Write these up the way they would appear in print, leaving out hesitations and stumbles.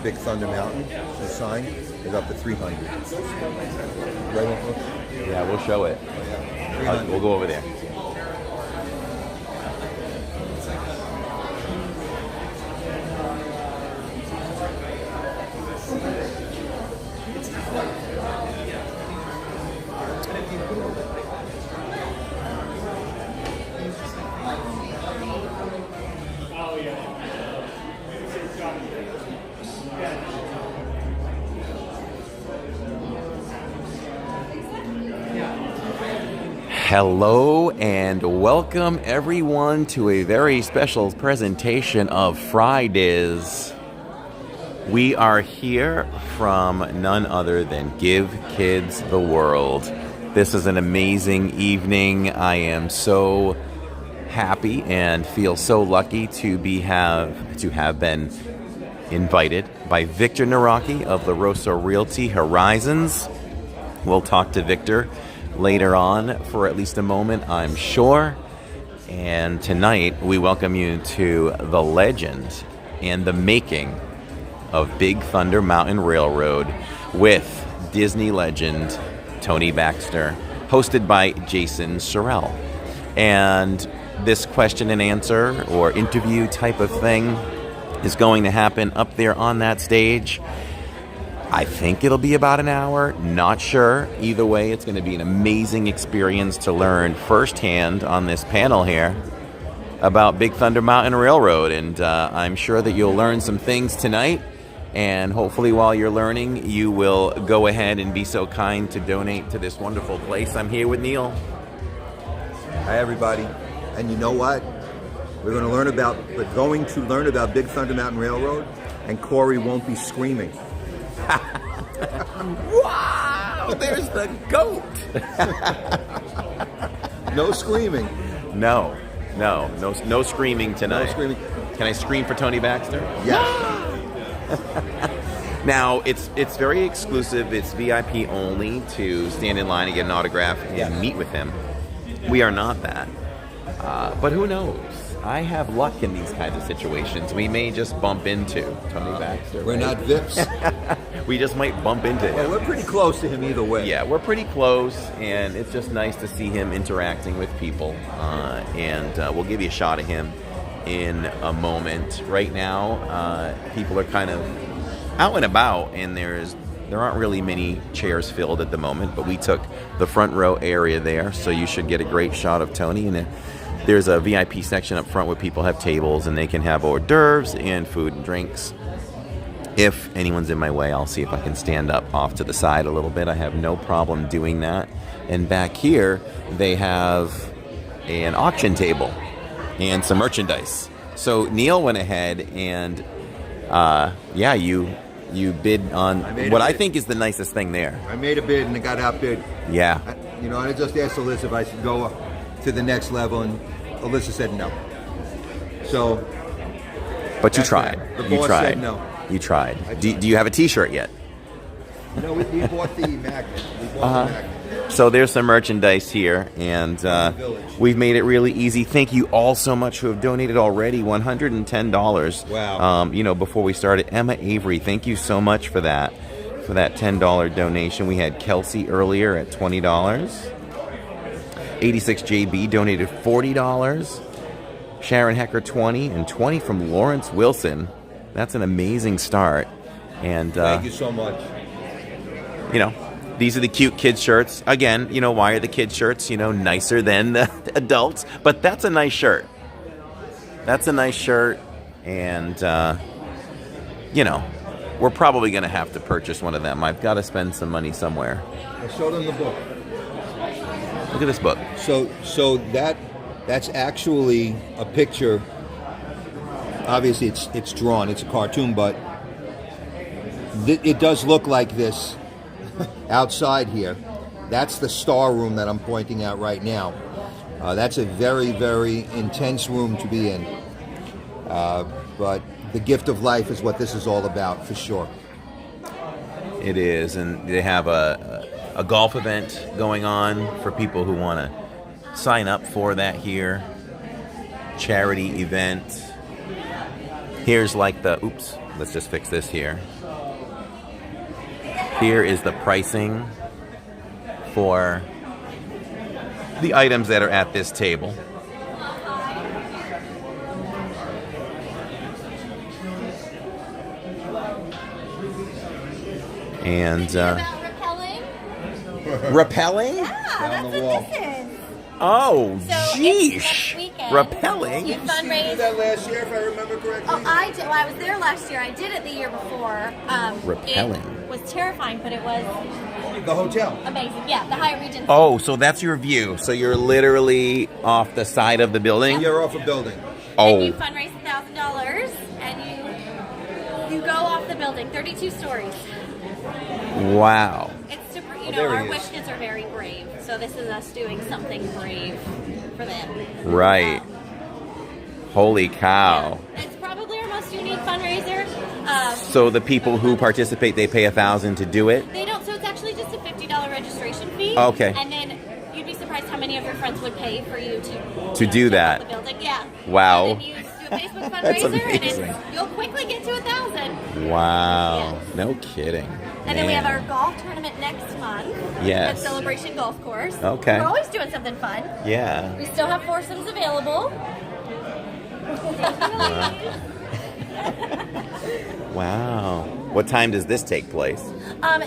Big Thunder Mountain, the sign is up to 300. Right, Uncle? Yeah, we'll show it. We'll go over there. Hello and welcome everyone to a very special presentation of Fridays. We are here from none other than Give Kids the World. This is an amazing evening. I am so happy and feel so lucky to have been invited by Victor Naraki of La Rosa Realty Horizons. We'll talk to Victor later on for at least a moment, I'm sure. And tonight we welcome you to the legend and the making of Big Thunder Mountain Railroad with Disney legend Tony Baxter, hosted by Jason Sorrell. And this question and answer or interview type of thing is going to happen up there on that stage. I think it'll be about an hour, not sure. Either way, it's going to be an amazing experience to learn firsthand on this panel here about Big Thunder Mountain Railroad. And I'm sure that you'll learn some things tonight. And hopefully while you're learning, you will go ahead and be so kind to donate to this wonderful place. I'm here with Neil. Hi, everybody. And you know what? We're going to learn about Big Thunder Mountain Railroad, and Corey won't be screaming. Wow! There's the goat! No screaming. No screaming tonight. No screaming. Can I scream for Tony Baxter? Yeah. Now, it's very exclusive. It's VIP only to stand in line and get an autograph and meet with him. We are not that. But who knows? I have luck in these kinds of situations. We may just bump into Tony Baxter. We're not VIPs. We just might bump into him. Well, we're pretty close to him either way. Yeah, we're pretty close, and it's just nice to see him interacting with people. And we'll give you a shot of him in a moment. Right now, people are kind of out and about, and there aren't really many chairs filled at the moment, but we took the front row area there, so you should get a great shot of Tony. And there's a VIP section up front where people have tables and they can have hors d'oeuvres and food and drinks. If anyone's in my way, I'll see if I can stand up off to the side a little bit. I have no problem doing that. And back here, they have an auction table and some merchandise. So Neil went ahead and, you bid on what I think is the nicest thing there. I made a bid and it got outbid. Yeah. I just asked Alyssa if I should go to the next level, and Alyssa said no. So, but you tried. The You boss tried. said no. You tried. Do you have a T-shirt yet? No, we bought the magnet. The magnet. So there's some merchandise here, and we've made it really easy. Thank you all so much who have donated already. $110. Wow. Before we started, Emma Avery, thank you so much for that $10 donation. We had Kelsey earlier at $20. 86JB donated $40. Sharon Hecker, $20, and $20 from Lawrence Wilson. That's an amazing start. And thank you so much. These are the cute kids shirts. Again, why are the kids shirts, nicer than the adults? But that's a nice shirt. That's a nice shirt. And, we're probably going to have to purchase one of them. I've got to spend some money somewhere. I showed them the book. Look at this book. So that's actually a picture. Obviously, it's drawn. It's a cartoon, but it does look like this outside here. That's the star room that I'm pointing out right now. That's a very, very intense room to be in. But the gift of life is what this is all about, for sure. It is, and they have a golf event going on for people who want to sign up for that here. Charity event. Here's like the let's just fix this here. Here is the pricing for the items that are at this table. And About repelling? repelling? Yeah, Down that's the what wall. this is. Oh, So it's jeez. next weekend. Repelling? You Did you fundraise. do that last year, if I remember correctly? Oh, I did. Well, I was there last year. I did it the year before. Repelling. It was terrifying, but it was The hotel. amazing. Yeah, the Hyatt Regency. Oh, so that's your view. So you're literally off the side of the building? You're off a building. And you Oh, fundraise $1,000, and you go off the building, 32 stories. wow. It's super. You there know, our he is. wish kids are very brave, so this is us doing something brave for them. Right. Holy cow. It's probably our most unique fundraiser. So the people who participate, they pay $1,000 to do it? They don't, so it's actually just a $50 registration fee. Okay. And then you'd be surprised how many of your friends would pay for you to do check that. out the building. Yeah. Wow. And then you do a Facebook That's fundraiser, and amazing. you'll quickly get to 1,000. Wow. Yes. No kidding. And then we have Man. our golf tournament next month. Yes. At Celebration Golf Course. Okay. We're always doing something fun. Yeah. We still have foursomes available. Wow. What time does this take place?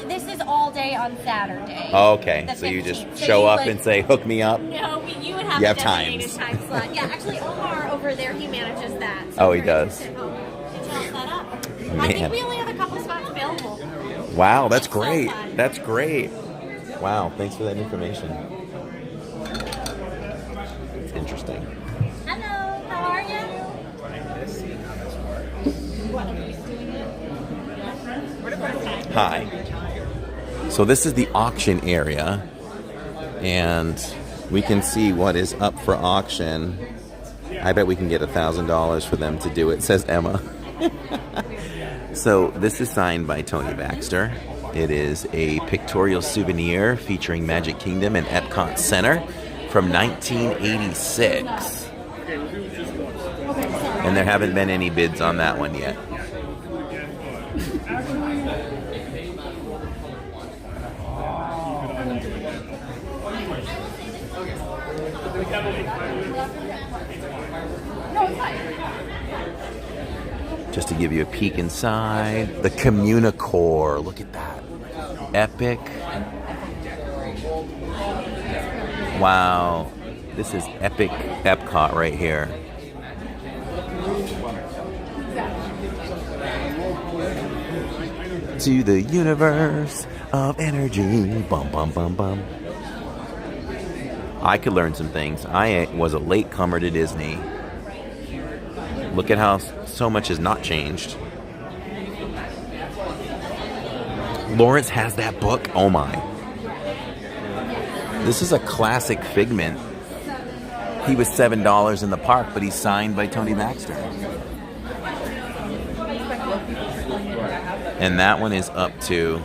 This is all day on Saturday. Oh, okay. The So you just 15th. So show you up would- and say, hook me up? No, you would have You a have designated times. time slot. Yeah, actually, Omar over there, he manages that. Oh, he if you're does. interested, he'll set up. I Man. think we only have a couple spots available. Wow, that's It's so great. fun. That's great. Wow, thanks for that information. It's interesting. Hello, how are you? Hi. So this is the auction area, and we can see what is up for auction. I bet we can get $1,000 for them to do it, says Emma. So this is signed by Tony Baxter. It is a pictorial souvenir featuring Magic Kingdom and Epcot Center from 1986. And there haven't been any bids on that one yet. Just to give you a peek inside, the Communicore. Look at that. Epic. Wow. This is epic Epcot right here. To the universe of energy. Bum, bum, bum, bum. I could learn some things. I was a latecomer to Disney. Look at how so much has not changed. Lawrence has that book. Oh my. This is a classic Figment. He was $7 in the park, but he's signed by Tony Baxter. And that one is up to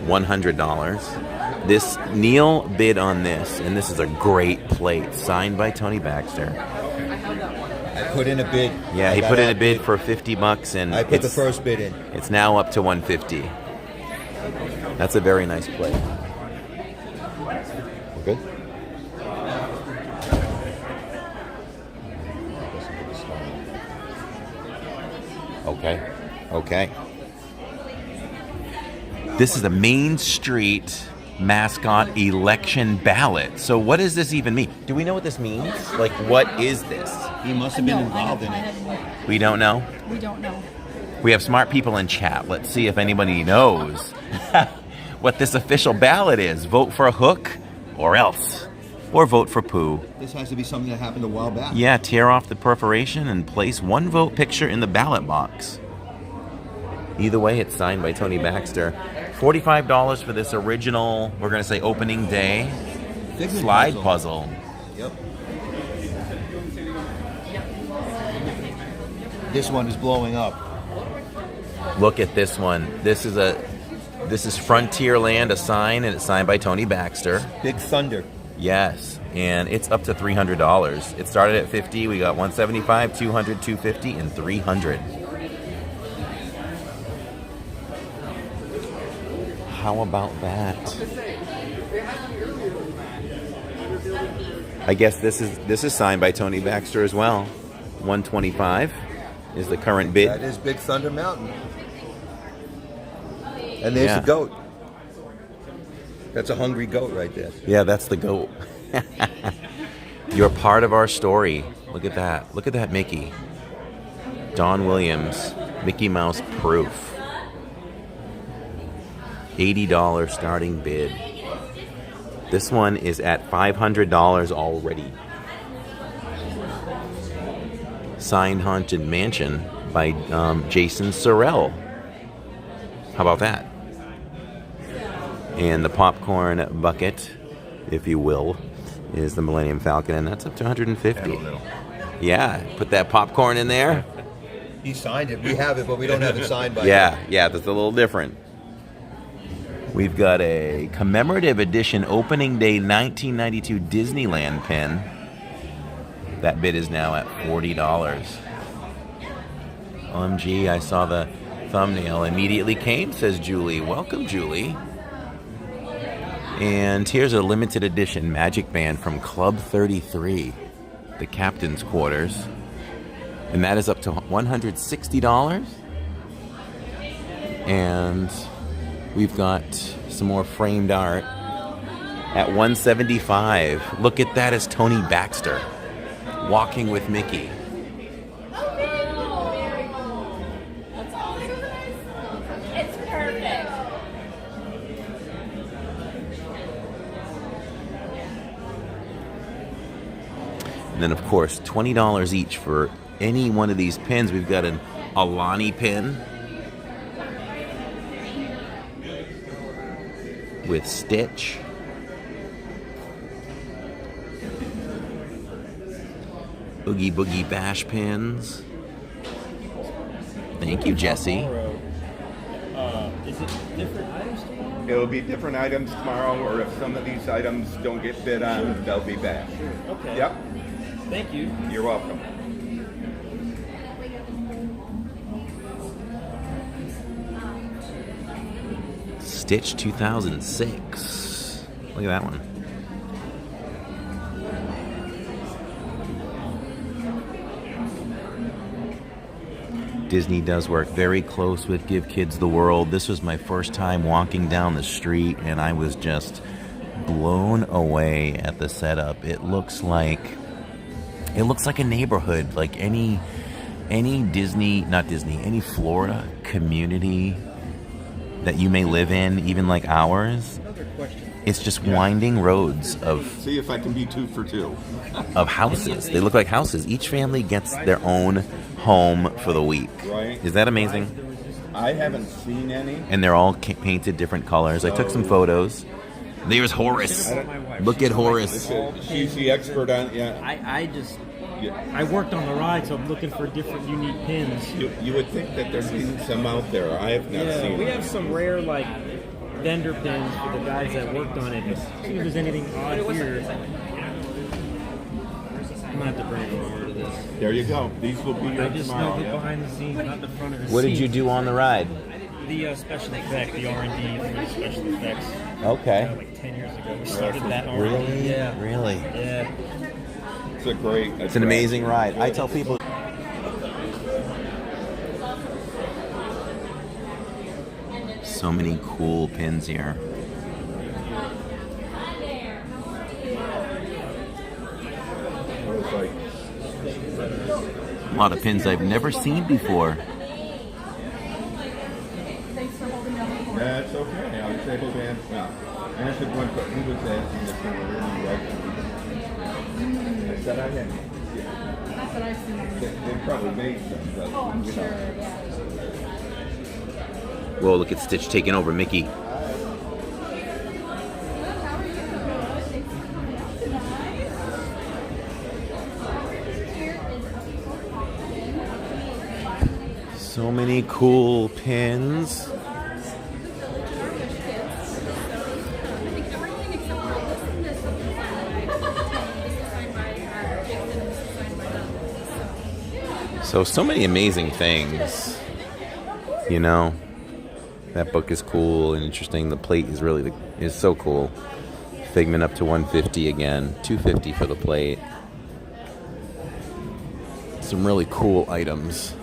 $100. This Neil bid on this, and this is a great plate, signed by Tony Baxter. I put in a bid. Yeah, I he got put in a outbid. bid for $50, and I put the first bid in. It's now up to $150. That's a very nice plate. We're good? Okay. Okay. This is a Main Street mascot election ballot. So what does this even mean? Do we know what this means? Like, what is this? He must have been involved in it. We don't know. We don't know. We have smart people in chat. Let's see if anybody knows what this official ballot is. Vote for a hook or else. Or vote for poo. This has to be something that happened a while back. Yeah, tear off the perforation and place one vote picture in the ballot box. Either way, it's signed by Tony Baxter. $45 for this original, we're going to say opening day, Figment slide puzzle. Yep. This one is blowing up. Look at this one. This is Frontierland, a sign, and it's signed by Tony Baxter. Big Thunder. Yes, and it's up to $300. It started at $50. We got $175, $200, $250, and $300. how about that? I guess this is signed by Tony Baxter as well. 125 is the current bid. That is Big Thunder Mountain. And there's the goat. That's a hungry goat right there. Yeah, that's the goat. You're part of our story. Look at that. Look at that Mickey. Don Williams, Mickey Mouse proof. $80 starting bid. This one is at $500 already. Signed Haunted Mansion by Jason Sorrell. How about that? And the popcorn bucket, if you will, is the Millennium Falcon, and that's up to $150. Yeah, put that popcorn in there. He signed it. We have it, but we don't have it signed by him. Yeah, that's a little different. We've got a commemorative edition opening day 1992 Disneyland pin. That bid is now at $40. OMG, I saw the thumbnail. Immediately came, says Julie. Welcome, Julie. And here's a limited edition Magic Band from Club 33, the captain's quarters. And that is up to $160. And we've got some more framed art at $175. Look at that as Tony Baxter walking with Mickey. That's awesome. It's perfect. And then, of course, $20 each for any one of these pins. We've got an Aulani pin with Stitch. Oogie Boogie Bash pins. Thank you, Jesse. Is it different items tomorrow? It'll be different items tomorrow, or if some of these items don't get bid on, they'll be back. Okay. Yep. Thank you. You're welcome. Stitch 2006. Look at that one. Disney does work very close with Give Kids the World. This was my first time walking down the street, and I was just blown away at the setup. It looks like a neighborhood, like any any Florida community that you may live in, even like ours. It's just winding roads of See if I can be 2 for 2. of houses. They look like houses. Each family gets their own home for the week. Right. Is that amazing? I haven't seen any. And they're all painted different colors. I took some photos. There's Horace. Look at Horace. She's the expert on. Yeah. I worked on the ride, so I'm looking for different unique pins. You would think that there'd be some out there. I have not seen. We them. have some rare vendor pins for the guys that worked on it. If there's anything odd here, I'm gonna have to bring it over to this. There you go. These will be I your just tomorrow. snuck it behind the scenes, not the front of the What did scene. you do on the ride? The special effect, the R&D for the special effects. Okay. Like 10 years ago, we started that R&D. Really? Yeah. Really? Yeah. It's a great. It's an amazing ride. I tell people. So many cool pins here. A lot of pins I've never seen before. That's okay. I was able to answer one question. He was asking if they were really right. I said I hadn't. Not that I've seen. They probably made some. But, Oh, I'm sure, yeah. Whoa, look at Stitch taking over Mickey. So many cool pins. So many amazing things, you know. That book is cool and interesting. The plate is really is so cool. Figment up to 150 again, 250 for the plate. Some really cool items.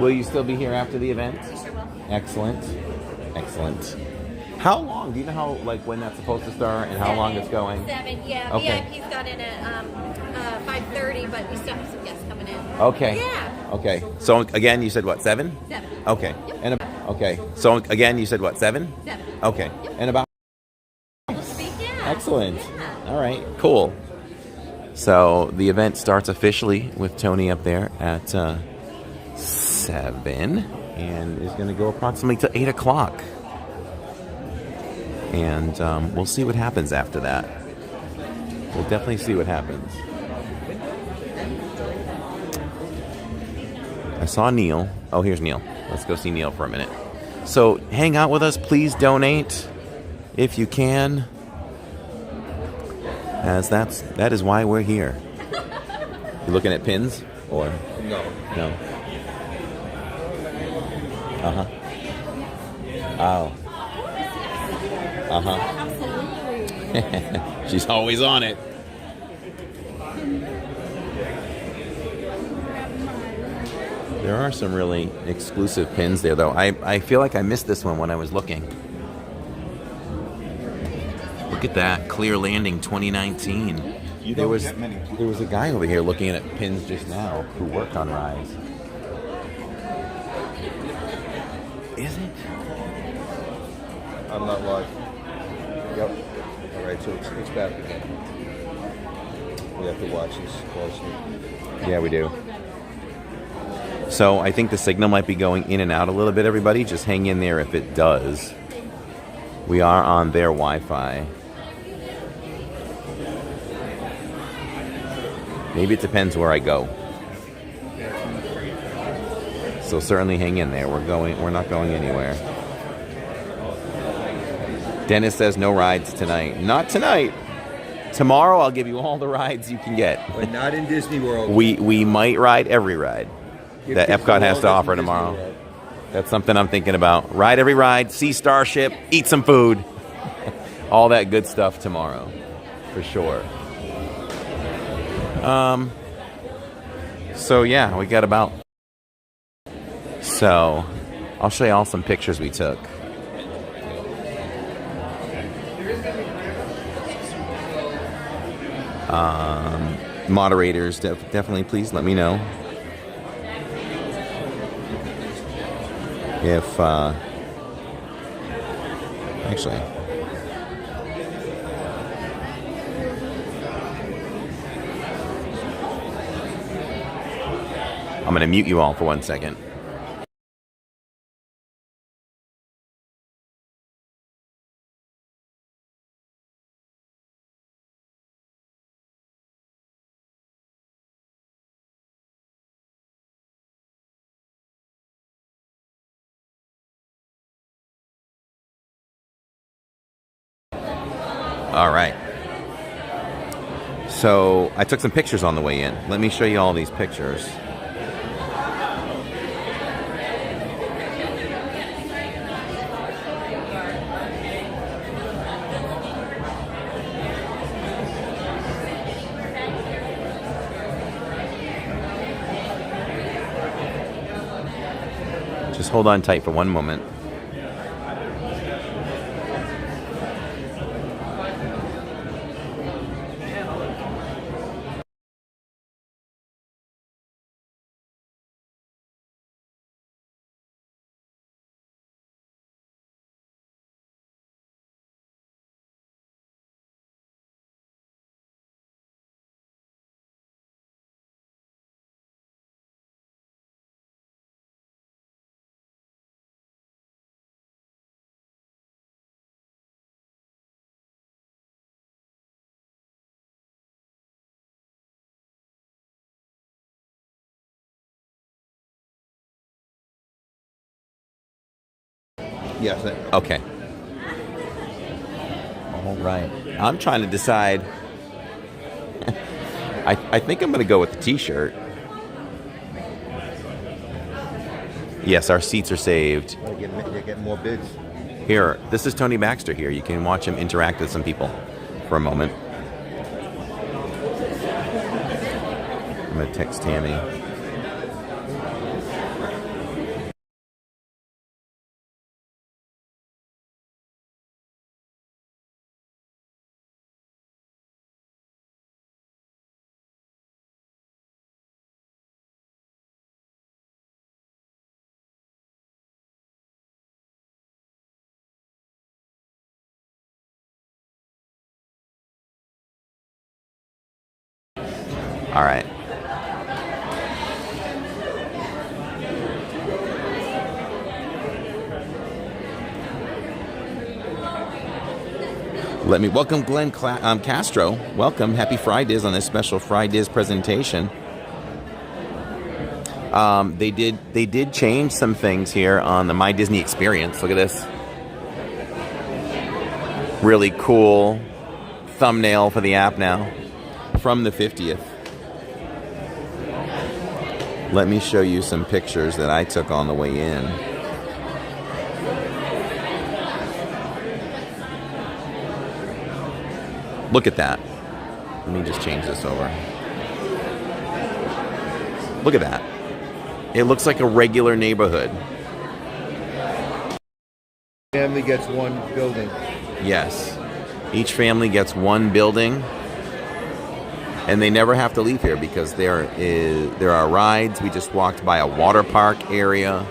Will you still be here after the event? You sure will. Excellent. Excellent. How long? Do you know how, like, when that's supposed to start and how long it's going? 7, yeah. Okay. VIP's got in at 5:30, but we still have some guests coming in. Okay. Yeah. Okay. So again, you said what, 7? 7. Okay. Yep. And okay. So again, you said what, 7? 7. Okay. Yep. And about We'll speak, yeah. excellent. Yeah. All right. Cool. So the event starts officially with Tony up there at 7 and is going to go approximately to 8 o'clock. And we'll see what happens after that. We'll definitely see what happens. I saw Neil. Oh, here's Neil. Let's go see Neil for a minute. So hang out with us. Please donate if you can, as that is why we're here. You looking at pins or No. no? Oh. Absolutely. She's always on it. There are some really exclusive pins there, though. I feel like I missed this one when I was looking. Look at that. Clear Landing 2019. There was a guy over here looking at pins just now who worked on rides. Is it? I'm not live. Yep. All right, so it's back again. We have to watch this closely. Yeah, we do. So I think the signal might be going in and out a little bit, everybody. Just hang in there if it does. We are on their Wi-Fi. Maybe it depends where I go. So certainly hang in there. We're not going anywhere. Dennis says no rides tonight. Not tonight. Tomorrow I'll give you all the rides you can get. But not in Disney World. We might ride every ride that Disney Epcot has World to offer isn't Disney tomorrow. World. That's something I'm thinking about. Ride every ride, see Starship, eat some food. All that good stuff tomorrow, for sure. So yeah, we got about. So, I'll show you all some pictures we took. Moderators, definitely please let me know if actually I'm going to mute you all for 1 second. All right. So I took some pictures on the way in. Let me show you all these pictures. Just hold on tight for one moment. Yes. Okay. All right. I'm trying to decide I think I'm going to go with the t-shirt. Yes, our seats are saved. You're getting more bids. Here, this is Tony Baxter here. You can watch him interact with some people for a moment. I'm going to text Tammy. All right. Let me welcome Glenn Castro. Welcome. Happy Fridays on this special Fridays presentation. They did change some things here on the My Disney experience. Look at this. Really cool thumbnail for the app now from the 50th. Let me show you some pictures that I took on the way in. Look at that. Let me just change this over. Look at that. It looks like a regular neighborhood. Family gets one building. Yes. Each family gets one building. And they never have to leave here because there are rides. We just walked by a water park area.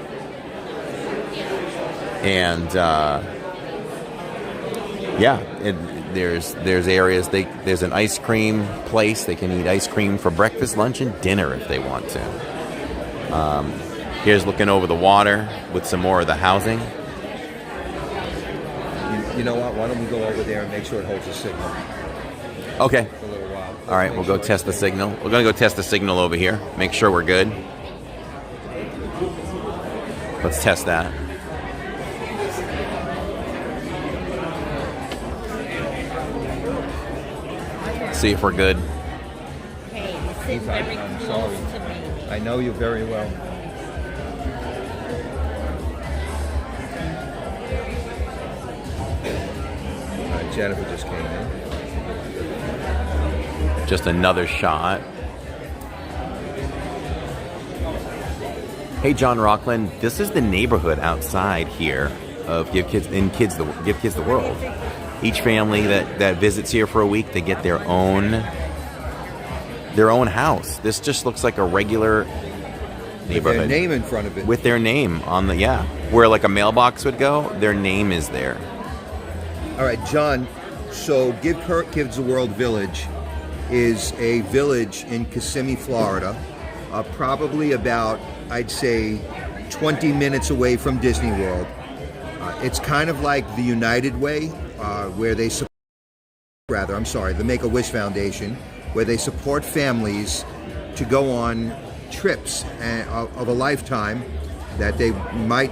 And yeah, there's areas. There's an ice cream place. They can eat ice cream for breakfast, lunch, and dinner if they want to. Here's looking over the water with some more of the housing. You know what? Why don't we go over there and make sure it holds a signal Okay. for a little while? All right, we'll go test the signal. We're going to go test the signal over here. Make sure we're good. Let's test that. See if we're good. Hey, sit very I'm close sorry. to me. I know you very well. Jennifer just came in. Just another shot. Hey, John Rockland, this is the neighborhood outside here of Give Kids the World. Each family that visits here for a week, they get their own house. This just looks like a regular neighborhood. With their name in front of it. With their name on the, yeah. Where like a mailbox would go, their name is there. All right, John, so Give Kids the World Village is a village in Kissimmee, Florida, probably about, I'd say, 20 minutes away from Disney World. It's kind of like the United Way, where they support, the Make-A-Wish Foundation, where they support families to go on trips of a lifetime that they might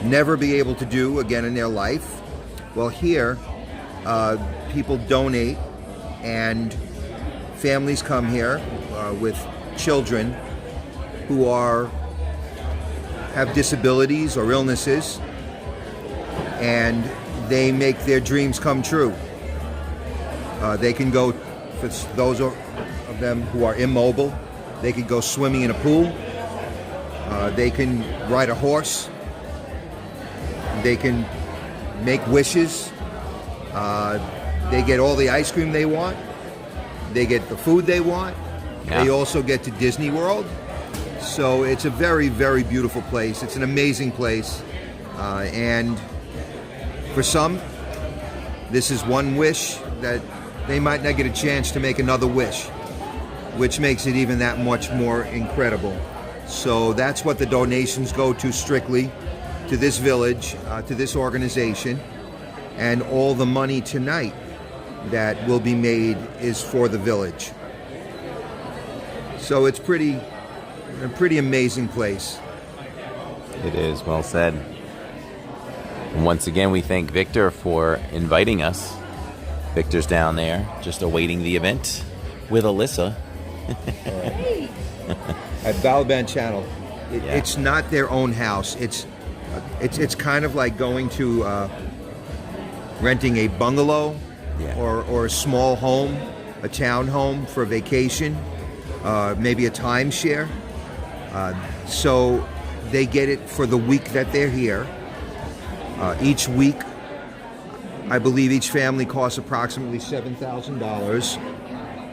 never be able to do again in their life. Well, here, people donate, and families come here with children who have disabilities or illnesses, and they make their dreams come true. They can go, for those of them who are immobile, they can go swimming in a pool. They can ride a horse. They can make wishes. They get all the ice cream they want. They get the food they want. Yeah. They also get to Disney World. So it's a very, very beautiful place. It's an amazing place. And for some, this is one wish that they might not get a chance to make another wish, which makes it even that much more incredible. So that's what the donations go to, strictly to this village, to this organization. And all the money tonight that will be made is for the village. So it's a pretty amazing place. It is, well said. And once again, we thank Victor for inviting us. Victor's down there, just awaiting the event. with Alyssa. At Balaban Channel. Yeah. It's not their own house. It's kind of like going to renting a bungalow Yeah. or a small home, a town home for vacation, maybe a timeshare. So they get it for the week that they're here. Each week, I believe each family costs approximately $7,000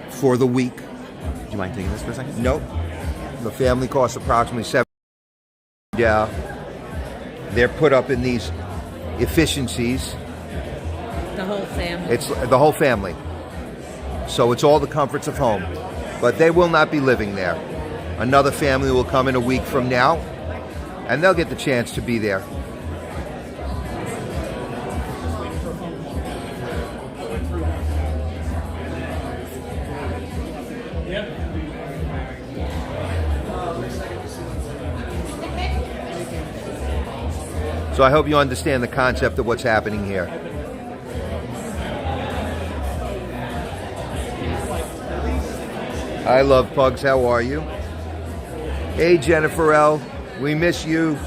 for the week. Do you mind taking this for a second? Nope. The family costs approximately $7,000. Yeah. They're put up in these efficiencies. The whole family. It's the whole family. So it's all the comforts of home. But they will not be living there. Another family will come in a week from now, and they'll get the chance to be there. So I hope you understand the concept of what's happening here. I love pugs. How are you? Hey, Jennifer L. We miss you.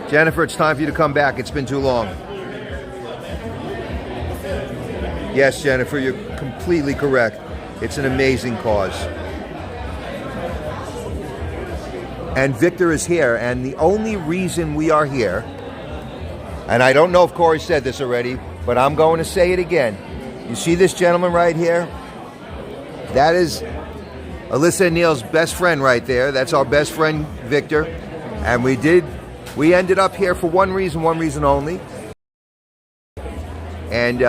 Jennifer, it's time for you to come back. It's been too long. Yes, Jennifer, you're completely correct. It's an amazing cause. And Victor is here, and the only reason we are here, and I don't know if Corey said this already, but I'm going to say it again. You see this gentleman right here? That is Alyssa and Neil's best friend right there. That's our best friend, Victor. And we ended up here for one reason only. And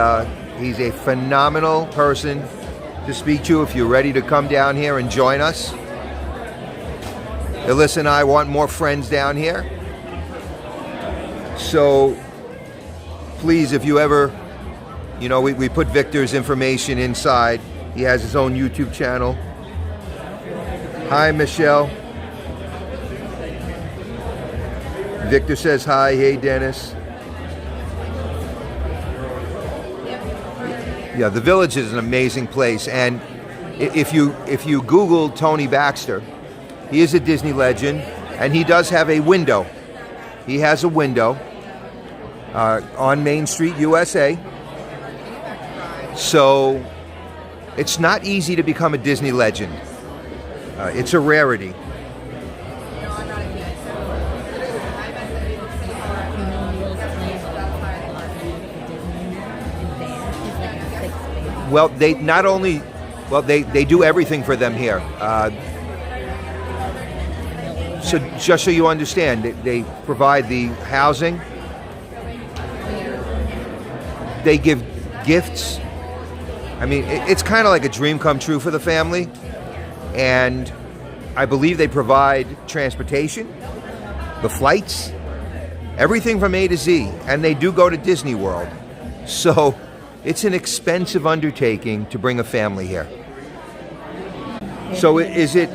he's a phenomenal person to speak to if you're ready to come down here and join us. Alyssa and I want more friends down here. So please, if you ever, we put Victor's information inside. He has his own YouTube channel. Hi, Michelle. Victor says hi. Hey, Dennis. Yeah, the Village is an amazing place. And if you Google Tony Baxter, he is a Disney legend, and he does have a window. He has a window on Main Street, USA. So it's not easy to become a Disney legend. It's a rarity. Well, they not only, they do everything for them here. So just so you understand, they provide the housing. They give gifts. I mean, it's kind of like a dream come true for the family. And I believe they provide transportation, the flights, everything from A to Z. And they do go to Disney World. So it's an expensive undertaking to bring a family here. So is it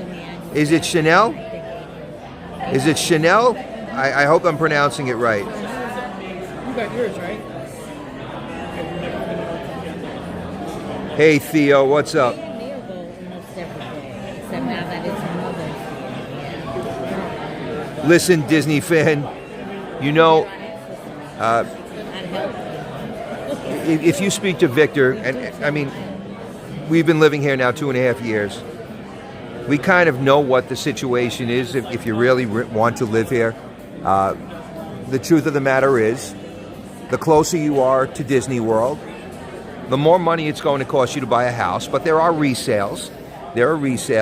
Chanel? Is it Chanel? I hope I'm pronouncing it right. You got yours, right? Hey, Theo, what's up? Neil go almost every day, except now that it's Mother's Day. Listen, Disney fan, if you speak to Victor, and I mean, we've been living here now 2.5 years. We kind of know what the situation is if you really want to live here. The truth of the matter is, the closer you are to Disney World, the more money it's going to cost you to buy a house. But there are resales.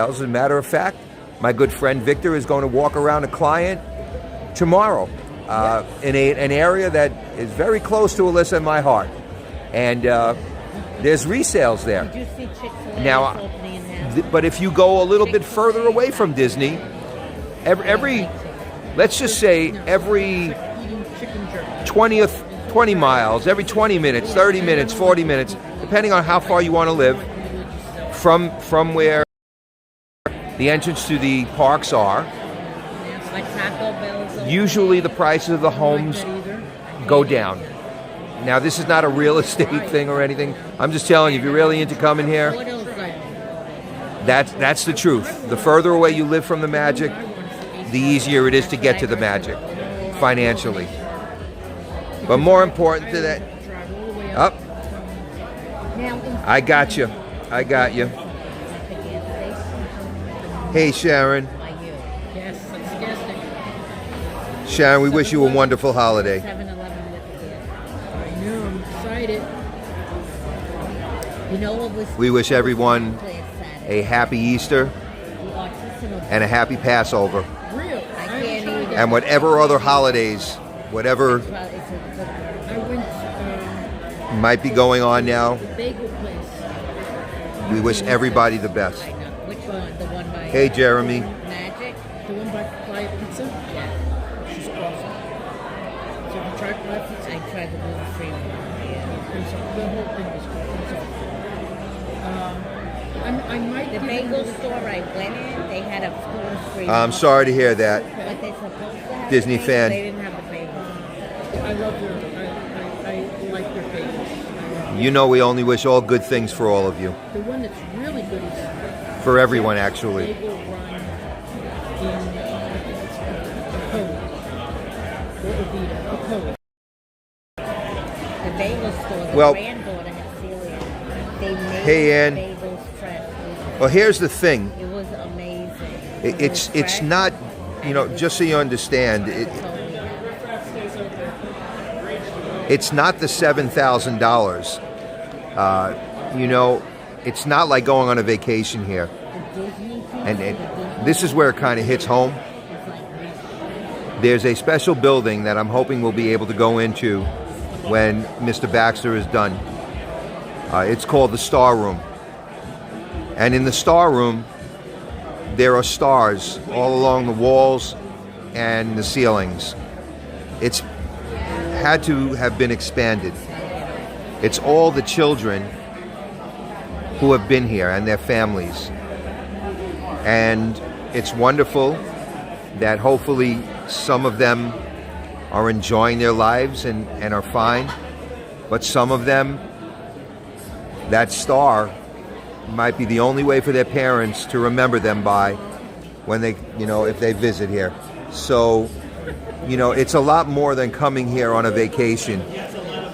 As a matter of fact, my good friend Victor is going to walk around a client tomorrow in an area that is very close to Alyssa and my heart. And there's resales there. Did you see Chick-fil-A Now, opening in Hamilton? but if you go a little bit further away from Disney, let's just say every 20 miles, every 20 minutes, 30 minutes, 40 minutes, depending on how far you want to live from where the entrance to the parks are, Like Taco Bell's. usually the prices of the homes go down. Now, this is not a real estate thing or anything. I'm just telling you, if you're really into coming here, What else like? That's the truth. The further away you live from the magic, the easier it is to get to the magic financially. But more important to that, up. I got you. I got you. Hey, Sharon. Yes, it's disgusting. Sharon, we wish you a wonderful holiday. 7-Eleven with the gift. I know, I'm excited. You know what was? We wish everyone a happy Easter and a happy Passover. Real. I can't even. And whatever other holidays, whatever Well, it's a good I went might be going on now, to the bagel place. we wish everybody the best. I know. Which one? The one by Hey, Jeremy. Magic? The one by Claudia Pizza. Yeah. She's awesome. So you tried Claudia Pizza? I tried the gluten-free one. Yeah. And so the whole thing was good. I might The give bagel it store I went in, they had a gluten-free. I'm sorry to hear that. But they supposed to have Disney the bagel, fan. They didn't have the bagel. I love your. I like your bagels. You know we only wish all good things for all of you. The one that's really good is For everyone, actually. bagel run in Code. The bagel store, the Well- granddaughter had celiac. They made Hey, Ann. bagels fresh. Well, here's the thing. It was amazing. It's was fresh, not, you know, just so you understand, totally. it's not the $7,000. You know, it's not like going on a vacation here. The Disney And this is where it kind of hits home. There's a special building that I'm hoping we'll be able to go into when Mr. Baxter is done. It's called the Star Room. And in the Star Room, there are stars all along the walls and the ceilings. It's had to have been expanded. It's all the children who have been here and their families. And it's wonderful that hopefully some of them are enjoying their lives and are fine. But some of them, that star might be the only way for their parents to remember them by when they, you know, if they visit here. So, you know, it's a lot more than coming here on a vacation.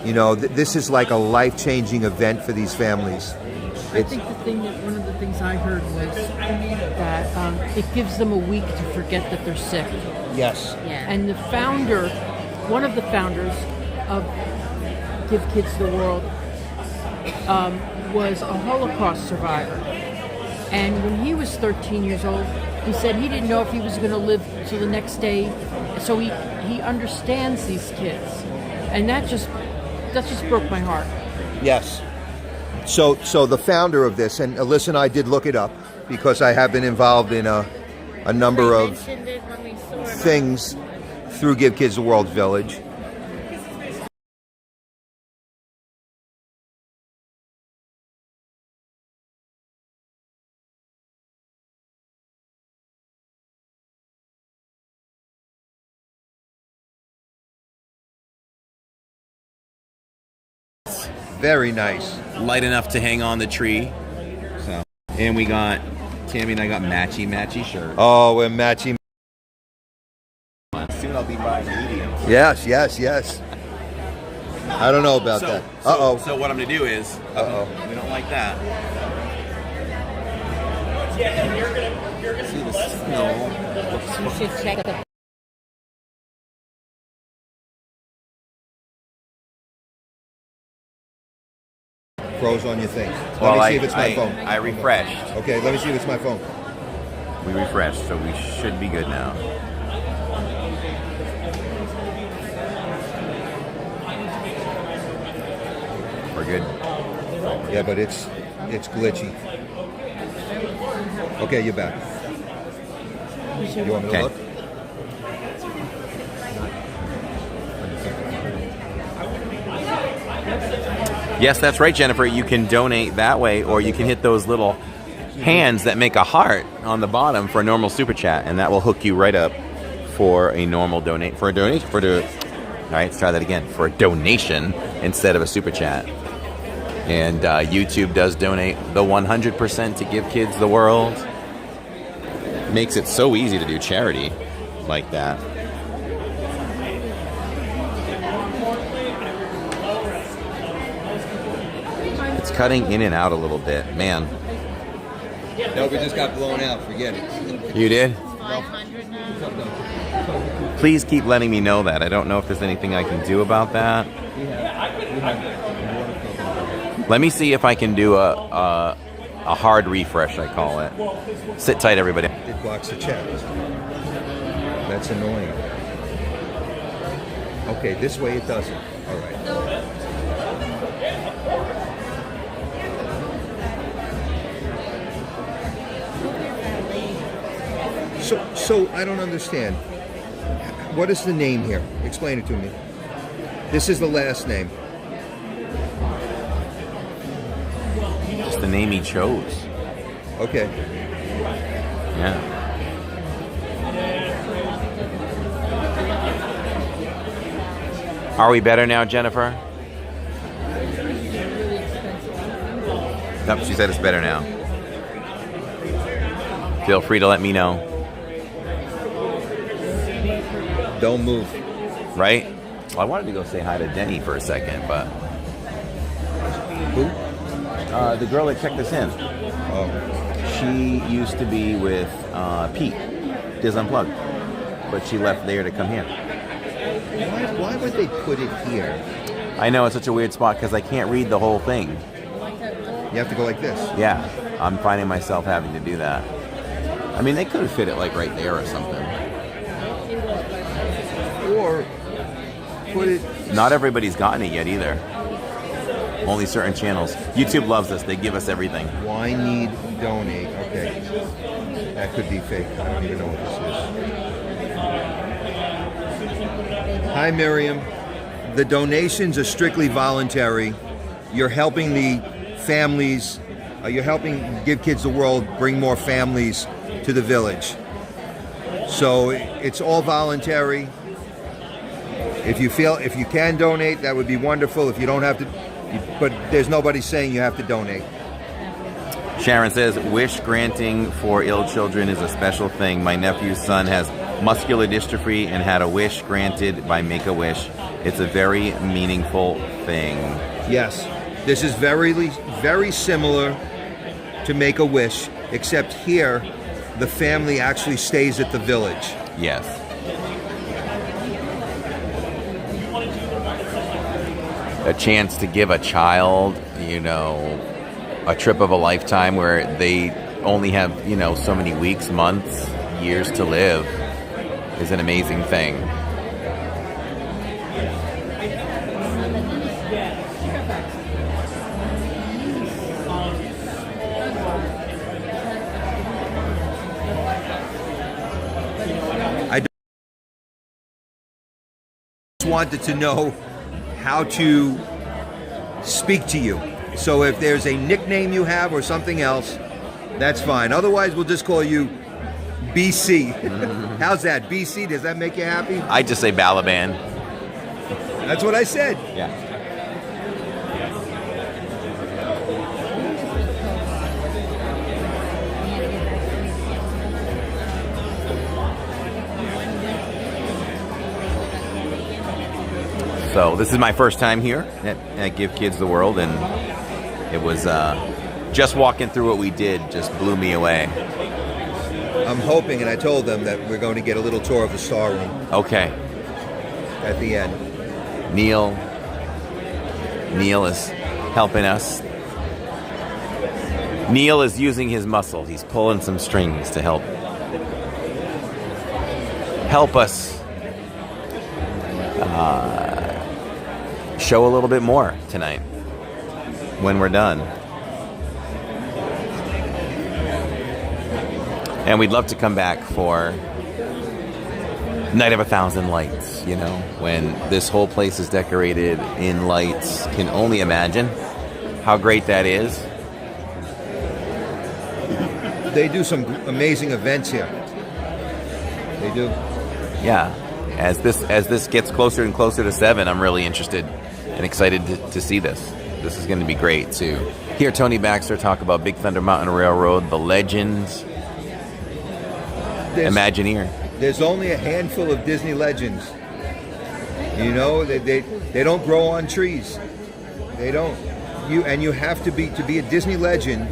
You know, this is like a life-changing event for these families. I think one of the things I heard was that it gives them a week to forget that they're sick. Yes. Yeah. And the founder, one of the founders of Give Kids the World, was a Holocaust survivor. And when he was 13 years old, he said he didn't know if he was going to live till the next day. So he understands these kids, and that just broke my heart. Yes. So the founder of this, and Alyssa and I did look it up because I have been involved in a number of Mentioned it when we saw it. things through Give Kids the World Village. Very nice. Light enough to hang on the tree. So, and we got Tammy and I got matchy shirts. Oh, we're matching. Soon I'll be buying mediums. Yes. I don't know about that. Uh-oh. So what I'm gonna do is, Uh-oh. we don't like that. See the snow. You should check the Froze on your thing. Let Well, me see if it's my phone. I refreshed. Okay, let me see if it's my phone. We refreshed, so we should be good now. We're good. Yeah, but it's glitchy. Okay, you're back. You want me to Okay. look? Yes, that's right, Jennifer. You can donate that way, or you can hit those little hands that make a heart on the bottom for a normal super chat, and that will hook you right up for a normal donation. All right, let's try that again. For a donation instead of a super chat. And YouTube does donate the 100% to Give Kids the World. Makes it so easy to do charity like that. It's cutting in and out a little bit, man. No, we just got blown out. Forget it. You did? 500 now. Please keep letting me know that. I don't know if there's anything I can do about that. Let me see if I can do a hard refresh, I call it. Sit tight, everybody. It blocks the chat. That's annoying. Okay, this way it doesn't. All right. So I don't understand. What is the name here? Explain it to me. This is the last name. It's the name he chose. Okay. Yeah. Are we better now, Jennifer? Nope, she said it's better now. Feel free to let me know. Don't move. Right? Well, I wanted to go say hi to Denny for a second, but... Who? The girl that checked us in. Oh. She used to be with Pete, Diz Unplugged, but she left there to come here. Why would they put it here? I know, it's such a weird spot because I can't read the whole thing. You have to go like this. Yeah, I'm finding myself having to do that. I mean, they could have fit it like right there or something. Or put it... Not everybody's gotten it yet either. Only certain channels. YouTube loves us. They give us everything. Why need donate? Okay. That could be fake. I don't even know what this is. Hi, Miriam. The donations are strictly voluntary. You're helping the families. You're helping Give Kids the World bring more families to the village. So it's all voluntary. If you can donate, that would be wonderful. If you don't have to, but there's nobody saying you have to donate. Sharon says, wish granting for ill children is a special thing. My nephew's son has muscular dystrophy and had a wish granted by Make-A-Wish. It's a very meaningful thing. Yes, this is very similar to Make-A-Wish, except here, the family actually stays at the village. Yes. A chance to give a child, you know, a trip of a lifetime where they only have, you know, so many weeks, months, years to live is an amazing thing. I just wanted to know how to speak to you. So if there's a nickname you have or something else, that's fine. Otherwise, we'll just call you BC. How's that? BC, does that make you happy? I just say Balaban. That's what I said. Yeah. So this is my first time here at Give Kids the World, and it was just walking through what we did just blew me away. I'm hoping, and I told them that we're going to get a little tour of the star room Okay. at the end. Neil is helping us. Neil is using his muscle. He's pulling some strings to help us show a little bit more tonight when we're done. And we'd love to come back for Night of 1,000 Lights, you know, when this whole place is decorated in lights. Can only imagine how great that is. They do some amazing events here. They do. Yeah. As this gets closer and closer to 7, I'm really interested and excited to see this. This is going to be great to hear Tony Baxter talk about Big Thunder Mountain Railroad, the legends, Imagineer. There's only a handful of Disney legends. You know, they don't grow on trees. They don't. You have to be a Disney legend.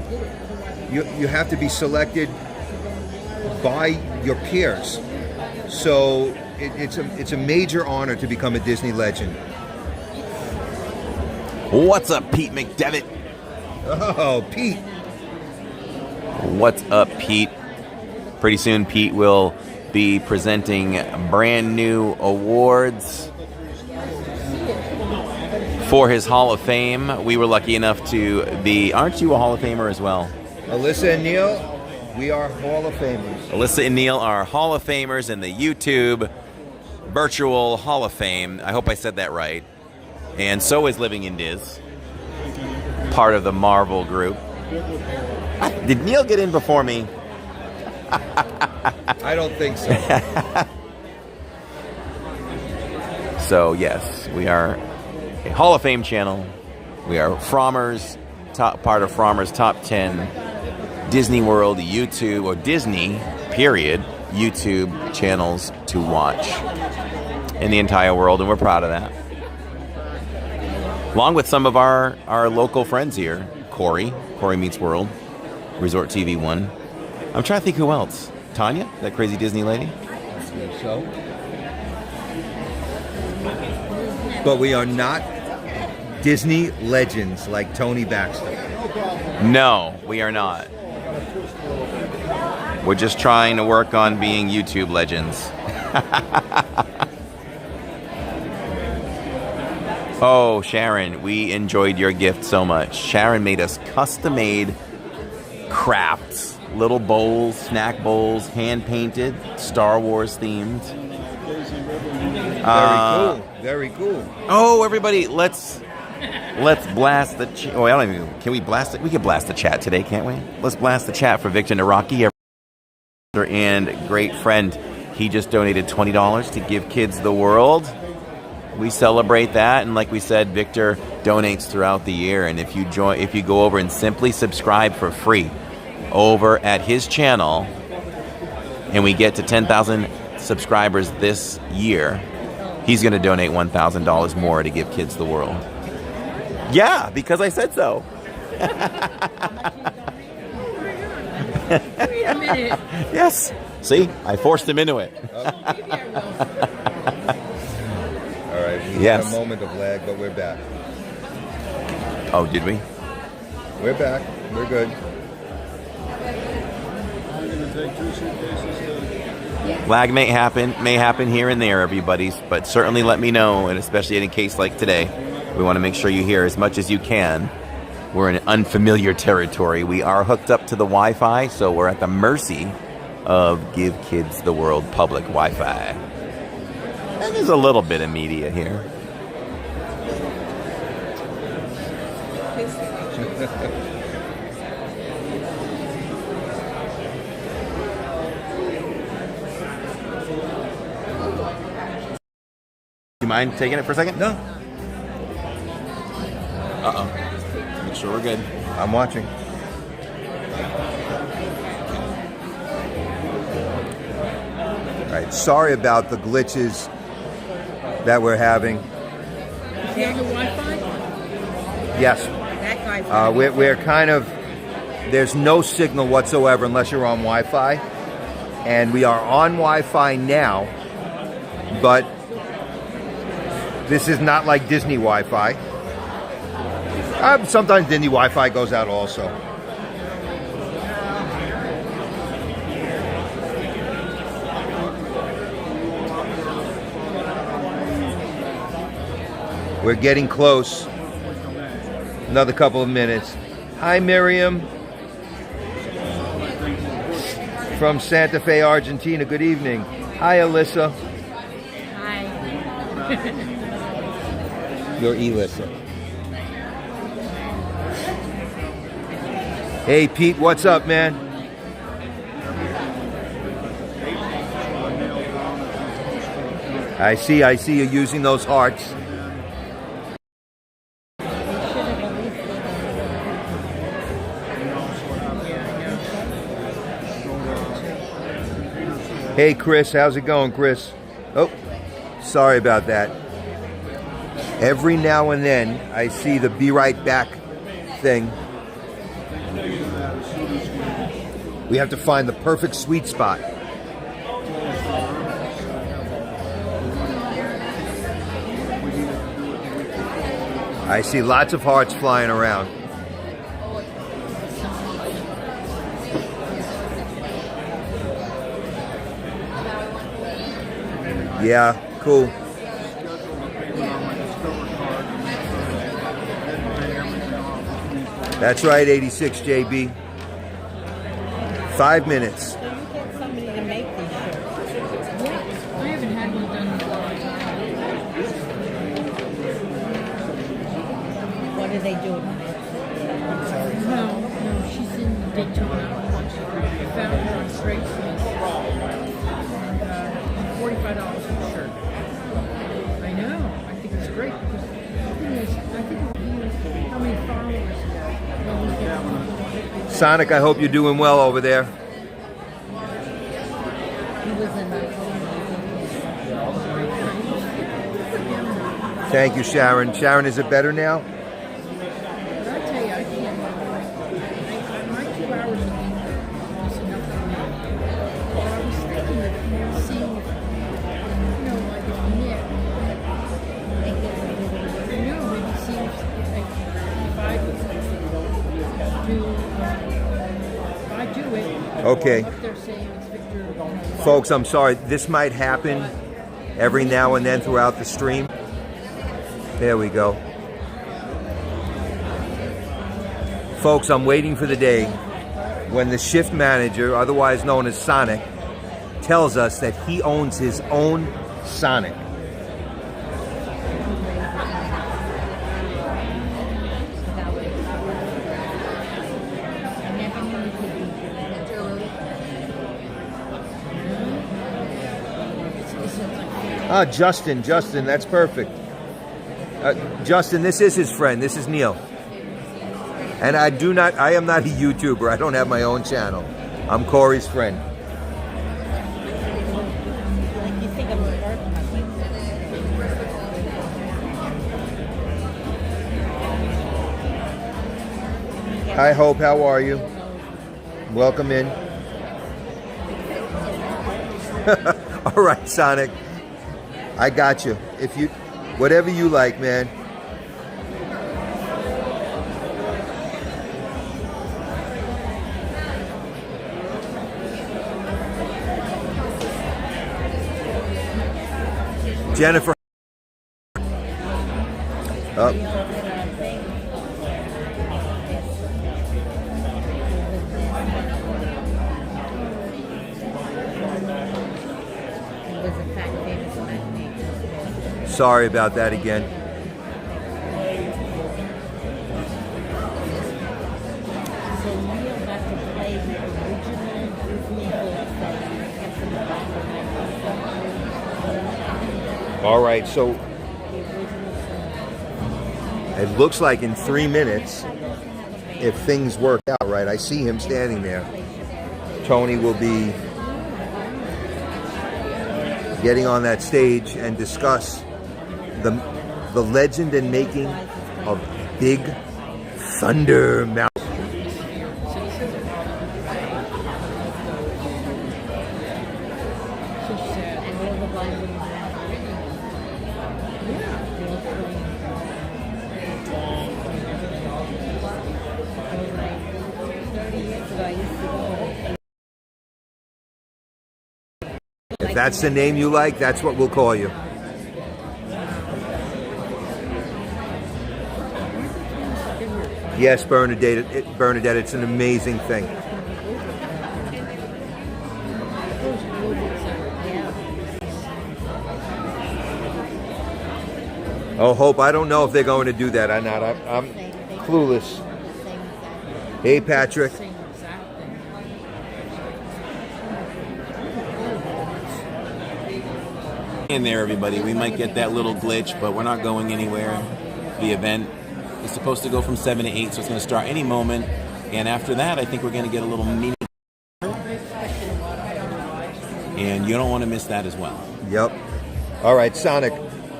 You have to be selected by your peers. So it's a major honor to become a Disney legend. What's up, Pete McDevitt? Oh, Pete. What's up, Pete? Pretty soon, Pete will be presenting brand new awards for his Hall of Fame. We were lucky enough to be... Aren't you a Hall of Famer as well? Alyssa and Neil, we are Hall of Famers. Alyssa and Neil are Hall of Famers in the YouTube Virtual Hall of Fame. I hope I said that right. And so is Living in Diz, part of the Marvel group. Did Neil get in before me? I don't think so. So, yes, we are a Hall of Fame channel. We are Frommer's, part of Frommer's top 10 Disney World YouTube, or Disney, period, YouTube channels to watch in the entire world, and we're proud of that. Along with some of our local friends here, Corey Meets World, Resort TV 1. I'm trying to think who else. Tanya, that crazy Disney lady? So, but we are not Disney legends like Tony Baxter. No, we are not. We're just trying to work on being YouTube legends. Oh, Sharon, we enjoyed your gift so much. Sharon made us custom-made crafts, little bowls, snack bowls, hand-painted, Star Wars themed. Very cool. Oh, everybody, let's blast the chat. Oh, I don't even. Can we blast it? We can blast the chat today, can't we? Let's blast the chat for Victor Naraki, and great friend. He just donated $20 to Give Kids the World. We celebrate that, and like we said, Victor donates throughout the year. And if you go over and simply subscribe for free over at his channel, and we get to 10,000 subscribers this year, he's going to donate $1,000 more to Give Kids the World. Yeah, because I said so. Wait a minute. Yes. See, I forced him into it. All right, we Yes. had a moment of lag, but we're back. Oh, did we? We're back. We're good. Lag may happen here and there, everybody, but certainly let me know, and especially in a case like today, we want to make sure you hear as much as you can. We're in unfamiliar territory. We are hooked up to the Wi-Fi, so we're at the mercy of Give Kids the World public Wi-Fi. And there's a little bit of media here. You mind taking it for a second? No, Uh-oh. Make sure we're good. I'm watching. All right, sorry about the glitches that we're having. Is there the Wi-Fi? Yes, That guy's we're kind of, there's no signal whatsoever unless you're on Wi-Fi. And we are on Wi-Fi now, but this is not like Disney Wi-Fi. Sometimes Disney Wi-Fi goes out also. We're getting close. Another couple of minutes. Hi, Miriam. From Santa Fe, Argentina. Good evening. Hi, Alyssa. Hi. You're Elissa. Hey, Pete, what's up, man? I see you using those hearts. Hey, Chris, how's it going, Chris? Oh, sorry about that. Every now and then, I see the be right back thing. We have to find the perfect sweet spot. I see lots of hearts flying around. Yeah, cool. That's right, 86 JB. 5 minutes. So you get somebody to make these shirts. I haven't had one done in a long time. What are they doing? No, she's in Daytona. I found her on Craigslist. And $45 for the shirt. I know. I think it's great because the thing is, I think it views how many followers you have. When we get one. Sonic, I hope you're doing well over there. He was in the Thank you, Sharon. Sharon, is it better now? But I tell you, I can't. My 2 hours a week is enough for me. But I was thinking of seeing if, like if Nick, maybe see if I do it. Okay. Up there saying it's Victor. Folks, I'm sorry. This might happen every now and then throughout the stream. There we go. Folks, I'm waiting for the day when the shift manager, otherwise known as Sonic, tells us that he owns his own Sonic. Ah, Justin, that's perfect. Justin, this is his friend. This is Neil. And I am not a YouTuber. I don't have my own channel. I'm Corey's friend. Like you think I'm a Hi, Hope. How are you? Welcome in. All right, Sonic. I got you. Whatever you like, man. Jennifer. Oh. Sorry about that again. So Neil got to play the original Disney book. All right, so it looks like in 3 minutes, if things work out right, I see him standing there. Tony will be getting on that stage and discuss the legend and making of Big Thunder Mountain. If that's the name you like, that's what we'll call you. Yes, Bernadette, it's an amazing thing. Oh, Hope, I don't know if they're going to do that or not. I'm clueless. Hey, Patrick. In there, everybody. We might get that little glitch, but we're not going anywhere. The event is supposed to go from 7 to 8, so it's going to start any moment. And after that, I think we're going to get a little mini. and you don't want to miss that as well. Yep. All right, Sonic,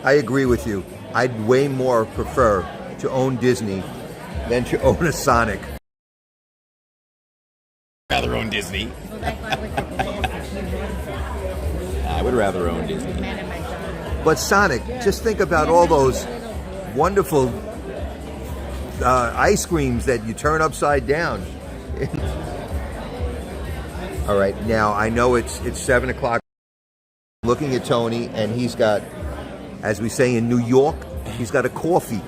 I agree with you. I'd way more prefer to own Disney than to own a Sonic. Rather own Disney. Well, that's why with the glasses, I would rather own Disney. man and my daughter. But Sonic, just think about all those wonderful ice creams that you turn upside down. All right, now I know it's 7 o'clock. Looking at Tony, and he's got, as we say in New York, he's got a coffee.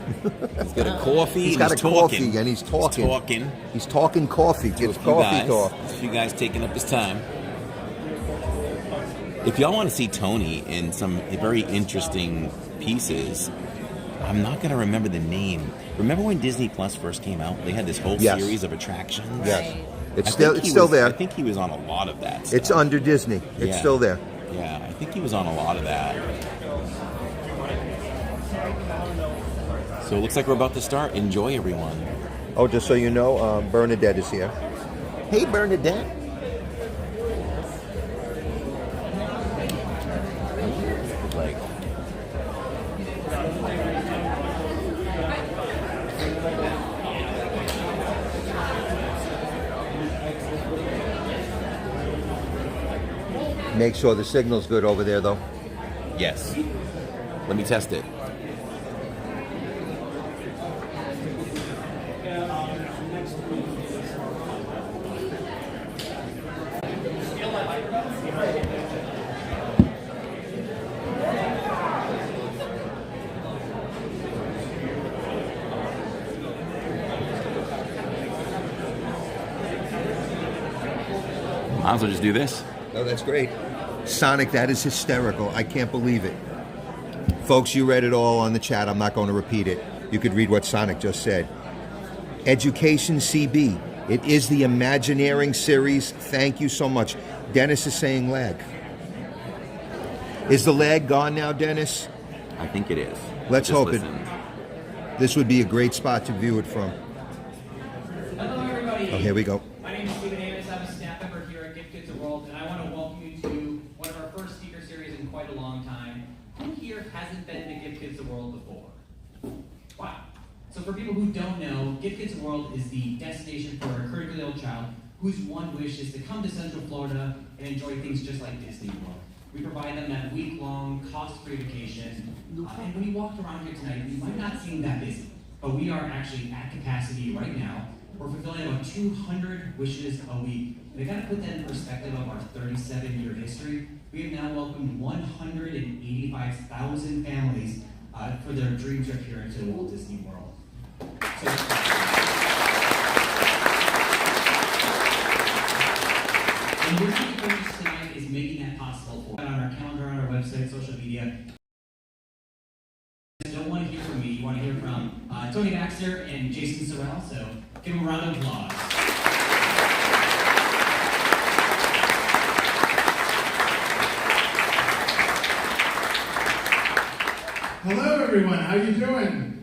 He's got a coffee. He's got a talking. coffee, and he's talking. He's talking. He's talking coffee. To It's coffee talk. A few guys taking up his time. If y'all want to see Tony in some very interesting pieces, I'm not going to remember the name. Remember when Disney Plus first came out? They had this whole Yes. series of attractions. Yes, it's I think still there. I think he was on a lot of that stuff. It's under Disney. It's Yeah. still there. Yeah, I think he was on a lot of that. So it looks like we're about to start. Enjoy, everyone. Oh, just so you know, Bernadette is here. Hey, Bernadette. Like, Make sure the signal's good over there, though. yes. Let me test it. Might as well just do this. Oh, that's great. Sonic, that is hysterical. I can't believe it. Folks, you read it all on the chat. I'm not going to repeat it. You could read what Sonic just said. Education CB. It is the Imagineering series. Thank you so much. Dennis is saying lag. Is the lag gone now, Dennis? I think it is. Let's Just hope listen. it. This would be a great spot to view it from. Hello, everybody. Oh, here we go. My name is Stephen Davis. I'm a staff member here at Give Kids a World, and I want to welcome you to one of our first speaker series in quite a long time. Who here hasn't been to Give Kids a World before? Wow. So for people who don't know, Give Kids a World is the destination for a critically ill child whose one wish is to come to Central Florida and enjoy things just like Disney World. We provide them that week-long, cost-free vacation. And when you walked around here tonight, you might not seem that busy, but we are actually at capacity right now. We're fulfilling about 200 wishes a week. And I gotta put that in perspective of our 37-year history. We have now welcomed 185,000 families for their dream trip here into Walt Disney World. So, and your key focus tonight is making that possible for on our calendar, on our website, social media. If you don't want to hear from me, you want to hear from Tony Baxter and Jason Sorrell, so give them a round of applause. Hello everyone, how you doing?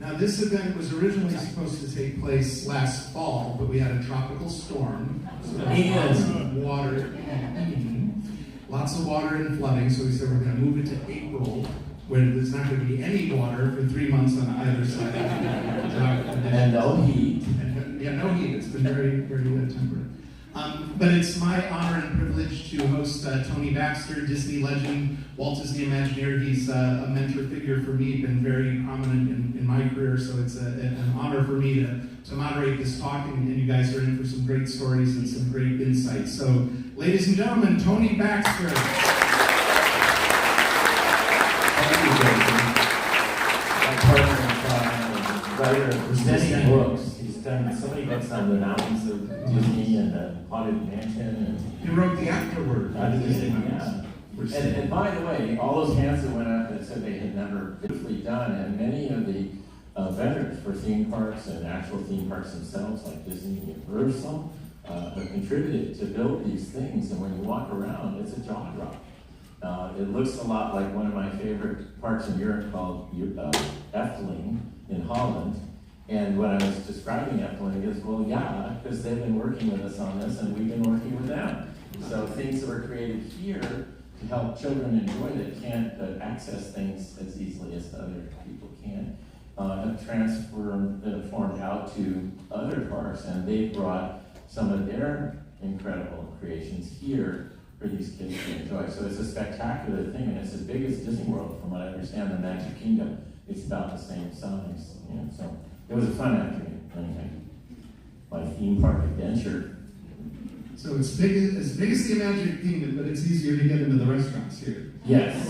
Now this event was originally supposed to take place last fall, but we had a tropical storm, so there was lots of water, lots of water and flooding, so we said we're going to move it to April, where there's not going to be any water for 3 months on either side. And no heat. Yeah, no heat. It's been very, very temperate. But it's my honor and privilege to host Tony Baxter, Disney legend, Walt Disney Imagineer. He's a mentor figure for me, been very prominent in my career, so it's an honor for me to moderate this talk, and you guys are in for some great stories and some great insights. So, ladies and gentlemen, Tony Baxter. Thank you, Jason. My partner in crime, writer of many books. He's done so many books on the mountains of Disney and the Haunted Mansion. He wrote the afterword. Yeah. And by the way, all those hands that went up that said they had never beautifully done, and many of the vendors for theme parks and actual theme parks themselves, like Disney and Universal, have contributed to build these things. And when you walk around, it's a jaw drop. It looks a lot like one of my favorite parks in Europe called Efteling in Holland. And when I was describing Efteling, he goes, well, yeah, because they've been working with us on this, and we've been working with them. So things that were created here to help children enjoy that can't access things as easily as other people can, have transformed out to other parks, and they brought some of their incredible creations here for these kids to enjoy. So it's a spectacular thing, and it's as big as Disney World, from what I understand, the Magic Kingdom. It's about the same size. You know, so it was a fun afternoon. Anyway, my theme park adventure. So it's as big as the Magic Kingdom, but it's easier to get into the restaurants here. Yes.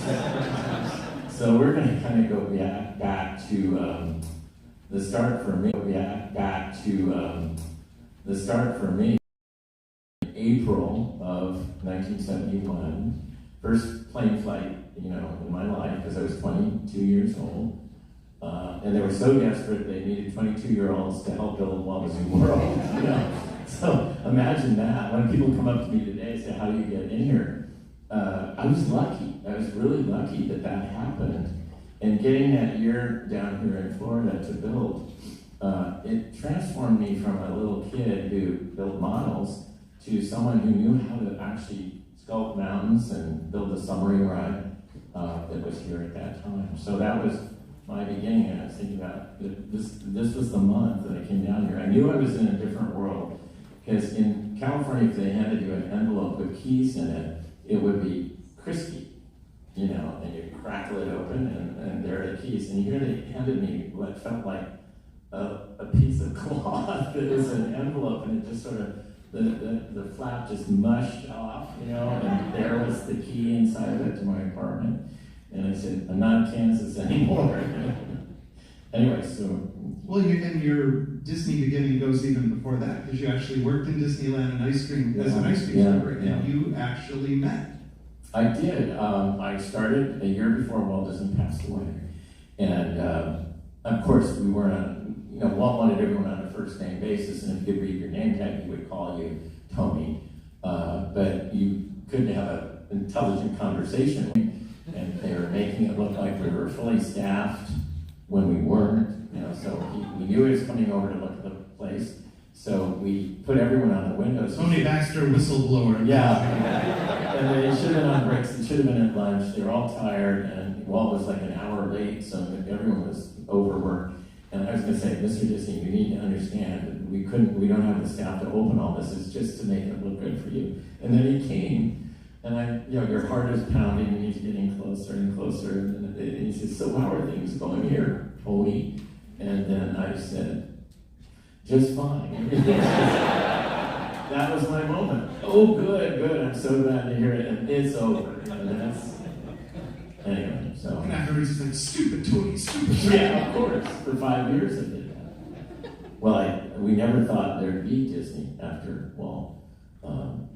So we're going to kind of go back to the start for me. Back to the start for me. April of 1971, first plane flight, you know, in my life, because I was 22 years old. And they were so desperate they needed 22-year-olds to help build Walt Disney World. You know? So imagine that. When people come up to me today and say, "How do you get in here?" I was lucky. I was really lucky that that happened. And getting that year down here in Florida to build, it transformed me from a little kid who built models to someone who knew how to actually sculpt mountains and build a submarine ride that was here at that time. So that was my beginning, and I was thinking about this was the month that I came down here. I knew I was in a different world, because in California, if they handed you an envelope with keys in it, it would be crispy, you know, and you crackle it open, and there are the keys. And here they handed me what felt like a piece of cloth that was an envelope, and it just sort of, the flap just mushed off, you know, and there was the key inside of it to my apartment. And I said, "I'm not in Kansas anymore." Anyway, so. Well, and your Disney beginning goes even before that, because you actually worked in Disneyland and as an ice cream server, and you actually met. I did. I started a year before Walt Disney passed away. And of course, we weren't on, you know, Walt wanted everyone on a first name basis, and if you could read your name tag, he would call you Tony. But you couldn't have an intelligent conversation. And they were making it look like we were fully staffed when we weren't, you know, so we knew he was coming over to look at the place. So we put everyone on the windows. Tony Baxter, whistleblower. Yeah. And they should have been on breaks, they should have been at lunch. They were all tired, and Walt was like an hour late, so everyone was overworked. And I was going to say, "Mr. Disney, you need to understand that we don't have the staff to open all this. It's just to make it look good for you." And then he came. And you know, your heart is pounding, and he's getting closer and closer. And he says, "So how are things going here, Tony?" And then I said, "Just fine." That was my moment. "Oh, good. I'm so glad to hear it. And it's over." And that's, anyway, so. And afterwards he's like, "Stupid Tony, stupid Tony." Yeah, of course. For 5 years I did that. Well, we never thought there'd be Disney after Walt.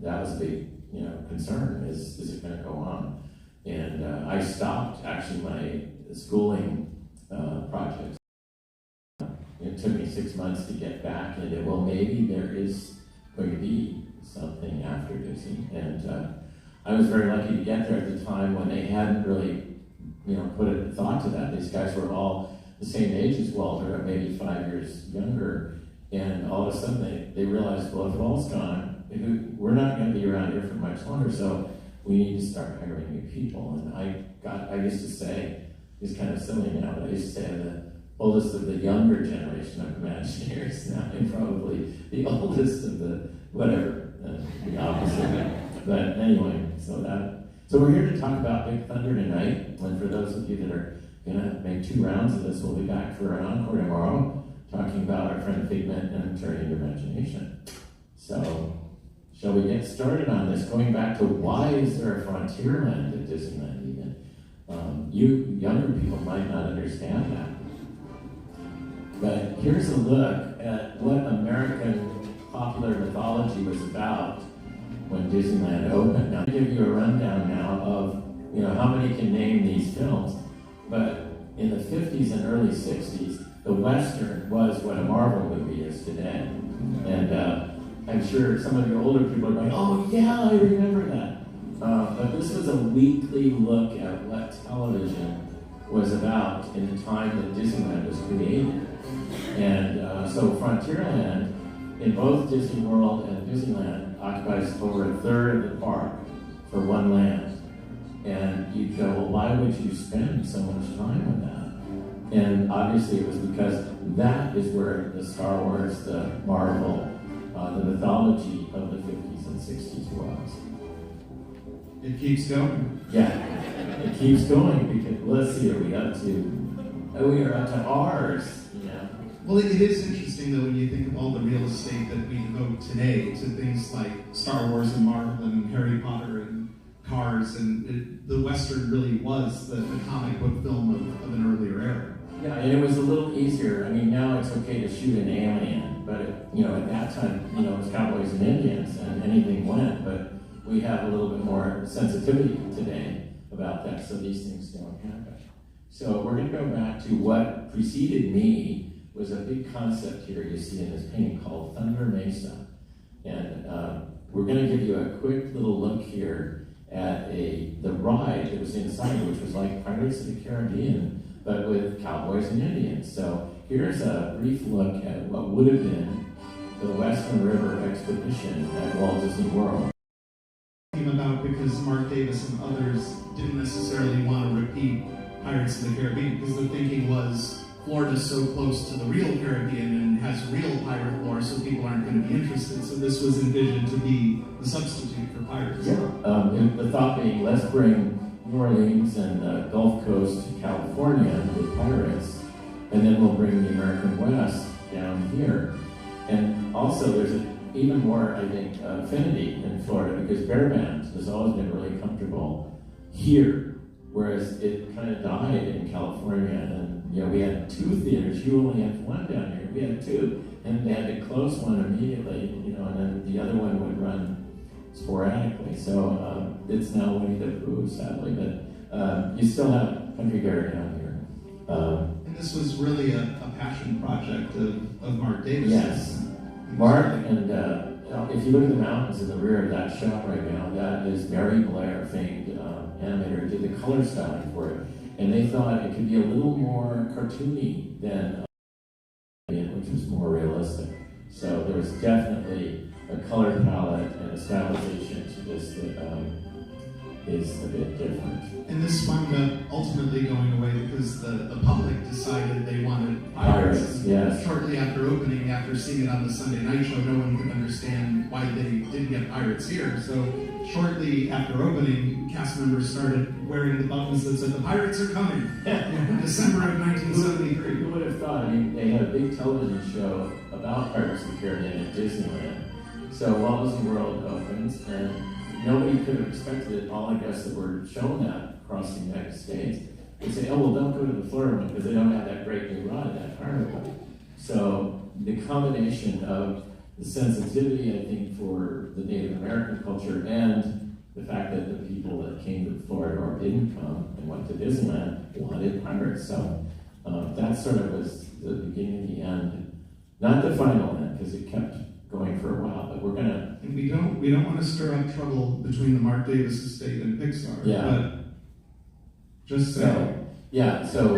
That was a big, you know, concern. Is it going to go on? And I stopped actually my schooling projects. It took me 6 months to get back into, well, maybe there is going to be something after Disney. And I was very lucky to get there at the time when they hadn't really, you know, put a thought to that. These guys were all the same age as Walter, maybe 5 years younger. And all of a sudden they realized, well, if Walt's gone, we're not going to be around here for much longer, so we need to start hiring new people. And I used to say, it's kind of silly now, but I used to say I'm the oldest of the younger generation of Imagineers. Now I'm probably the oldest of the whatever, the opposite. But anyway, so we're here to talk about Big Thunder tonight. And for those of you that are going to make 2 rounds of this, we'll be back for an encore tomorrow, talking about our friend Figment and turning your imagination. So, shall we get started on this? Going back to why is there a Frontierland at Disneyland even? You younger people might not understand that. But here's a look at what American popular mythology was about when Disneyland opened. Now, I'll give you a rundown now of, you know, how many can name these films. But in the 50s and early 60s, the Western was what a Marvel movie is today. And I'm sure some of you older people are going, "Oh yeah, I remember that." But this was a weekly look at what television was about in the time that Disneyland was created. And so Frontierland, in both Disney World and Disneyland, occupies over a third of the park. for one land. And you'd go, well, why would you spend so much time on that? And obviously it was because that is where the Star Wars, the Marvel, the mythology of the 50s and 60s was. It keeps going. Yeah, it keeps going because let's see, are we up to? Oh, we are up to ours. Yeah. Well, it is interesting though when you think of all the real estate that we devote today to things like Star Wars and Marvel and Harry Potter and Cars, and the Western really was the comic book film of an earlier era. Yeah, and it was a little easier. I mean, now it's okay to shoot an alien, but at that time, it was cowboys and Indians, and anything went. But we have a little bit more sensitivity today about that, so these things don't happen. So we're going to go back to what preceded me was a big concept here you see in this painting called Thunder Mesa, and we're going to give you a quick little look here at the ride that was inside, which was like Pirates of the Caribbean, but with cowboys and Indians. So here's a brief look at what would have been the Western River expedition at Walt Disney World. Came about because Mark Davis and others didn't necessarily want to repeat Pirates of the Caribbean, because the thinking was Florida's so close to the real Caribbean and has real pirate lore, so people aren't going to be interested. So this was envisioned to be the substitute for pirates. Yeah. The thought being, let's bring New Orleans and the Gulf Coast to California with pirates, and then we'll bring the American West down here. And also, there's even more, I think, affinity in Florida because bear band has always been really comfortable here, whereas it kind of died in California. And we had 2 theaters. You only had 1 down here. We had 2, and they had to close one immediately. And then the other one would run sporadically. So it's now Winnie the Pooh, sadly, but you still have country bear down here. And this was really a passion project of Mark Davis. Yes. Mark, and if you look at the mountains in the rear of that shot right now, that is Mary Blair, famed animator, who did the color styling for it. And they thought it could be a little more cartoony than which was more realistic. So there was definitely a color palette and a stylization to this that is a bit different. And this wound up ultimately going away because the public decided they wanted pirates. Yes. Shortly after opening, after seeing it on the Sunday night show, no one could understand why they didn't get pirates here. So shortly after opening, cast members started wearing the buttons that said, "The pirates are coming." In December of 1973. Who would have thought? I mean, they had a big television show about Pirates of the Caribbean at Disneyland. So Walt Disney World opens, and nobody could have expected it. All I guess that were shown that across the United States. They say, "Oh, well, don't go to the Florida one because they don't have that great new ride, that pirate one." So the combination of the sensitivity, I think, for the Native American culture and the fact that the people that came to Florida or didn't come and went to Disneyland wanted pirates. So that sort of was the beginning and the end. Not the final end, because it kept going for a while, but we're gonna... And we don't want to stir up trouble between the Mark Davis estate and Pixar. Yeah. But just so. Yeah, so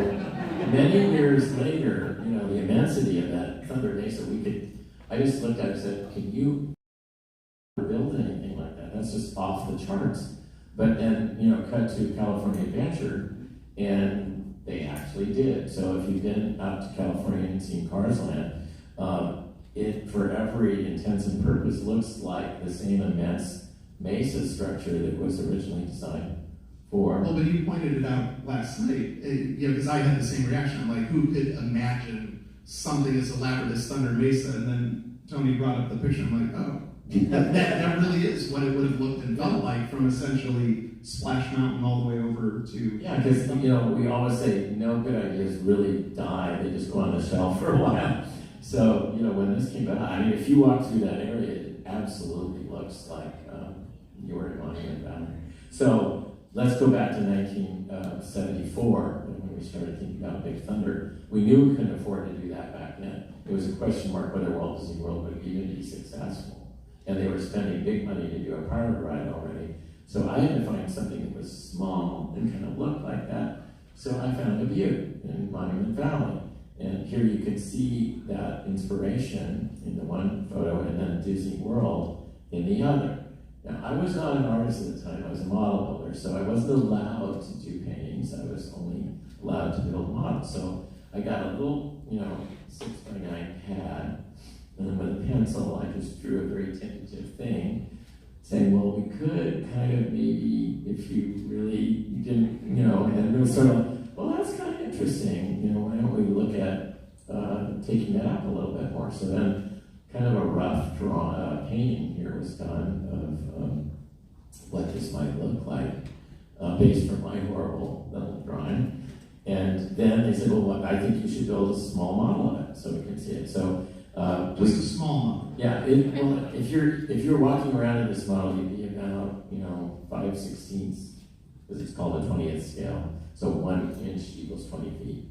many years later, the immensity of that Thunder Mesa, I just looked at it and said, can you build anything like that? That's just off the charts. But then, cut to California Adventure, and they actually did. So if you've been out to California and seen Cars Land, it, for every intents and purpose, looks like the same immense mesa structure that was originally designed for. Well, but you pointed it out last night, because I had the same reaction. I'm like, who could imagine something as elaborate as Thunder Mesa? And then Tony brought up the picture. I'm like, oh, that really is what it would have looked and felt like from essentially Splash Mountain all the way over to... Yeah, because, we always say no good ideas really die. They just go on the shelf for a while. So, when this came out, I mean, if you walk through that area, it absolutely looks like you were in Monument Valley. So, let's go back to 1974, when we started thinking about Big Thunder. We knew we couldn't afford to do that back then. It was a question mark whether Walt Disney World would even be successful. And they were spending big money to do a pirate ride already. So I had to find something that was small and kind of looked like that. So I found a view in Monument Valley. And here you can see that inspiration in the one photo and then Disney World in the other. Now, I was not an artist at the time, I was a model builder, so I wasn't allowed to do paintings, I was only allowed to build models. So I got a little, 6x9 pad, and then with a pencil, I just drew a very tentative thing, saying, well, we could kind of maybe, if you really didn't, and it was sort of, well, that's kind of interesting, why don't we look at taking that up a little bit more? So then kind of a rough painting here was done of what this might look like, based from my horrible little drawing. And then they said, well, I think you should build a small model of it so we can see it. So just a small model. Yeah. If you're walking around in this model, you'd be about 5/16, because it's called a 20th scale. So 1 inch equals 20 feet.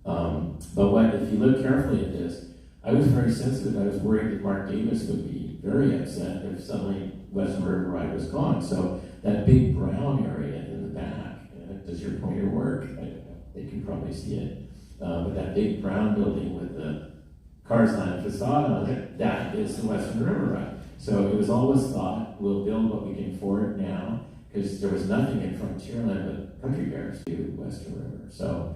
But if you look carefully at this, I was very sensitive. I was worried that Mark Davis would be very upset if suddenly Western River Ride was gone. So that big brown area in the back, does your pointer work? They can probably see it. But that big brown building with the Cars Line facade on it, that is the Western River Ride. So it was always thought, we'll build what we can afford now, because there was nothing in Frontierland but country bears to Western River. So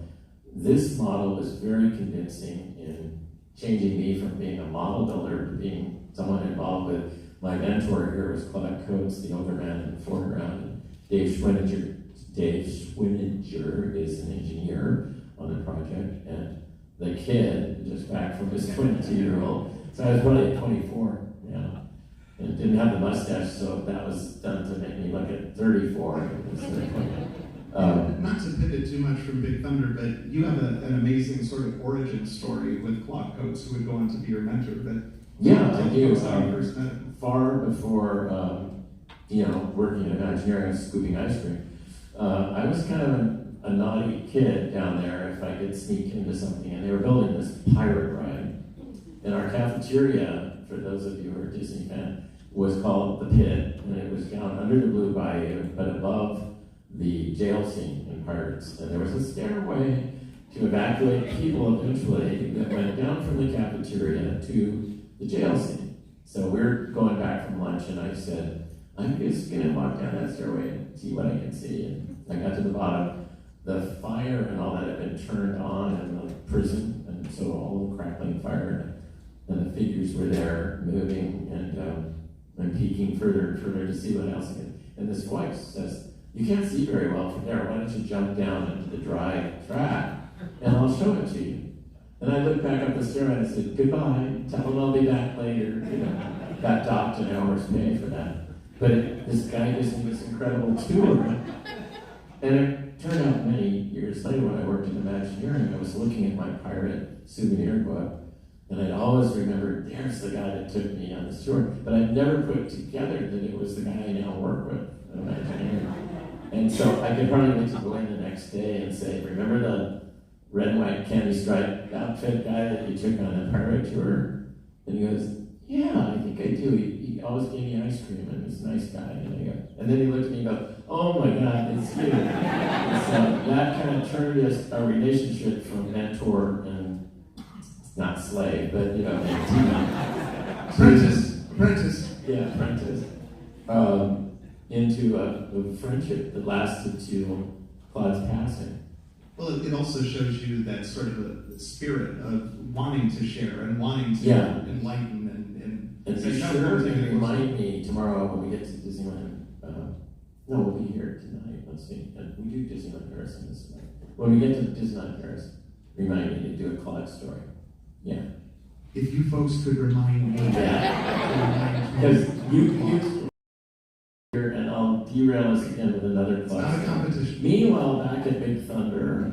this model was very convincing in changing me from being a model builder to being someone involved with my mentor here was Claude Coates, the older man in the foreground, and Dave Schwinninger. Dave Schwinninger is an engineer on the project, and the kid just back from his 22-year-old. So I was probably 24, and didn't have the mustache, so that was done to make me look at 34. Not to pivot too much from Big Thunder, but you have an amazing sort of origin story with Claude Coates, who would go on to be your mentor. But yeah, I do. How you first met him. Far before, working in Imagineering and scooping ice cream, I was kind of a naughty kid down there if I could sneak into something, and they were building this pirate ride. And our cafeteria, for those of you who are Disney fans, was called The Pit, and it was down under the Blue Bayou, but above the jail scene in Pirates. And there was a stairway to evacuate people eventually that went down from the cafeteria to the jail scene. So we're going back from lunch, and I said, I'm just gonna walk down that stairway and see what I can see. And I got to the bottom. The fire and all that had been turned on in the prison, and so all the crackling fire, and the figures were there moving, and peeking further and further to see what else I could. And this voice says, you can't see very well from there, why don't you jump down into the dry track, and I'll show it to you. And I looked back up the stairway and I said, goodbye, tell them I'll be back later. Got docked an hour's pay for that. But this guy gives me this incredible tour. And it turned out many years later when I worked in Imagineering, I was looking at my pirate souvenir book, and I'd always remembered, there's the guy that took me on this tour. But I'd never put together that it was the guy I now work with in Imagineering. And so I could probably wait to go in the next day and say, remember the red and white candy stripe outfit guy that you took on the pirate tour? And he goes, yeah, I think I do. He always gave me ice cream, and he's a nice guy. And then he looked at me and goes, oh my God, it's you. And so that kind of turned our relationship from mentor and not slave, but apprentice. Yeah, apprentice. Into a friendship that lasted to Claude's passing. Well, it also shows you that sort of a spirit of wanting to share and wanting to enlighten and be sure to remind me tomorrow when we get to Disneyland. No, we'll be here tonight. Let's see. And we do Disneyland Paris on this night. When we get to Disneyland Paris, remind me to do a Claude story. Yeah. If you folks could remind me. Yeah. Because you here, and I'll derail us again with another Claude. It's not a competition. Meanwhile, back at Big Thunder,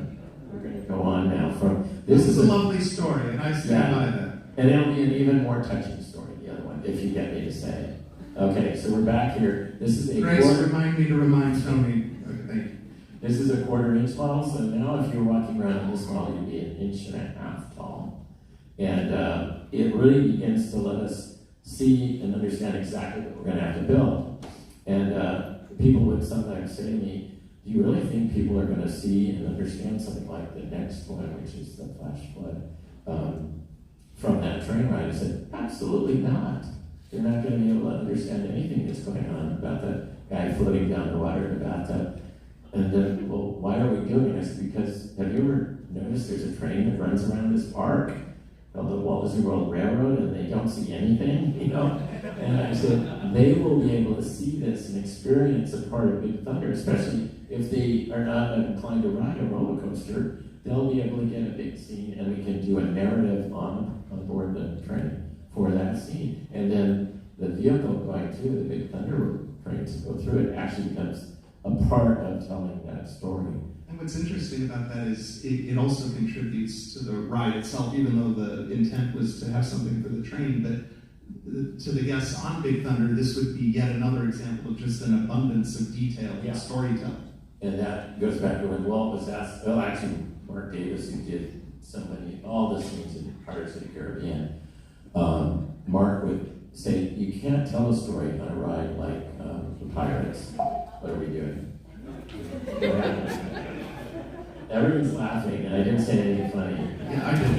we're going to go on now from this is a lovely story, and I stand by that. And it'll be an even more touching story, the other one, if you get me to say it. Okay, so we're back here. This is a Grace, remind me to remind Tony. Okay, thank you. This is a 1/4 inch model, so now if you're walking around in this model, you'd be 1.5 inches tall. And it really begins to let us see and understand exactly what we're going to have to build. And people would sometimes say to me, do you really think people are going to see and understand something like the next one, which is the flash flood, from that train ride? I said, absolutely not. They're not going to be able to understand anything that's going on about the guy floating down the water in the bathtub. And then, well, why are we doing this? Because have you ever noticed there's a train that runs around this park called the Walt Disney World Railroad, and they don't see anything, you know? And I said, they will be able to see this and experience a part of Big Thunder, especially if they are not inclined to ride a roller coaster. They'll be able to get a big scene, and we can do a narrative on board the train for that scene. And then the vehicle going to the Big Thunder trains go through it actually becomes a part of telling that story. And what's interesting about that is it also contributes to the ride itself, even though the intent was to have something for the train. But to the guests on Big Thunder, this would be yet another example of just an abundance of detail and storytelling. And that goes back to when Walt was asked, well, actually, Mark Davis, who did all the scenes in Pirates of the Caribbean, Mark would say, you can't tell a story on a ride like the Pirates. What are we doing? Everyone's laughing, and I didn't say anything funny. Yeah, I did.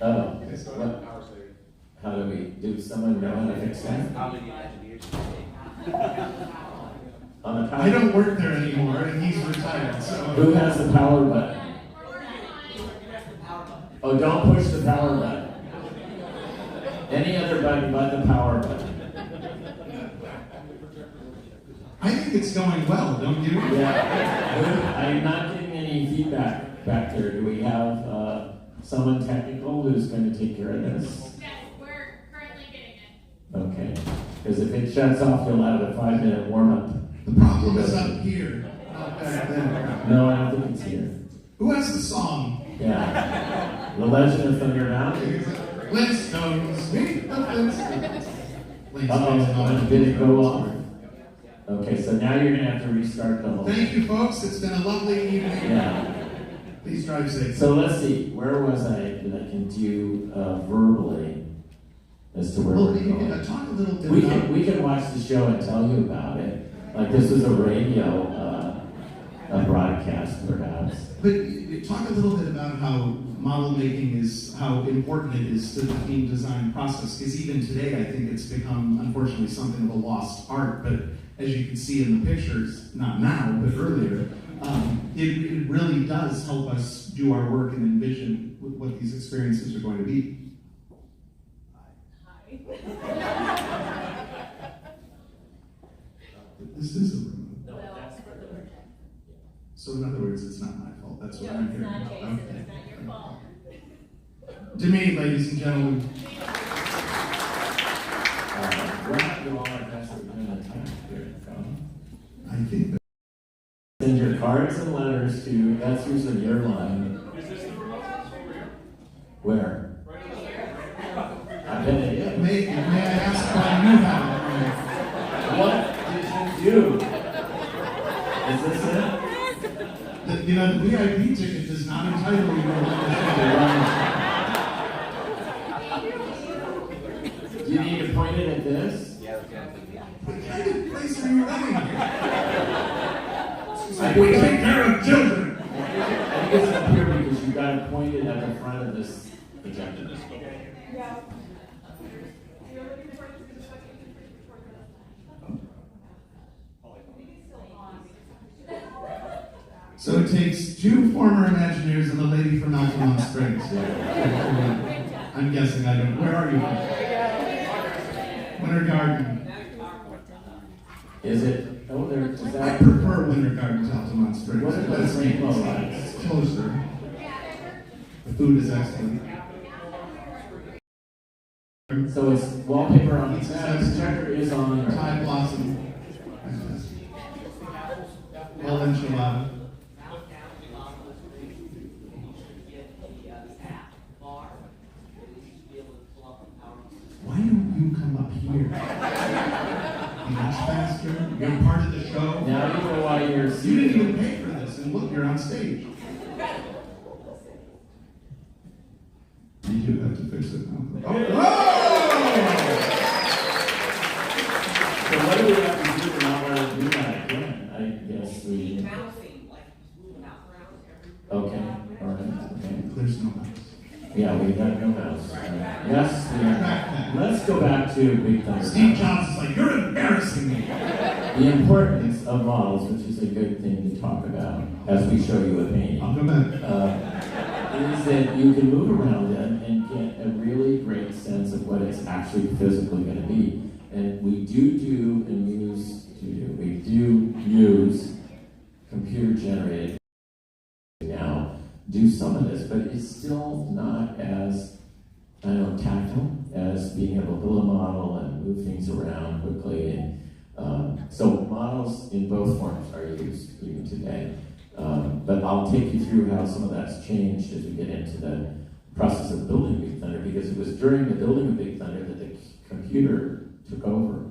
Oh, what? How do we? Do someone know how to fix that? On the power. I don't work there anymore, and he's retired. So who has the power button? Oh, don't push the power button. Any other button but the power button. I think it's going well, don't you? Yeah. I'm not getting any feedback back there. Do we have someone technical who's going to take care of this? Yes, we're currently getting it. Okay. Because if it shuts off, you'll have a 5-minute warm-up. The problem is up here, not back there. No, I don't think it's here. Who has the song? Yeah. The Legend of Thunder Mountain. Flintstones. Meet the Flintstones. Uh-oh, did it go off? Okay, so now you're going to have to restart the whole thing. Thank you, folks. It's been a lovely evening. Yeah. Please drive safe. So let's see. Where was I that I can do verbally as to where we're going? Talk a little bit We can watch the show and tell you about it. Like this was a radio a broadcast, perhaps. But talk a little bit about how model making is, how important it is to the theme design process. Because even today, I think it's become, unfortunately, something of a lost art. But as you can see in the pictures, not now, but earlier, it really does help us do our work and envision what these experiences are going to be. This is a remote. No, that's for the workshop. So in other words, it's not my fault. That's what I'm hearing. It's not Jason, it's not your fault. To me, ladies and gentlemen. We're not doing all our best at doing the time period. I think that. Send your cards and letters to, that's usually your line. Is this the remote over here? Where? Right over here. I bet it is. May I ask why you have it? What did you do? Is this it? The VIP ticket does not entitle you to Do you need to point it at this? What kind of place are you running here? We take care of children. I think it's up here because you got it pointed at the front of this projector. Yeah. So it takes two former Imagineers and a lady from Altamont Springs. I'm guessing I don't. Where are you from? Winter Garden. Is it? Oh, there. Is I that? prefer Winter Garden to Altamont Springs. What are those rainbow lights? It's closer. The food is excellent. So it's wallpaper on the projector is on. Thai blossom. El enchilada. Why don't you come up here? Much faster. You're part of the show. Now you know why you're. You didn't even pay for this, and look, you're on stage. You do have to fix it now. Oh! So what do we have to do to not want to do that again? I guess we. Okay. All right. Okay. There's no mouse. Yeah, we got no mouse. Yes, we are. let's go back to Big Thunder. Steve Jobs is like, you're embarrassing me. The importance of models, which is a good thing to talk about, as we show you a painting. I'll come back. Is that you can move around it and get a really great sense of what it's actually physically going to be. And we do use computer-generated now, do some of this, but it's still not as, I don't know, tactile as being able to build a model and move things around quickly. And so models in both forms are used even today. But I'll take you through how some of that's changed as we get into the process of building Big Thunder, because it was during the building of Big Thunder that the computer took over.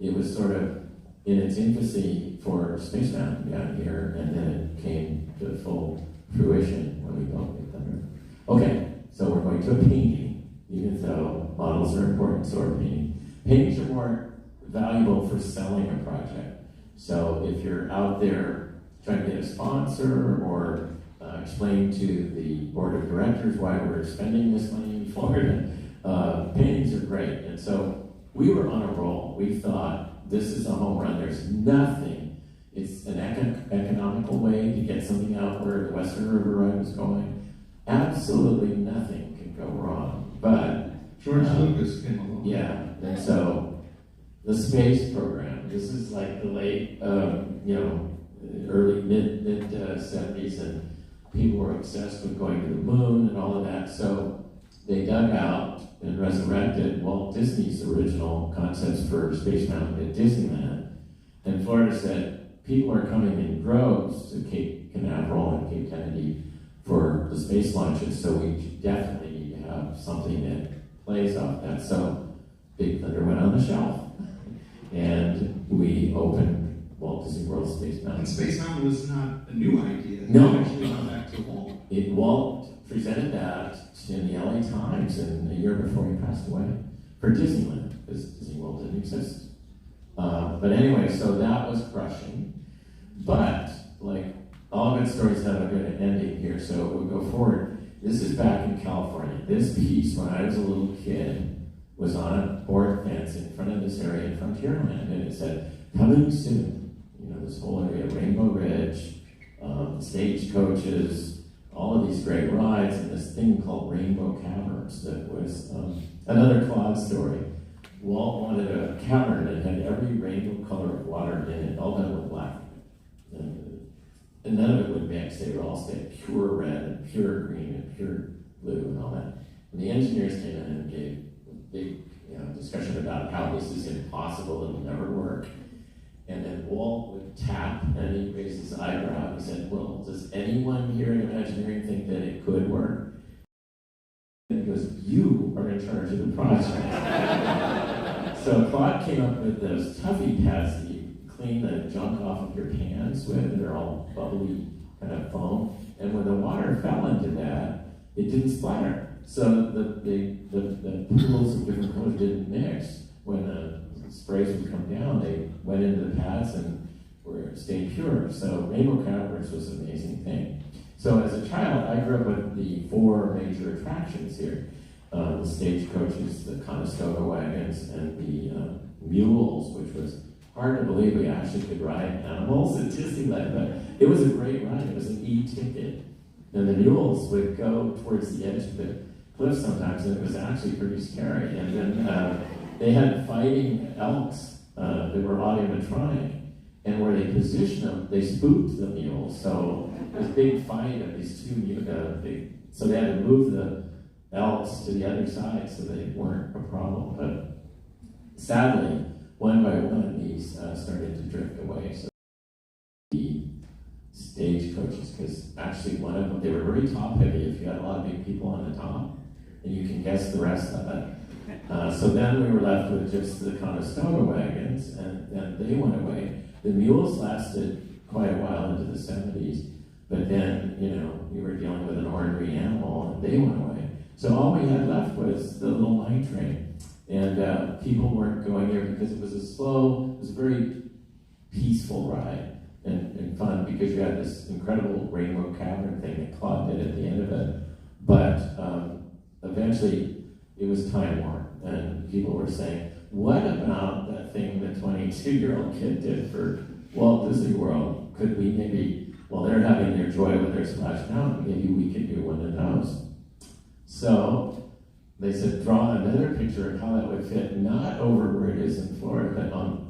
It was sort of in its infancy for Space Mountain down here, and then it came to full fruition when we built Big Thunder. Okay, so we're going to a painting, even though models are important, so are painting. Paintings are more valuable for selling a project. So if you're out there trying to get a sponsor or explain to the board of directors why we're spending this money in Florida, paintings are great. And so we were on a roll. We thought, this is a home run. There's nothing. It's an economical way to get something out where the Western River Ride was going. Absolutely nothing can go wrong. But George Lucas came along. Yeah, and so the space program. This is like the late, early mid 70s, and people were obsessed with going to the moon and all of that. So they dug out and resurrected Walt Disney's original concepts for Space Mountain at Disneyland. And Florida said, people are coming in droves to Cape Canaveral and Cape Kennedy for the space launches, so we definitely need to have something that plays off that. So Big Thunder went on the shelf, and we opened Walt Disney World Space Mountain. And Space Mountain was not a new idea. No. It actually went back to Walt. Walt presented that in the LA Times in the year before he passed away for Disneyland, because Disney World didn't exist. But anyway, so that was crushing. But, like, all good stories have a good ending here, so we'll go forward. This is back in California. This piece, when I was a little kid, was on a board fence in front of this area in Frontierland, and it said, coming soon. You know, this whole area, Rainbow Ridge, stagecoaches, all of these great rides, and this thing called Rainbow Caverns that was another Claude story. Walt wanted a cavern that had every rainbow color of water in it, all done with black. And none of it would mix. They would all stay pure red and pure green and pure blue and all that. And the engineers came in and gave a big discussion about how this is impossible, it'll never work. And then Walt would tap, and he'd raise his eyebrow, and he said, well, does anyone here in Imagineering think that it could work? And he goes, you are in charge of the project. So Claude came up with those Tuffy pads that you clean the junk off of your pans with. They're all bubbly kind of foam. And when the water fell into that, it didn't splatter. So the pools of different colors didn't mix. When the sprays would come down, they went into the pads and stayed pure. So Rainbow Caverns was an amazing thing. So as a child, I grew up with the 4 major attractions here. The stagecoaches, the Conestoga wagons, and the mules, which was hard to believe we actually could ride animals at Disneyland, but it was a great ride. It was an e-ticket. And the mules would go towards the edge of the cliff sometimes, and it was actually pretty scary. And then they had fighting elks that were automatronic, and where they positioned them, they spooked the mules. So there was a big fight of these two so they had to move the elks to the other side so they weren't a problem. But sadly, one by one, these started to drift away. So the stagecoaches, because actually one of them, they were very top heavy if you had a lot of big people on the top, and you can guess the rest of it. So then we were left with just the Conestoga wagons, and then they went away. The mules lasted quite a while into the 70s, but then, we were dealing with an ornery animal, and they went away. So all we had left was the little light train, and people weren't going there because it was a very peaceful ride and fun, because you had this incredible rainbow cavern thing that Claude did at the end of it. But eventually, it was time worn. and people were saying, what about that thing the 22-year-old kid did for Walt Disney World? Could we maybe, while they're having their joy with their Splash Mountain, maybe we could do one of those? So they said, draw another picture of how that would fit, not over where it is in Florida, but on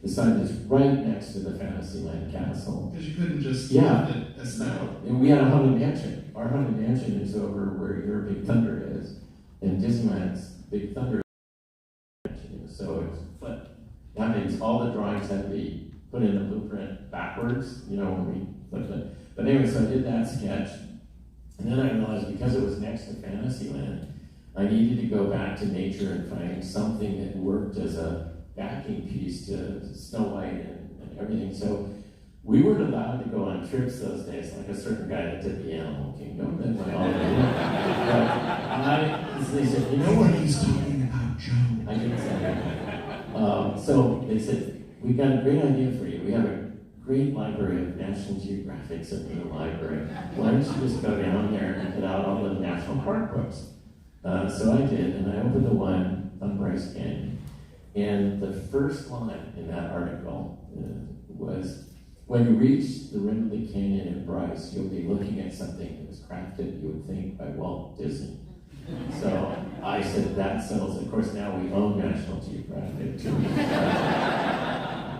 the side that's right next to the Fantasyland castle. Because you couldn't just yeah. leave it as that. And we had a haunted mansion. Our haunted mansion is over where your Big Thunder is, and Disneyland's Big Thunder mansion is. So it's flipped. That means all the drawings had to be put in the blueprint backwards, you know, when we flipped it. But anyway, so I did that sketch, and then I realized because it was next to Fantasyland, I needed to go back to nature and find something that worked as a backing piece to Snow White and everything. So we weren't allowed to go on trips those days, like a certain guy that did the Animal Kingdom. That went all they said, you know what? He's talking about Joe. I didn't say that. So they said, we've got a great idea for you. We have a great library of National Geographics in the library. Why don't you just go down there and get out all the national park books? So I did, and I opened the one on Bryce Canyon. And the first line in that article was, when you reach the rim of the canyon in Bryce, you'll be looking at something that was crafted, you would think, by Walt Disney. So I said, that settles it. Of course, now we own National Geographic, too.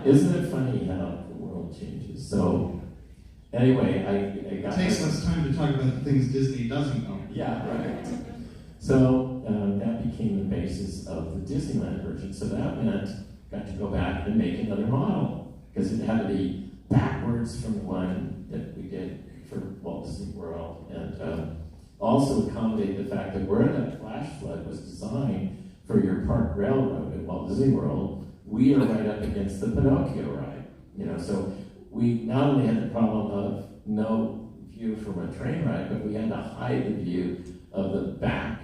Isn't it funny how the world changes? So anyway, I got... It takes us time to talk about the things Disney doesn't own. Yeah, right. So that became the basis of the Disneyland version. So that meant I got to go back and make another model, because it had to be backwards from the one that we did for Walt Disney World, and also accommodate the fact that where that flash flood was designed for your park railroad at Walt Disney World, we are right up against the Pinocchio ride. You know, so we not only had the problem of no view from a train ride, but we had to hide the view of the back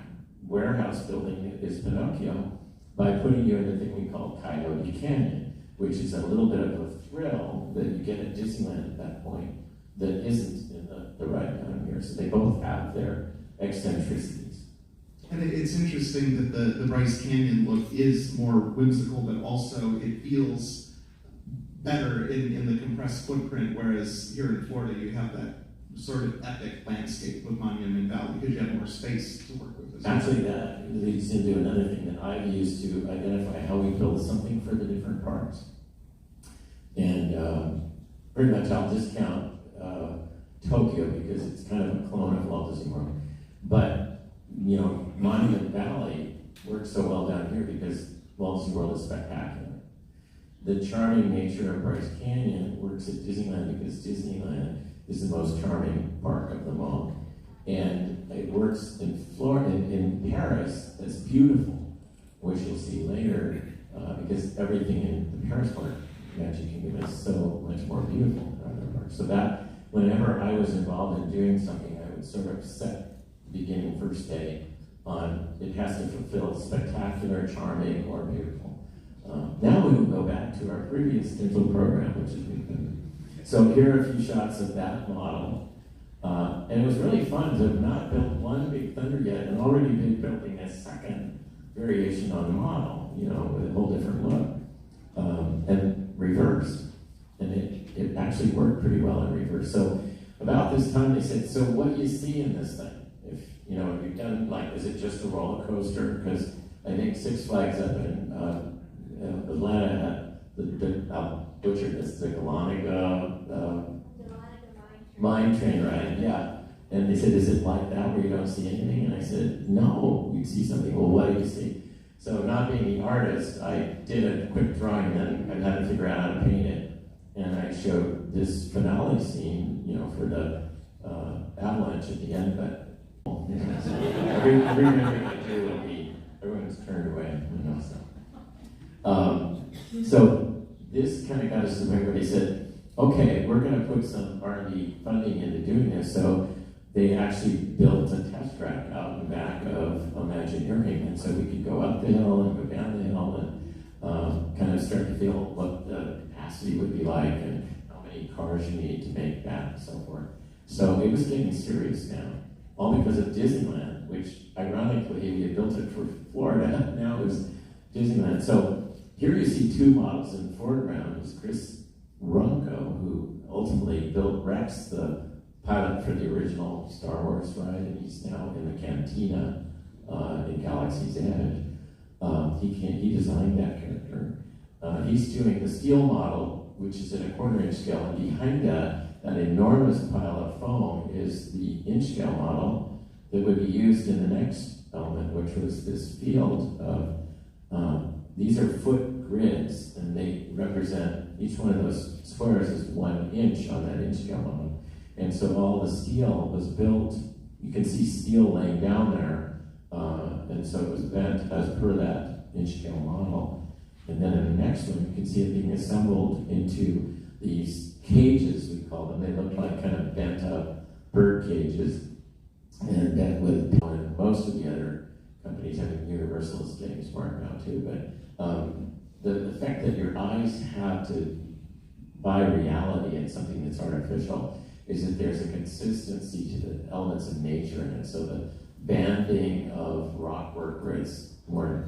warehouse building that is Pinocchio by putting you in a thing we call Coyote Canyon, which is a little bit of a thrill that you get at Disneyland at that point that isn't in the ride down here. So they both have their eccentricities. And it's interesting that the Bryce Canyon look is more whimsical, but also it feels better in the compressed footprint, whereas here in Florida you have that sort of epic landscape with Monument Valley because you have more space to work with. Actually, that leads into another thing that I've used to identify how we build something for the different parks. And pretty much I'll discount Tokyo because it's kind of a clone of Walt Disney World. But, you know, Monument Valley works so well down here because Walt Disney World is spectacular. The charming nature of Bryce Canyon works at Disneyland because Disneyland is the most charming park of them all. And it works in Florida, in Paris, that's beautiful, which you'll see later, because everything in the Paris park, Magic Kingdom, is so much more beautiful than other parks. So that, whenever I was involved in doing something, I would sort of set the beginning first day on, it has to fulfill spectacular, charming, or beautiful. Now we will go back to our previous digital program, which is Big Thunder. So here are a few shots of that model. And it was really fun to have not built one Big Thunder yet and already been building a second variation on the model, you know, with a whole different look, and reversed. And it actually worked pretty well in reverse. So about this time they said, so what do you see in this thing? If, you know, you've done, like, is it just a roller coaster? Because I think Six Flags up in Atlanta had I'll butcher this, the Aulani mine train ride, yeah. And they said, is it like that where you don't see anything? And I said, no, you see something. Well, what do you see? So not being the artist, I did a quick drawing and then I had to figure out how to paint it. And I showed this finale scene, you know, for the avalanche at the end of it. You know, so every movie I do will be, everyone's turned away, you know, so. So this kind of got us to the point where they said, okay, we're going to put some R&D funding into doing this. So they actually built a test track out in the back of Imagineering, and so we could go up the hill and go down the hill and kind of start to feel what the capacity would be like and how many cars you need to make that and so forth. So it was getting serious now, all because of Disneyland which ironically, we had built it for Florida, now it was Disneyland. So here you see two models in the foreground. It was Chris Runco, who ultimately built Rex, the pilot for the original Star Wars ride, and he's now in the Cantina in Galaxy's Edge. He designed that character. He's doing the steel model, which is at a 1/4 inch scale, and behind that enormous pile of foam is the inch scale model that would be used in the next element, which was this field of, these are foot grids, and they represent, each one of those squares is 1 inch on that inch scale model. And so all the steel was built, you can see steel laying down there, and so it was bent as per that inch scale model. And then in the next one, you can see it being assembled into these cages, we call them. They look like kind of bent up bird cages, and bent with, and most of the other companies, I mean, Universal is getting smart now too, but the fact that your eyes have to buy reality in something that's artificial is that there's a consistency to the elements of nature in it. So the banding of rock work where it's more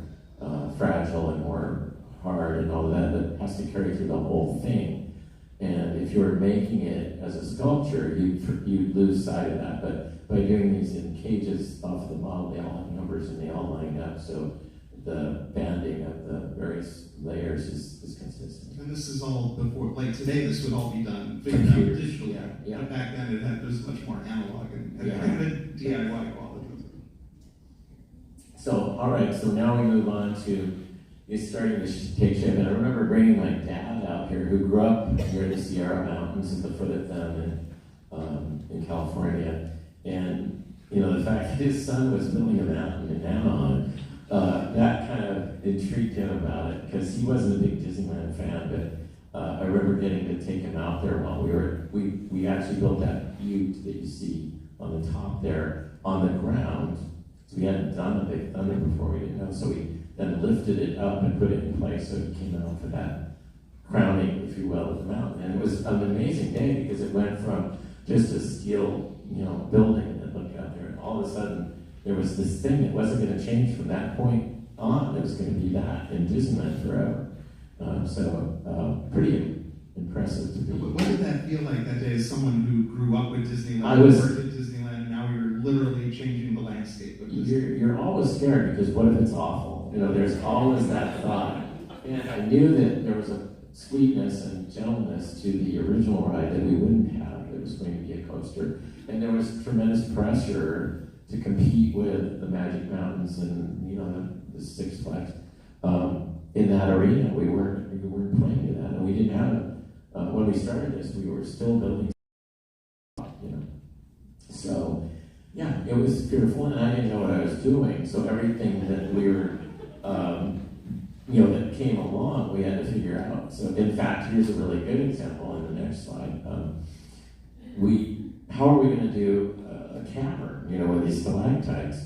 fragile and more hard and all that has to carry through the whole thing. And if you were making it as a sculpture, you'd lose sight of that. But by doing these in cages off the model, they all have numbers and they all line up. So the banding of the various layers is consistent. And this is all before, like today, this would all be done figured out digitally. Yeah. But back then, it was much more analog and DIY quality. So, all right, so now we move on to, it's starting to take shape. And I remember bringing my dad out here, who grew up near the Sierra Mountains at the foot of them in California. And, you know, the fact that his son was building a mountain in Anaheim, that kind of intrigued him about it, because he wasn't a big Disneyland fan, but I remember getting to take him out there while we actually built that butte that you see on the top there on the ground. So we hadn't done a Big Thunder before, we didn't know, so we then lifted it up and put it in place so it came out for that crowning, if you will, of the mountain. And it was an amazing day because it went from just a steel, you know, building that looked out there, and all of a sudden there was this thing that wasn't going to change from that point on. It was going to be that in Disneyland forever. Pretty impressive to be. What did that feel like that day as someone who grew up with Disneyland, worked at Disneyland, and now you're literally changing the landscape of Disneyland? You're always scared because what if it's awful? You know, there's always that thought. And I knew that there was a sweetness and gentleness to the original ride that we wouldn't have. It was going to be a coaster. And there was tremendous pressure to compete with the Magic Mountains and, you know, the Six Flags. In that arena, we weren't playing to that, and we didn't have, when we started this, we were still building, you know. So, yeah, it was fearful, and I didn't know what I was doing, so everything that we were, you know, that came along, we had to figure out. So, in fact, here's a really good example in the next slide. How are we going to do a cavern, you know, with these stalactites?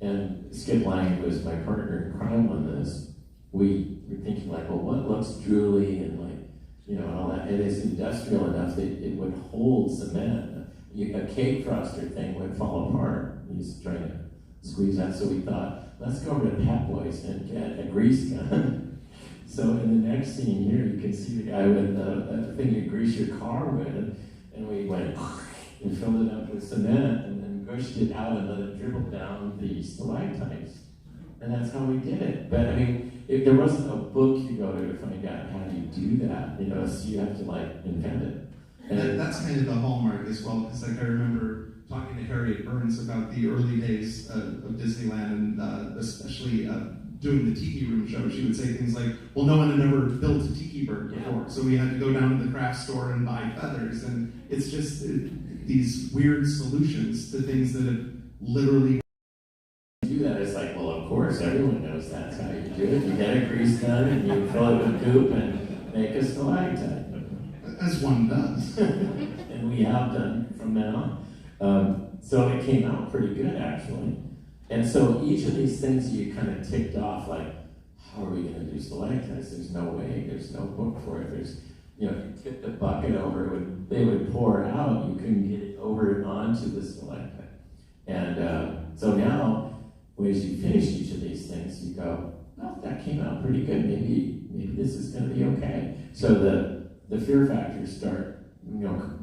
And Skip Lang, who was my partner in crime on this, we were thinking like, well, what looks drooly and like, you know, and all that. It is industrial enough that it would hold cement. A cake froster thing would fall apart. He's trying to squeeze that. So we thought, let's go over to Pat Boys and get a grease gun. So in the next scene here, you can see the guy with the thing you grease your car with, and we went and filled it up with cement and then gushed it out and let it dribble down the stalactites. And that's how we did it. But I mean, if there wasn't a book you go to find out how you do that, you know, so you have to like invent it. And that's kind of the hallmark as well, because like I remember talking to Harriet Burns about the early days of Disneyland, and especially doing the Tiki Room show. She would say things like, well, no one had ever built a tiki bird before, so we had to go down to the craft store and buy feathers, and it's just these weird solutions to things that have literally do that. It's like, well, of course, everyone knows that's how you do it. You get a grease gun and you fill it with goop and make a stalactite. As one does. And we have done from then on. So it came out pretty good, actually. And so each of these things you kind of ticked off, like, how are we going to do stalactites? There's no way. There's no book for it. There's, you know, if you tip the bucket over, they would pour out. You couldn't get it over and onto the stalactite. And So now, as you finish each of these things, you go, oh, that came out pretty good. Maybe this is going to be okay. So the fear factors start,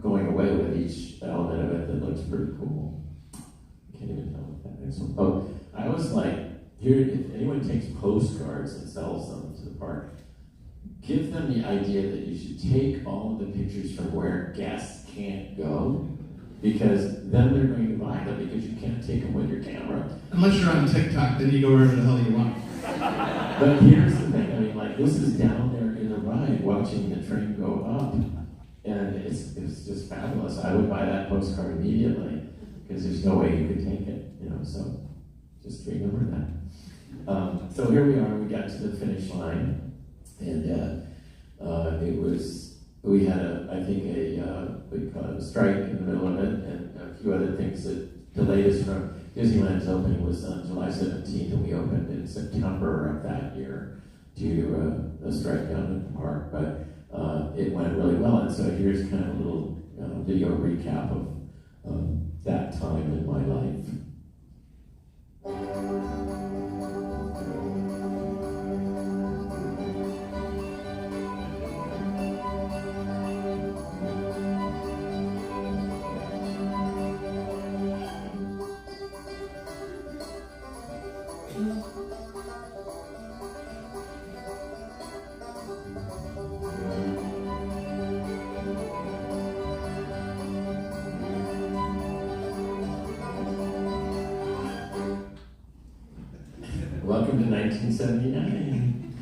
going away with each element of it that looks pretty cool. Can't even tell what that is. Oh, I was like, here, if anyone takes postcards and sells them to the park, give them the idea that you should take all of the pictures from where guests can't go, because then they're going to buy them because you can't take them with your camera. Unless you're on TikTok, then you go wherever the hell you want. But here's the thing, I mean, like, this is down there in the ride watching the train go up, and it's just fabulous. I would buy that postcard immediately, because there's no way you could take it, so just remember that. So here we are, we got to the finish line, and we had we call it a strike in the middle of it, and a few other things that delayed us from Disneyland's opening was on July 17th, and we opened in September of that year due to a strike down in the park, but it went really well, and so here's kind of a little video recap of that time in my life. Welcome to 1979.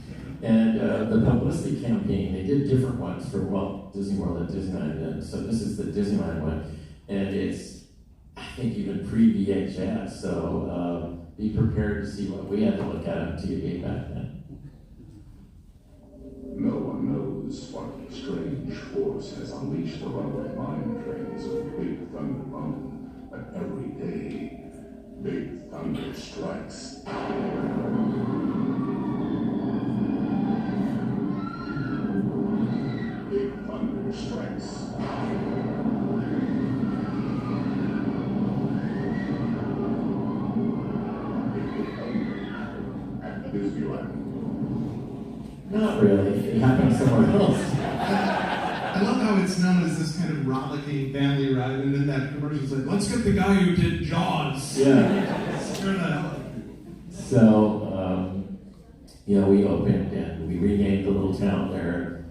And the publicity campaign, they did different ones for Walt Disney World and Disneyland. And so this is the Disneyland one. And it's, I think, even pre-VHS. So be prepared to see what we had to look at on TV back then. No one knows what strange force has unleashed the runaway mine trains of Big Thunder Mountain, but every day, Big Thunder strikes. Big Thunder strikes. Big Thunder at Disneyland. Not really. It happened somewhere else. I love how it's known as this kind of rollicking family ride, and then that commercial's like, let's get the guy who did Jaws. Yeah. Scare the hell out of So, we opened and we renamed the little town there,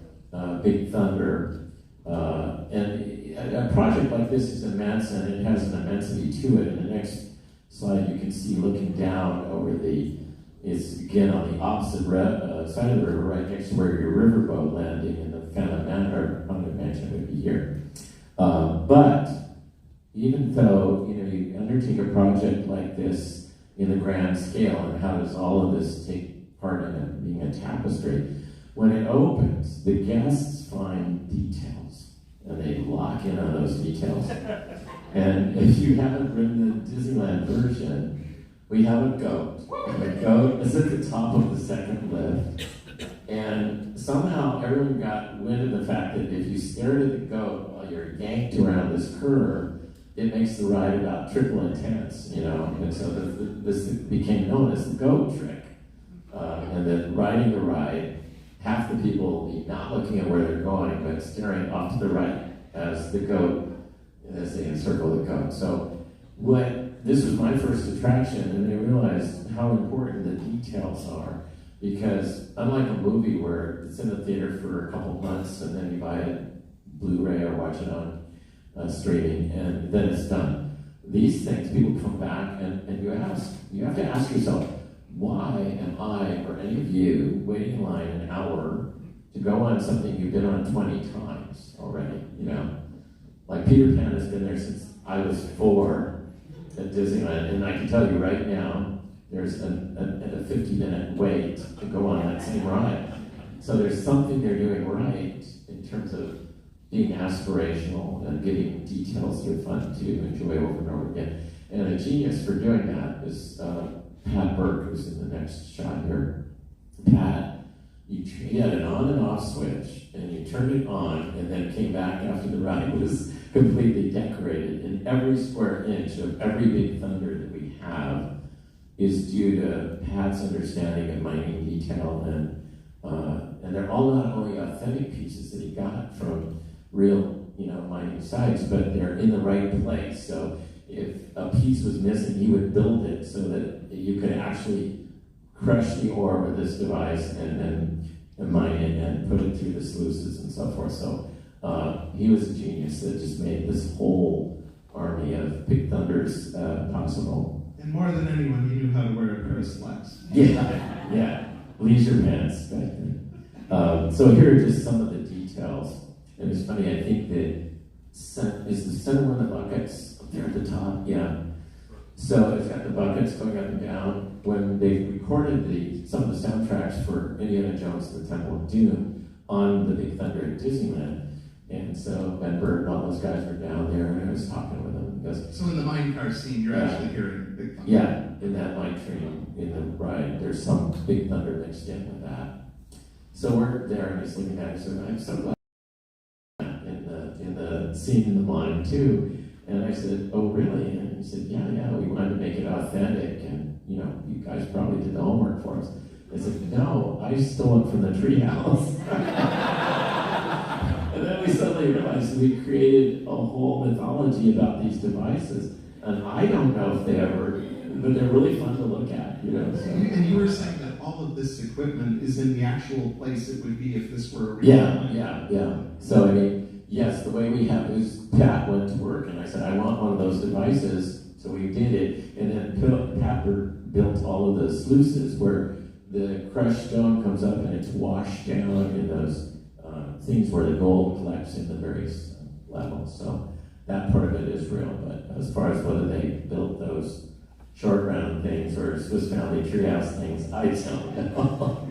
Big Thunder. And a project like this is immense, and it has an immensity to it. In the next slide, you can see looking down over it's again on the opposite side of the river, right next to where your riverboat landing and the Phantom Mansion would be here. But even though you undertake a project like this in the grand scale, and how does all of this take part in it being a tapestry? When it opens, the guests find details, and they lock in on those details. And if you haven't ridden the Disneyland version, we have a goat. And the goat is at the top of the second lift. And somehow everyone got wind of the fact that if you stared at the goat while you're yanked around this curve, it makes the ride about triple intense, And so this became known as the goat trick. And then riding the ride, half the people will be not looking at where they're going, but staring off to the right as they encircle the goat. So this was my first attraction, and I realized how important the details are. Because unlike a movie where it's in the theater for a couple months and then you buy it Blu-ray or watch it on streaming and then it's done. These things, people come back and you have to ask yourself, why am I or any of you waiting in line an hour to go on something you've been on 20 times already, Like Peter Pan has been there since I was 4 at Disneyland, and I can tell you right now, there's a 50-minute wait to go on that same ride. So there's something they're doing right in terms of being aspirational and giving details that are fun to enjoy over and over again. And a genius for doing that is Pat Burke, who's in the next shot here. Pat He had an on and off switch, and you turned it on, and then came back after the ride was completely decorated. And every square inch of every Big Thunder that we have is due to Pat's understanding of mining detail, and they're all not only authentic pieces that he got from real, mining sites, but they're in the right place. So if a piece was missing, he would build it so that you could actually crush the ore with this device and then mine it and put it through the sluices and so forth. So he was a genius that just made this whole army of Big Thunders possible. And more than anyone, he knew how to wear a pair of slacks. Yeah, leisure pants back then. So here are just some of the details. And it's funny, I think that is the center one of the buckets up there at the top? Yeah. So it's got the buckets going up and down. When they recorded some of the soundtracks for Indiana Jones and the Temple of Doom on the Big Thunder at Disneyland, and so Ben Burtt and all those guys were down there, and I was talking with them. Because, so in the mine car scene, you're actually hearing Big Thunder? Yeah, in that mine train, in the ride, there's some Big Thunder mixed in with that. So we're there, and he's looking at it, and I'm so glad in the scene in the mine too. And I said, "Oh, really?" And he said, "Yeah, we wanted to make it authentic, and you guys probably did the homework for us." I said, "No, I stole it from the treehouse." And then we suddenly realized we created a whole mythology about these devices, and I don't know if they ever, but they're really fun to look at, So. And you were saying that all of this equipment is in the actual place it would be if this were a real Yeah. So I mean. Yes, the way we have is Pat went to work, and I said, I want one of those devices. So we did it, and then Pat built all of the sluices where the crushed stone comes up and it's washed down in those things where the gold collects in the various levels. So that part of it is real, but as far as whether they built those short round things or Swiss Family Treehouse things, I don't know.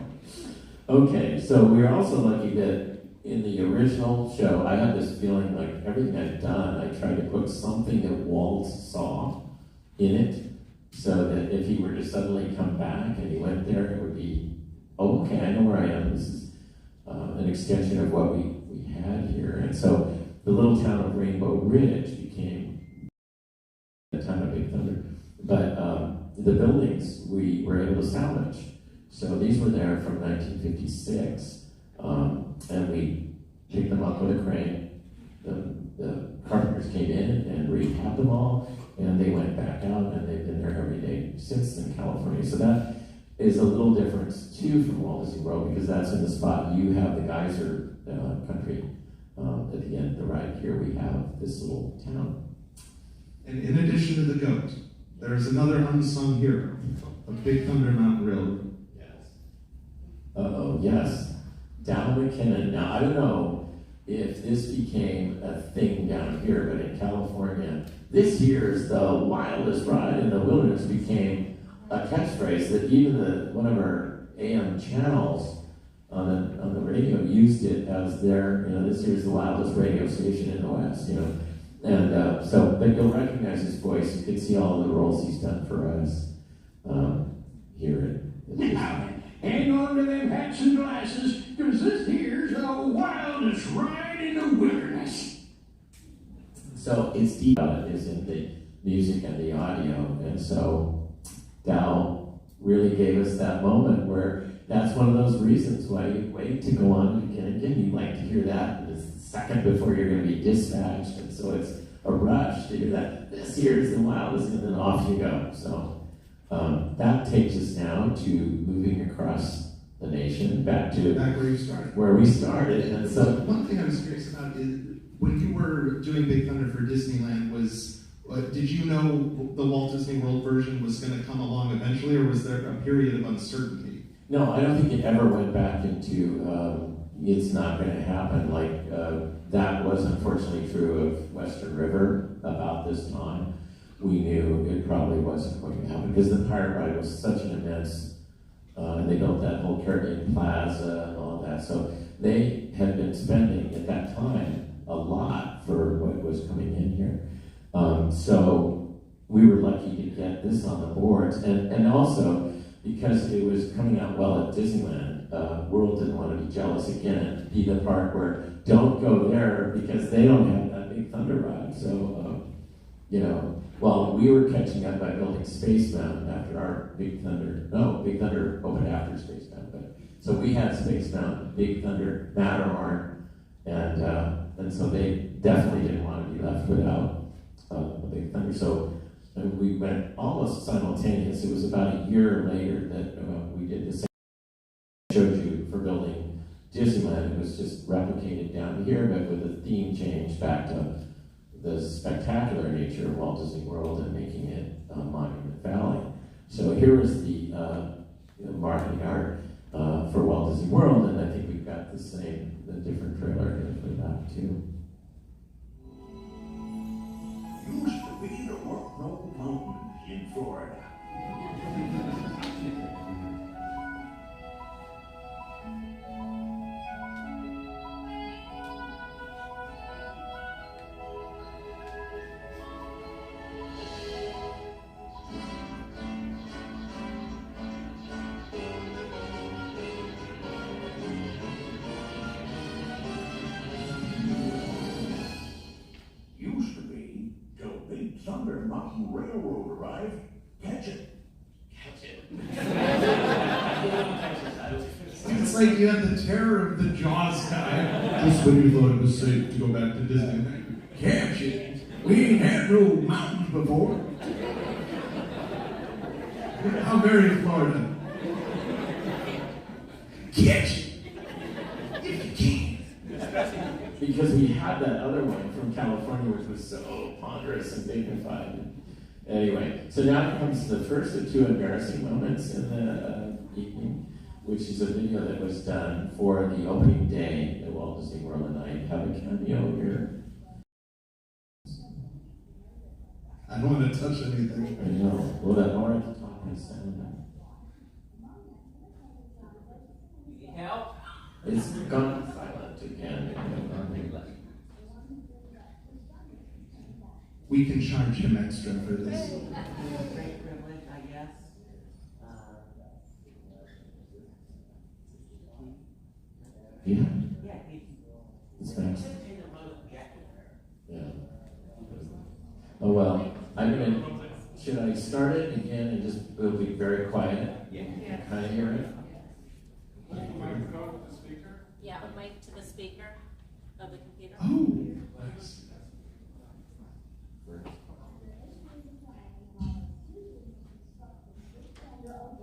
Okay, so we're also lucky that in the original show, I had this feeling like everything I'd done, I tried to put something that Walt saw in it, so that if he were to suddenly come back and he went there, it would be, oh, okay, I know where I am. This is an extension of what we had here. And so the little town of Rainbow Ridge became the town of Big Thunder. But the buildings we were able to salvage. So these were there from 1956. And we picked them up with a crane. The carpenters came in and rehabbed them all, and they went back out, and they've been there every day since in California. So that is a little difference too from Walt Disney World, because that's in the spot you have the geyser country at the end of the ride. Here we have this little town. And in addition to the goat, there is another unsung hero of Big Thunder Mountain Railroad. Yes. Dow McKinnon. Now, I don't know if this became a thing down here, but in California, this year's the wildest ride in the wilderness became a catchphrase that even one of our AM channels on the radio used it as their, this year's the wildest radio station in the West, And so, but you'll recognize his voice. You can see all the roles he's done for us here at Disney. Hang on to them hats and glasses, because this here's the wildest ride in the wilderness. So it's deep about it is in the music and the audio, and so Dow really gave us that moment where that's one of those reasons why you wait to go on again. You like to hear that in the second before you're going to be dispatched, and so it's a rush to hear that. This here's the wildest, and then off you go. So. That takes us now to moving across the nation back where we started. And so one thing I was curious about is when you were doing Big Thunder for Disneyland, did you know the Walt Disney World version was going to come along eventually, or was there a period of uncertainty? No, I don't think it ever went back into it's not going to happen. Like that was unfortunately true of Western River about this time. We knew it probably wasn't going to happen because the pirate ride was such an immense, and they built that whole Caribbean Plaza and all that. So they had been spending at that time a lot for what was coming in here. So we were lucky to get this on the boards, and also because it was coming out well at Disneyland, World didn't want to be jealous again and be the park where don't go there because they don't have that Big Thunder ride. So, you know, well, we were catching up by building Space Mountain after our Big Thunder. No, Big Thunder opened after Space Mountain. But so we had Space Mountain, Big Thunder, Matterhorn, and so they definitely didn't want to be left without a Big Thunder. So we went almost simultaneous. It was about a year later that we did the same. I showed you for building Disneyland. It was just replicated down here, but with a theme change back to the spectacular nature of Walt Disney World and making it Monument Valley. So here is the marketing art for Walt Disney World, and I think we've got the different trailer here for that too. Used to be there weren't no mountains in Florida. Used to be till Big Thunder Mountain Railroad arrived. Catch it. Catch it. It's like you had the terror of the Jaws guy. Just when you thought it was safe to go back to Disneyland. Catch it. We ain't had no mountains before. How very Florida. Catch it. If you can. Because we had that other one from California, which was so ponderous and dignified. Anyway, so now comes the first of two embarrassing moments in the evening, which is a video that was done for the opening day at Walt Disney World, and I have a cameo here. I don't want to touch anything. I know. Well, that more at the top has sound. Help. It's gone silent again. We can charge him extra for this. Great privilege, I guess. Yeah. Yeah, It's fast. Yeah. Oh well. Should I start it again and just, it'll be very quiet? Yeah. Kind of hear it? Yeah, a mic to the speaker of the computer. Oh.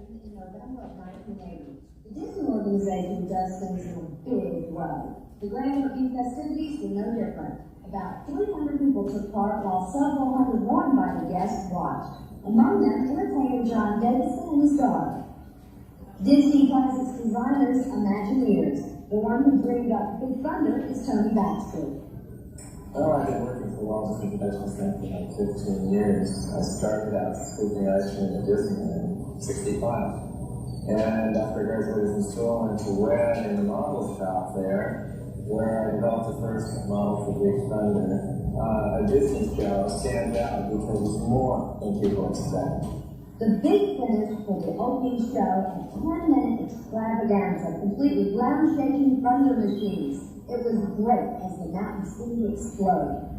In November of 1980, the Disney organization does things in a big way. The Grand Opening festivities were no different. About 300 people took part, while several hundred more invited guests watched. Among them, entertainer John Davison and his daughter. Disney calls its designers Imagineers. The one who dreamed up Big Thunder is Tony Baxter. Well, I've been working for Walt Disney Production Center for like 15 years. I started out scooping ice cream at Disneyland in 65. And after graduating from school, I went to Red in the model shop there, where I developed the first model for Big Thunder. A Disney show stands out because it's more than people expect. The big finish for the opening show, a 10-minute extravaganza, complete with ground-shaking thunder machines. It was great as the mountain city exploded.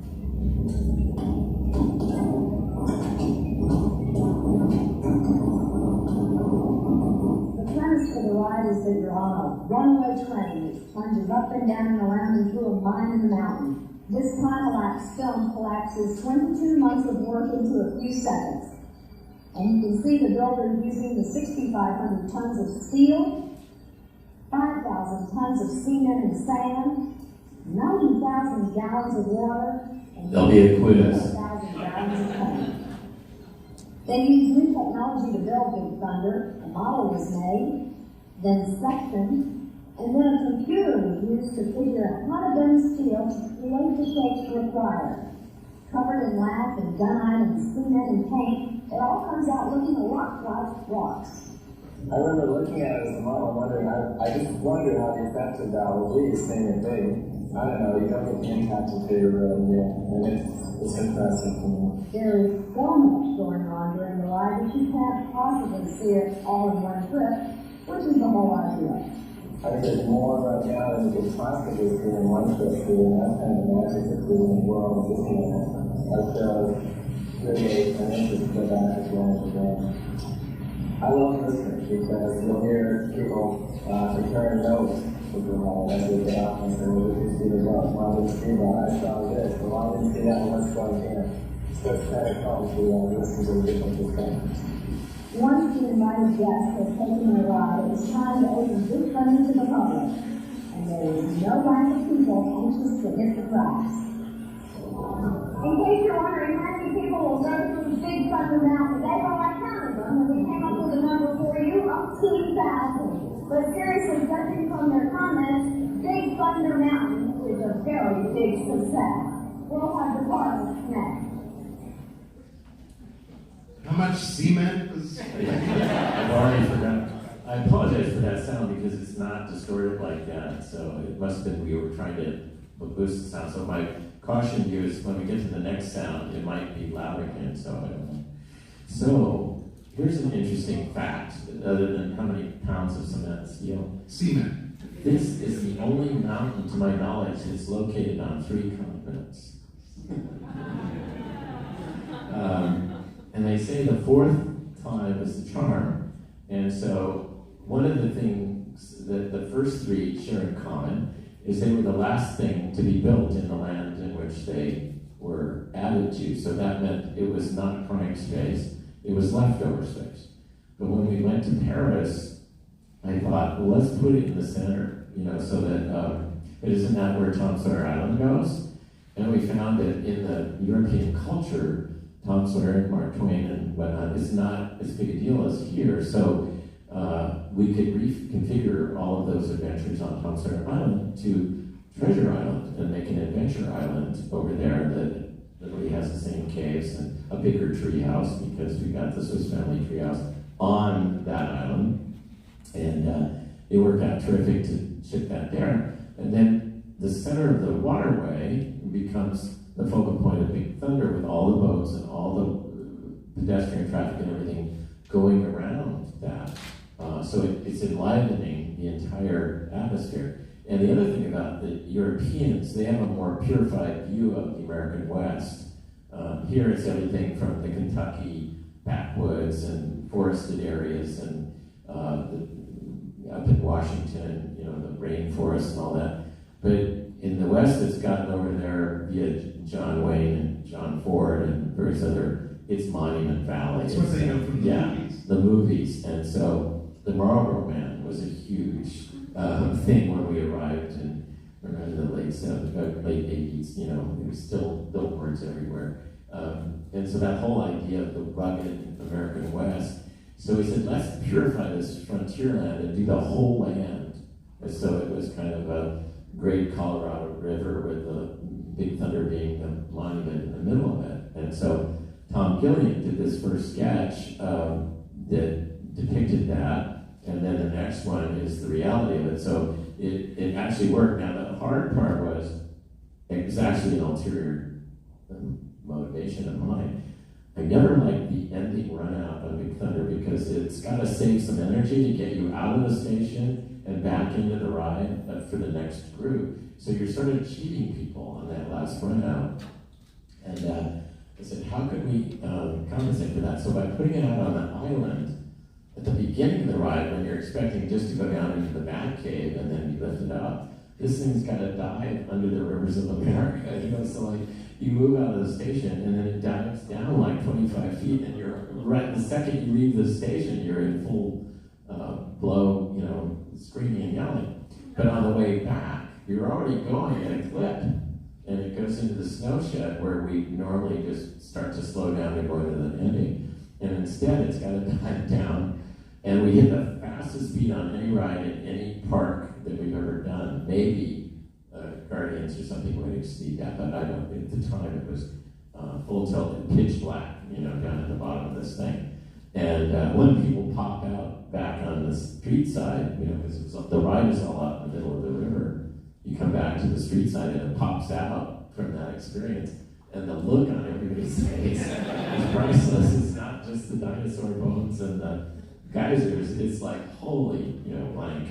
The premise for the ride is that you're on a runaway train which plunges up and down and around and through a mine in the mountain. This time-lapse film collapses 22 months of work into a few seconds. And you can see the builder using the 6,500 tons of steel, 5,000 tons of cement and sand, 90,000 gallons of water, and There'll be a quiz. 1,000 gallons of paint. They used new technology to build Big Thunder. A model was made, then sectioned, and then a computer was used to figure out how to bend steel to create the shapes required. Covered in lath and gunite and cement and paint, it all comes out looking a lot like rocks. I remember looking at it as a model, wondering, I just wondered how the effect of allergies being a big, I don't know, you don't get the impact until you're really near, and it's impressive to me. There is so much going on during the ride that you can't possibly see it all in one trip, which is the whole idea. I think there's more right now than you could possibly see in one trip through, and that's kind of the magic of being in the world of Disneyland. Our shows really an interest to go back as well as again. I love listening because you'll hear people compare notes with the hall as they get out and say, well, did you see the book? Well, I didn't see that. I saw this. Well, I didn't see that. Well, let's go again. So it's kind of fun to listen to the different discussions. One invited guest has taken a ride that was trying to open Big Thunder to the public, and there was no line of people anxious to hit the prize. In case you're wondering how many people will go through Big Thunder Mountain today, well, I counted them, and we came up with a number for you of 2,000. But seriously, judging from their comments, Big Thunder Mountain is a very big success. We'll have the party next. How much cement was... I've already forgotten. I apologize for that sound because it's not distorted like that. So it must have been we were trying to boost the sound. So my caution to you is when we get to the next sound, it might be loud again. So I don't know. So here's an interesting fact, other than how many pounds of cement steel. Cement. This is the only mountain, to my knowledge, that's located on 3 continents. And they say the 4th time is the charm. And so one of the things that the first 3 share in common is they were the last thing to be built in the land in which they were added to. So that meant it was not prime space, it was leftover space. But when we went to Paris, I thought, well, let's put it in the center, so that, but isn't that where Tom Sawyer Island goes? And we found that in the European culture, Tom Sawyer and Mark Twain and whatnot is not as big a deal as here. So we could reconfigure all of those adventures on Tom Sawyer Island to Treasure Island and make an adventure island over there that literally has the same caves and a bigger tree house because we got the Swiss family tree house on that island. And it worked out terrific to ship that there. And then the center of the waterway becomes the focal point of Big Thunder with all the boats and all the pedestrian traffic and everything going around that. So it's enlivening the entire atmosphere. And the other thing about the Europeans, they have a more purified view of the American West. Here it's everything from the Kentucky backwoods and forested areas and up in Washington, the rainforest and all that. But in the West, it's gotten over there via John Wayne and John Ford and various other, it's Monument Valley. That's what they know from the movies. The movies. And so the Marlboro Man was a huge thing when we arrived in the late 80s, there was still billboards everywhere. And so that whole idea of the rugged American West. So we said, let's purify this frontier land and do the whole land. And so it was kind of a great Colorado River with the Big Thunder being the monument in the middle of it. And so Tom Gilliam did this first sketch that depicted that, and then the next one is the reality of it. So it actually worked. Now the hard part was, it was actually an ulterior motivation of mine. I never liked the ending run out on Big Thunder because it's got to save some energy to get you out of the station and back into the ride for the next group. So you're sort of cheating people on that last run out. And I said, how could we compensate for that? So by putting it out on the island, at the beginning of the ride, when you're expecting just to go down into the Bat Cave and then be lifted up, this thing's got to dive under the rivers of America. So like, you move out of the station and then it dives down like 25 feet and you're right the second you leave the station, you're in full blow, screaming and yelling. But on the way back, you're already going at a clip and it goes into the snow shed where we normally just start to slow down and go into the ending. And instead it's got to dive down and we hit the fastest speed on any ride in any park that we've ever done. Maybe Guardians or something would exceed that, but I don't. At the time, it was full tilt and pitch black, down at the bottom of this thing. And when people pop out back on the street side, because the ride is all out in the middle of the river, you come back to the street side and it pops out from that experience. And the look on everybody's face is priceless. It's not just the dinosaur bones and geysers, it's like, holy, blank.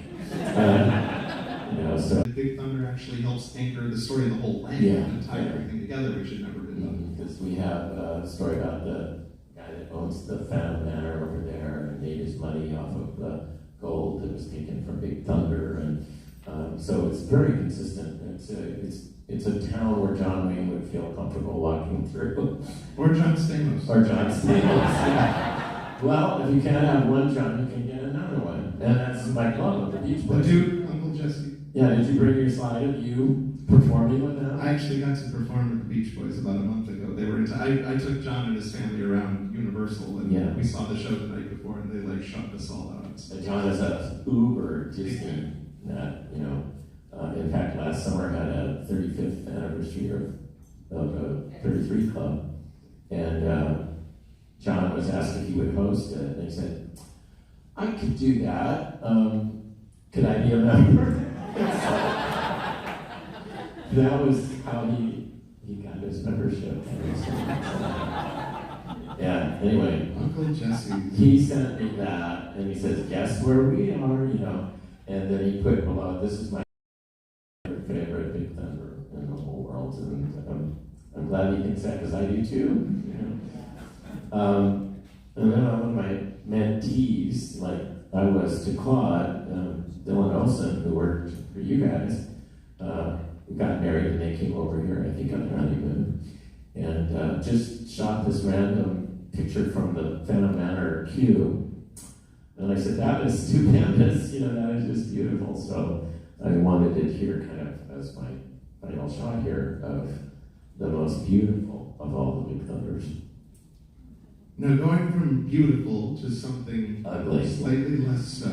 So. The Big Thunder actually helps anchor the story of the whole land and tie everything together, which had never been done. Because we have a story about the guy that owns the Phantom Manor over there and made his money off of the gold that was taken from Big Thunder, and so it's very consistent. It's a town where John Wayne would feel comfortable walking through. Or John Stamos. Or John Stamos, yeah. Well, if you can't have one John, you can get another one. And that's my club of the Beach Boys. Dude, Uncle Jesse. Yeah, did you bring your slide of you performing with them? I actually got to perform with the Beach Boys about a month ago. They were into, I took John and his family around Universal, and we saw the show the night before, and they like shut us all out. And John is a uber Disney nut, in fact, last summer had a 35th anniversary of a 33 Club, and John was asked if he would host it, and he said, I could do that. Could I be a member? That was how he got his membership. Yeah, anyway. Uncle Jesse. He sent me that, and he says, guess where we are, and then he put below, this is my favorite Big Thunder in the whole world, and I'm glad he thinks that, because I do too, And then one of my mentees, like I was to Claude, Dylan Olsen, who worked for you guys, we got married and they came over here, I think on honeymoon, and just shot this random picture from the Phantom Manor queue. And I said, that is stupendous, that is just beautiful. So I wanted it here kind of as my final shot here of the most beautiful of all the Big Thunders. Now, going from beautiful to something ugly, slightly less so,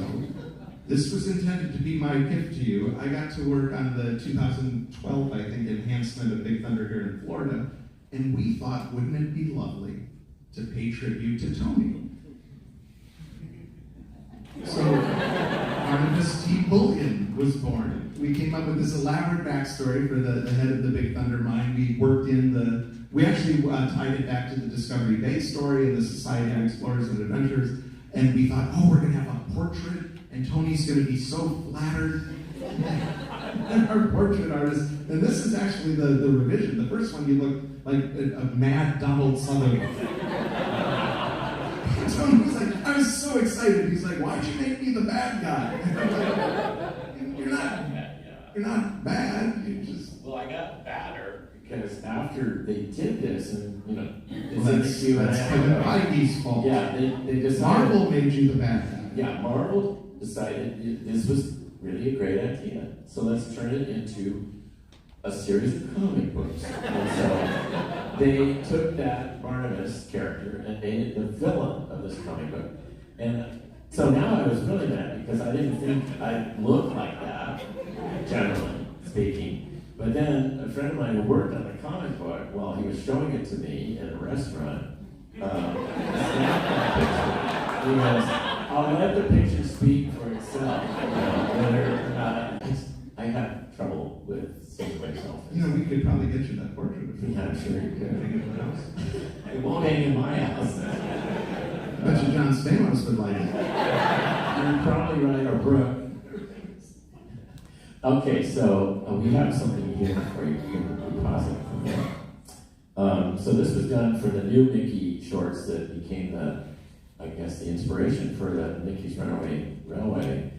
this was intended to be my gift to you. I got to work on the 2012, I think, enhancement of Big Thunder here in Florida, and we thought, wouldn't it be lovely to pay tribute to Tony? So, Barnabas T. Bullion was born. We came up with this elaborate backstory for the head of the Big Thunder mine. We actually tied it back to the Discovery Bay story and the Society of Explorers and Adventurers, and we thought, we're going to have a portrait, and Tony's going to be so flattered. And our portrait artist, and this is actually the revision. The first one, you look like a mad Donald Sutherland. Tony was like, I was so excited. He's like, why'd you make me the bad guy? And I'm like, you're not bad. You just. Well, I got badder because after they did this, and that's Kevin Feige's fault. Yeah, they decided. Marvel made you the bad guy. Yeah, Marvel decided this was really a great idea. So let's turn it into a series of comic books. And so they took that Barnabas character and made it the villain of this comic book. And so now I was really mad because I didn't think I looked like that, generally speaking. But then a friend of mine who worked on the comic book, while he was showing it to me in a restaurant, snapped that picture. He goes, I'll let the picture speak for itself. Whether or not I have trouble with seeing myself. We could probably get you that portrait. Yeah, I'm sure you could. It won't hang in my house. I bet you John Stamos would like it. You're probably right, or Brooke. Okay, so we have something here for you. You can pause it from there. So this was done for the new Mickey shorts that became the inspiration for the Mickey's Runaway Railway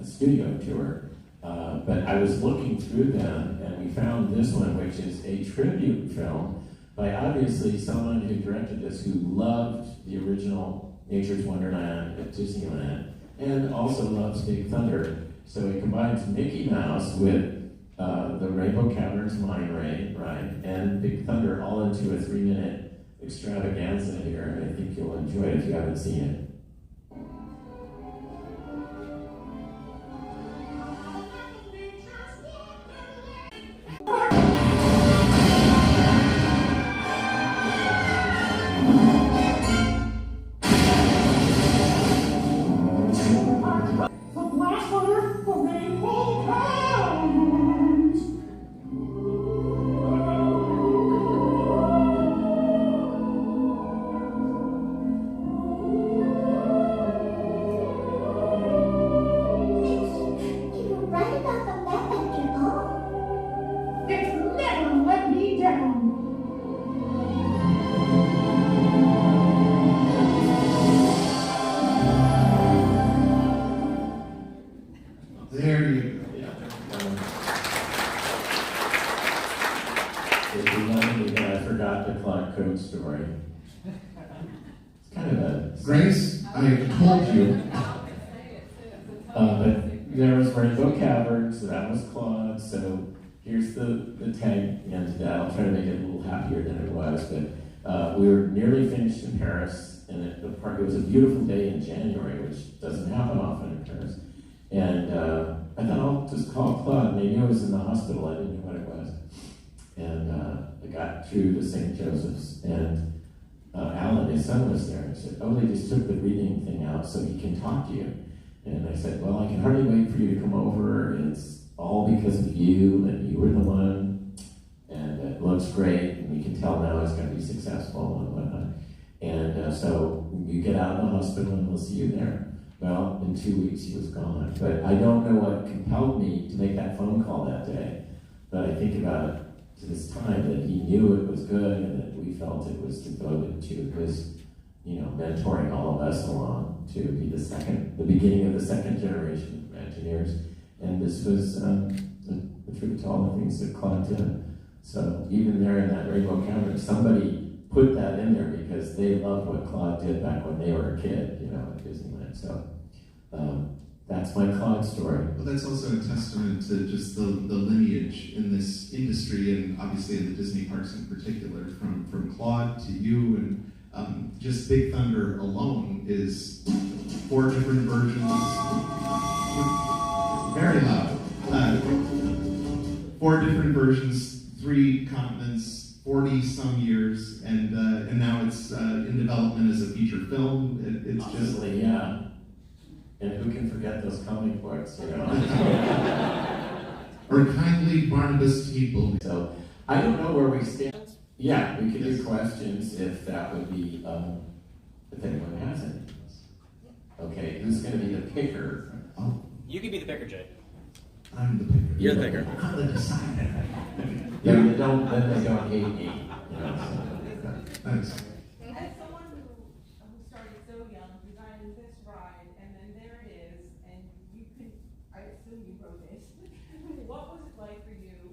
studio tour. But I was looking through them, and we found this one, which is a tribute film by obviously someone who directed this, who loved the original Nature's Wonderland at Disneyland, and also loves Big Thunder. So he combines Mickey Mouse with the Rainbow Caverns mine ride, and Big Thunder all into a 3-minute extravaganza here, and I think you'll enjoy it if you haven't seen it. It reminded me that I forgot the Claude Code story. It's kind of a... Grace, I told you. But there was Rainbow Caverns, so that was Claude, so here's the tag end to that. I'll try to make it a little happier than it was, but we were nearly finished in Paris, and it was a beautiful day in January, which doesn't happen often in Paris. And I thought I'll just call Claude. Maybe I was in the hospital, I didn't know what it was. And I got through to St. Joseph's, and Alan, his son, was there. And he said, oh, they just took the reading thing out so he can talk to you. And I said, well, I can hardly wait for you to come over. It's all because of you, and you were the one. And it looks great, and we can tell now it's going to be successful and whatnot. And so you get out of the hospital, and we'll see you there. Well, in 2 weeks he was gone. But I don't know what compelled me to make that phone call that day. But I think about it to this time that he knew it was good and that we felt it was devoted to his, mentoring all of us along to be the beginning of the second generation of Imagineers. And this was the truth to all the things that Claude did. So even there in that Rainbow Cavern, somebody put that in there because they loved what Claude did back when they were a kid, at Disneyland. So that's my Claude story. Well, that's also a testament to just the lineage in this industry, and obviously in the Disney parks in particular, from Claude to you, and just Big Thunder alone is 4 different versions. Very loud. 4 different versions, 3 continents, 40-some years, and now it's in development as a feature film. It's Honestly, just... yeah. And who can forget those comic books, Or kindly Barnabas people. So, I don't know where we stand. Yeah, we could do questions if that would be, if anyone has any. Okay, who's going to be the picker? Oh. You can be the picker, Jay. I'm the picker. You're the picker. I'm the decider. Then they don't hate me. Thanks. As someone who started so young, designing this ride, and then there it is, and you can, I assume you wrote it. What was it like for you to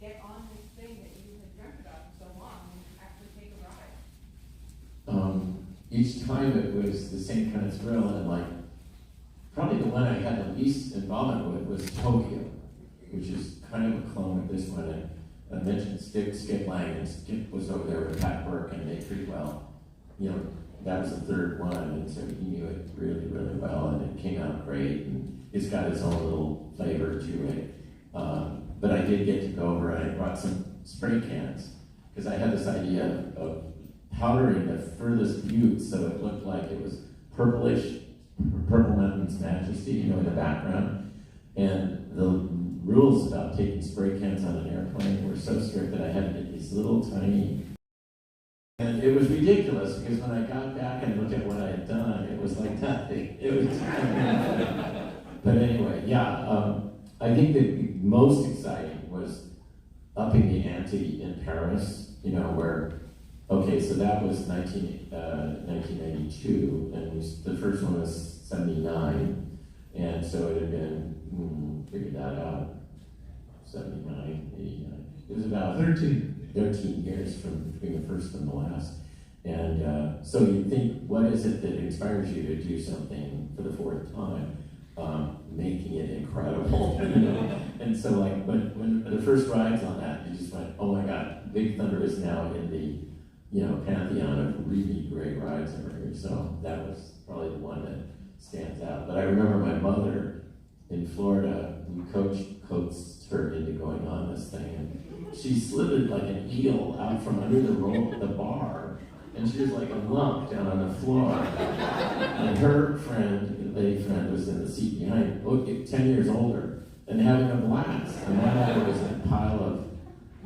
get on this thing that you had dreamt about for so long and actually take a ride? Each time it was the same kind of thrill, and probably the one I had the least involvement with was Tokyo, which is kind of a clone of this one. And I mentioned Skip Lang, and Skip was over there with Pat Burke, and they pretty well, that was the 3rd one, and so he knew it really, really well, and it came out great, and it's got its own little flavor to it. But I did get to go over, and I brought some spray cans, because I had this idea of powdering the furthest butte so it looked like it was purplish, Purple Mountain's Majesty, in the background. And the rules about taking spray cans on an airplane were so strict that I had to get these little tiny... And it was ridiculous, because when I got back and looked at what I had done, it was like nothing. It was... But anyway, yeah, I think the most exciting was upping the ante in Paris, where... Okay, so that was 1992, and the first one was 79, and so it had been, figured that out, 79, 89. It was about 13 years between the first and the last. And so you think, what is it that inspires you to do something for the 4th time? Making it incredible, And so when the first rides on that, you just went, oh my God, Big Thunder is now in the pantheon of really great rides over here. So that was probably the one that stands out. But I remember my mother in Florida, we coaxed her into going on this thing, and she slithered like an eel out from under the bar, and she was like a lump down on the floor. And her friend, lady friend, was in the seat behind, 10 years older, and having a blast. And all I had was a pile of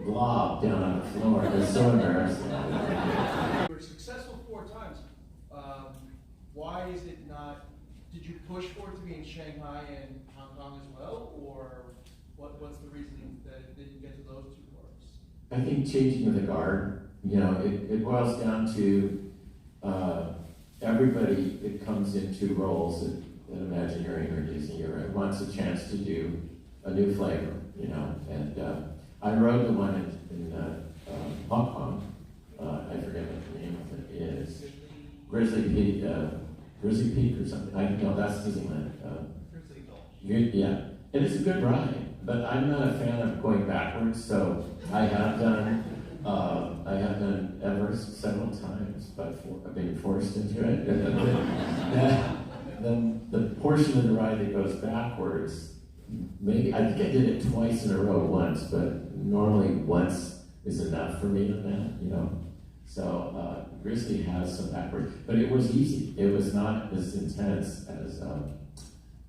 glob down on the floor. It was so embarrassing. You were successful 4 times. Why is it not? Did you push for it to be in Shanghai and Hong Kong as well, or what's the reason that it didn't get to those 2 parks? I think changing of the guard. It boils down to everybody that comes into roles at Imagineering or Disney or wants a chance to do a new flavor. And I rode the one Hong Kong. I forget what the name of it is. Grizzly Peak or something. I know that's Disneyland. Yeah, it is a good ride, but I'm not a fan of going backwards. So I have done Everest several times, but I've been forced into it. Then the portion of the ride that goes backwards, maybe I think I did it twice in a row once, but normally once is enough for me on that, you know. So Grizzly has some backwards, but it was easy. It was not as intense as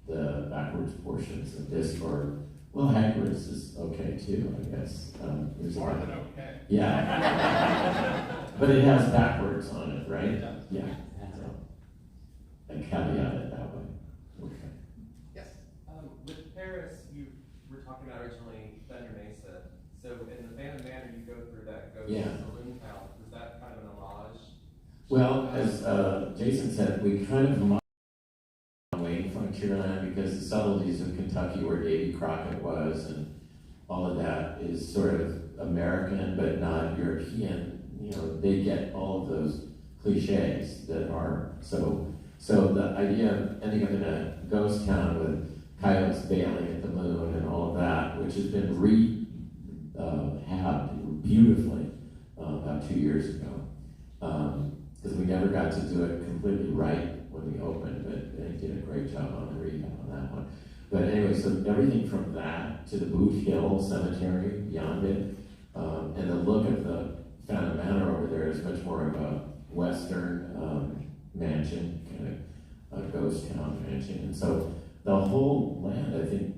the backwards portions of this. Or well, Hagrid's is okay too, I guess. There's more than okay. Yeah, but it has backwards on it, right? Yeah. So I caveat it that way. Okay. Yes. With Paris, you were talking about originally Thunder Mesa. So in the Phantom Manor, you go through that ghost saloon town. Is that kind of an homage? Well, as Jason said, we kind of Wayne Frontierland because the subtleties of Kentucky, where Davy Crockett was, and all of that is sort of American but not European. You know, they get all of those cliches that are so. So the idea of ending up in a ghost town with coyotes bailing at the moon and all of that, which has been rehabbed beautifully about 2 years ago, because we never got to do it completely right when we opened, but they did a great job on the rehab on that one. But anyway, so everything from that to the Boot Hill Cemetery beyond it, and the look of the Phantom Manor over there is much more of a Western mansion, kind of a ghost town mansion. And so the whole land, I think,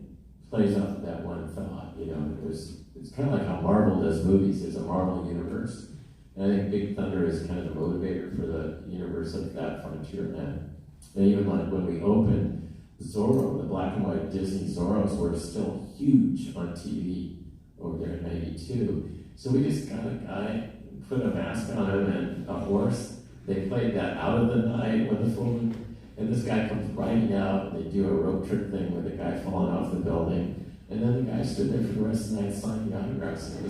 plays off of that one thought. You know, it's kind of like how Marvel does movies. There's a Marvel universe. And I think Big Thunder is kind of the motivator for the universe of that Frontierland. And even like when we opened Zorro, the black and white Disney Zorros were still huge on TV over there in '92. So we just got a guy, put a mask on him and a horse. They played that Out of the Night with the full moon. And this guy comes riding out, and they do a rope trick thing with the guy falling off the building. And then the guy stood there for the rest of the night signing autographs. And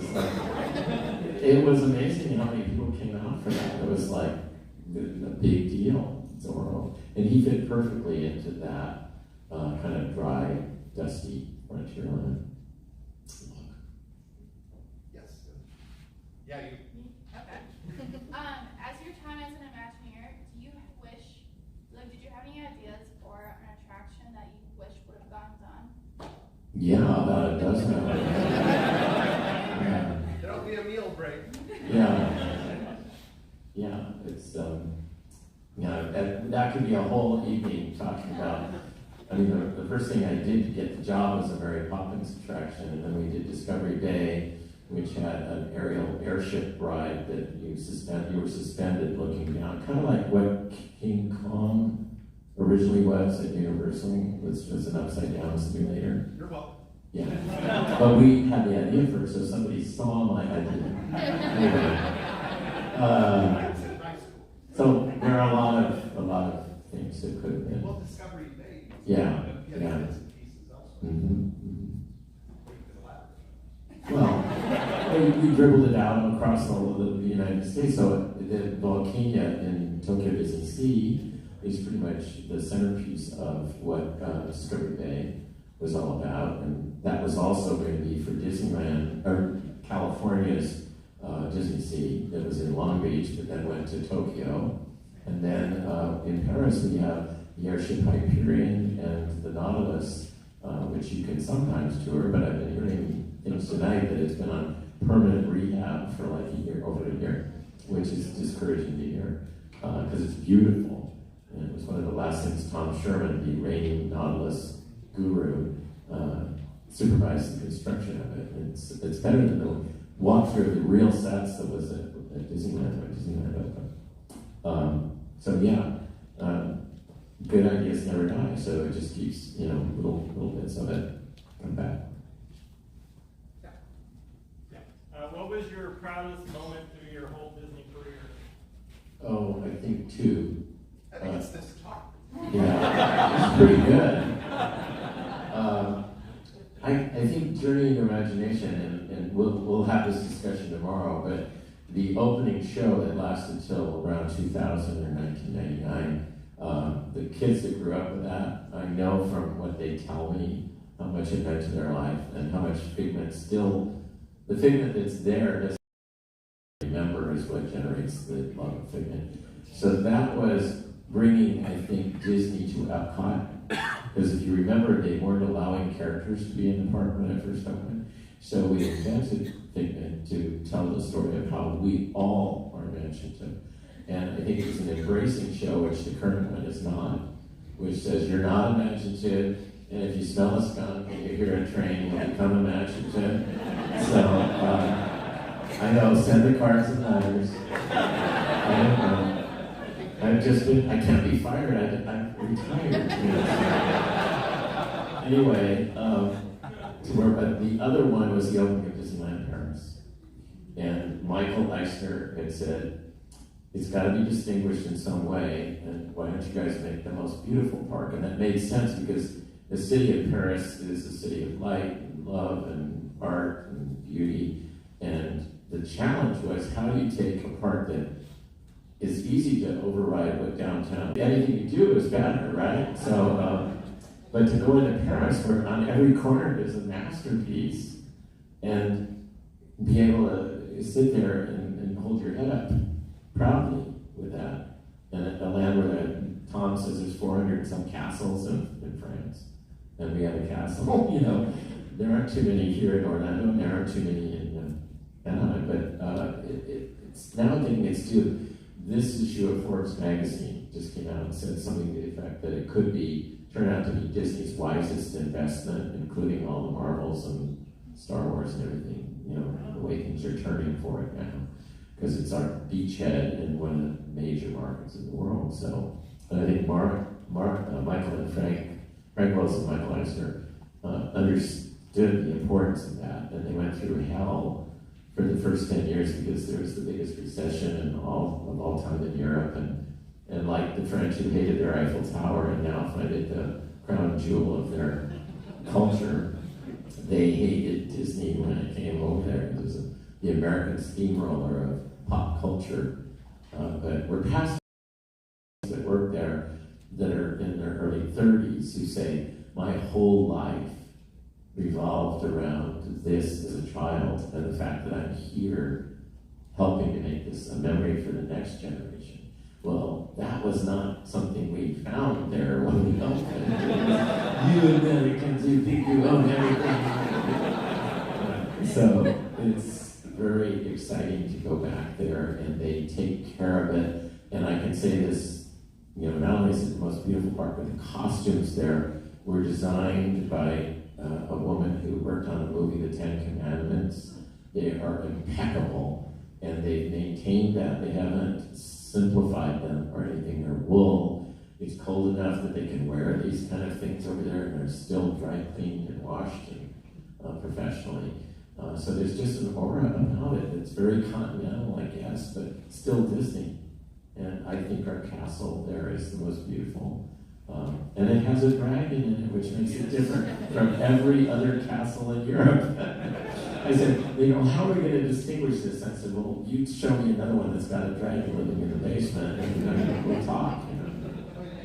it was amazing how many people came out for that. It was like a big deal, Zorro. And he fit perfectly into that kind of dry, dusty Frontierland. Yes. Yeah, you. Okay. As your time as an Imagineer, do you wish, like, did you have any ideas for an attraction that you wish would have gotten done? Yeah, about a dozen of them. There'll be a meal break. Yeah, it's that could be a whole evening talking about. I mean, the first thing I did to get the job was a Mary Poppins attraction, and then we did Discovery Bay, which had an aerial airship ride that you were suspended looking down, kind of like what King Kong originally was at Universal, which was an upside down simulator. You're welcome. Yeah, but we had the idea first, so somebody saw my idea. Anyway, so there are a lot of things that could have been. Well, Discovery Bay. Yeah. Mm-hmm. Well, we dribbled it out across all of the United States. So the volcano in Tokyo Disney Sea is pretty much the centerpiece of what Discovery Bay was all about, and that was also going to be for Disneyland, or California's Disney Sea, that was in Long Beach, but then went to Tokyo. And then in Paris, we have the airship Hyperion and the Nautilus, which you can sometimes tour, but I've been hearing things tonight that it's been on permanent rehab for like a year, over a year, which is discouraging to hear, because it's beautiful. And it was one of the last things Tom Sherman, the reigning Nautilus guru, supervised the construction of it. It's better than the walkthrough of the real sets that was at Disneyland when Disneyland opened. So yeah, good ideas never die. So it just keeps, little bits of it come back. What was your proudest moment through your whole Disney career? Oh, I think two. I think it's this talk. Yeah, it's pretty good. I think Journey into Imagination, and and we'll have this discussion tomorrow, but the opening show that lasted till around 2000 or 1999, the kids that grew up with that, I know from what they tell me how much it meant to their life and how much Figment still, the Figment that's there doesn't remember is what generates the love of Figment. So that was bringing, I think, Disney to Epcot, because if you remember, they weren't allowing characters to be in the park when it first opened. So we invented Figment to tell the story of how we all are imaginative. And I think it's an embracing show, which the current one is not, which says you're not imaginative, and if you smell a skunk and you hear a train, you'll become imaginative. So, I know, send the cards and letters. I don't know. I've just been, I can't be fired, I'm retired. Anyway, but the other one was the opening of Disneyland Paris. And Michael Eisner had said, it's got to be distinguished in some way, and why don't you guys make the most beautiful park? And that made sense because the city of Paris is a city of light and love and art and beauty. And the challenge was, how do you take a park that is easy to override with downtown? Anything you do is better, right? So, but to go into Paris, where on every corner is a masterpiece, and be able to sit there and hold your head up proudly with that. And a land where Tom says there's 400 and some castles in France, and we have a castle. You know, there aren't too many here in Orlando, and there aren't too many in Anaheim, but it's now getting its due. This issue of Forbes magazine just came out and said something to the effect that it could turn out to be Disney's wisest investment, including all the Marvels and Star Wars and everything, you know, the way things are turning for it now. Because it's our beachhead in one of the major markets in the world. So, and I think Michael and Frank Wilson, Michael Eisner, understood the importance of that, and they went through hell for the first 10 years because there was the biggest recession of all time in Europe, and like the French who hated their Eiffel Tower and now find it the crown jewel of their culture, they hated Disney when it came over there. It was the American steamroller of pop culture. But we're past that work there that are in their early 30s who say, my whole life revolved around this as a child and the fact that I'm here helping to make this a memory for the next generation. Well, that was not something we found there when we opened. You Americans, you think you own everything. So it's very exciting to go back there, and they take care of it. And I can say this, you know, not only is it the most beautiful park, but the costumes there were designed by a woman who worked on the movie The Ten Commandments. They are impeccable, and they've maintained that. They haven't simplified them or anything. They're wool. It's cold enough that they can wear these kind of things over there, and they're still dry cleaned and washed and professionally. So there's just an aura about it. It's very continental, I guess, but still Disney. And I think our castle there is the most beautiful. And it has a dragon in it, which makes it different from every other castle in Europe. I said, you know, how are we going to distinguish this? I said, well, you show me another one that's got a dragon living in the basement, and we'll talk, you know.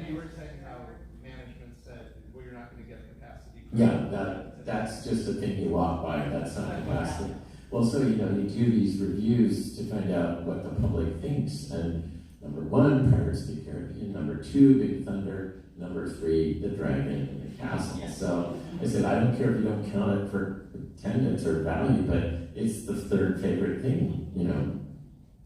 You were saying how management said, well, you're not going to get capacity. Yeah, that's just a thing you walk by, that's not capacity. Well, so, you know, you do these reviews to find out what the public thinks, and number 1, Pirates of the Caribbean, number 2, Big Thunder, number 3, the dragon and the castle. So I said, I don't care if you don't count it for attendance or value, but it's the 3rd favorite thing, you know.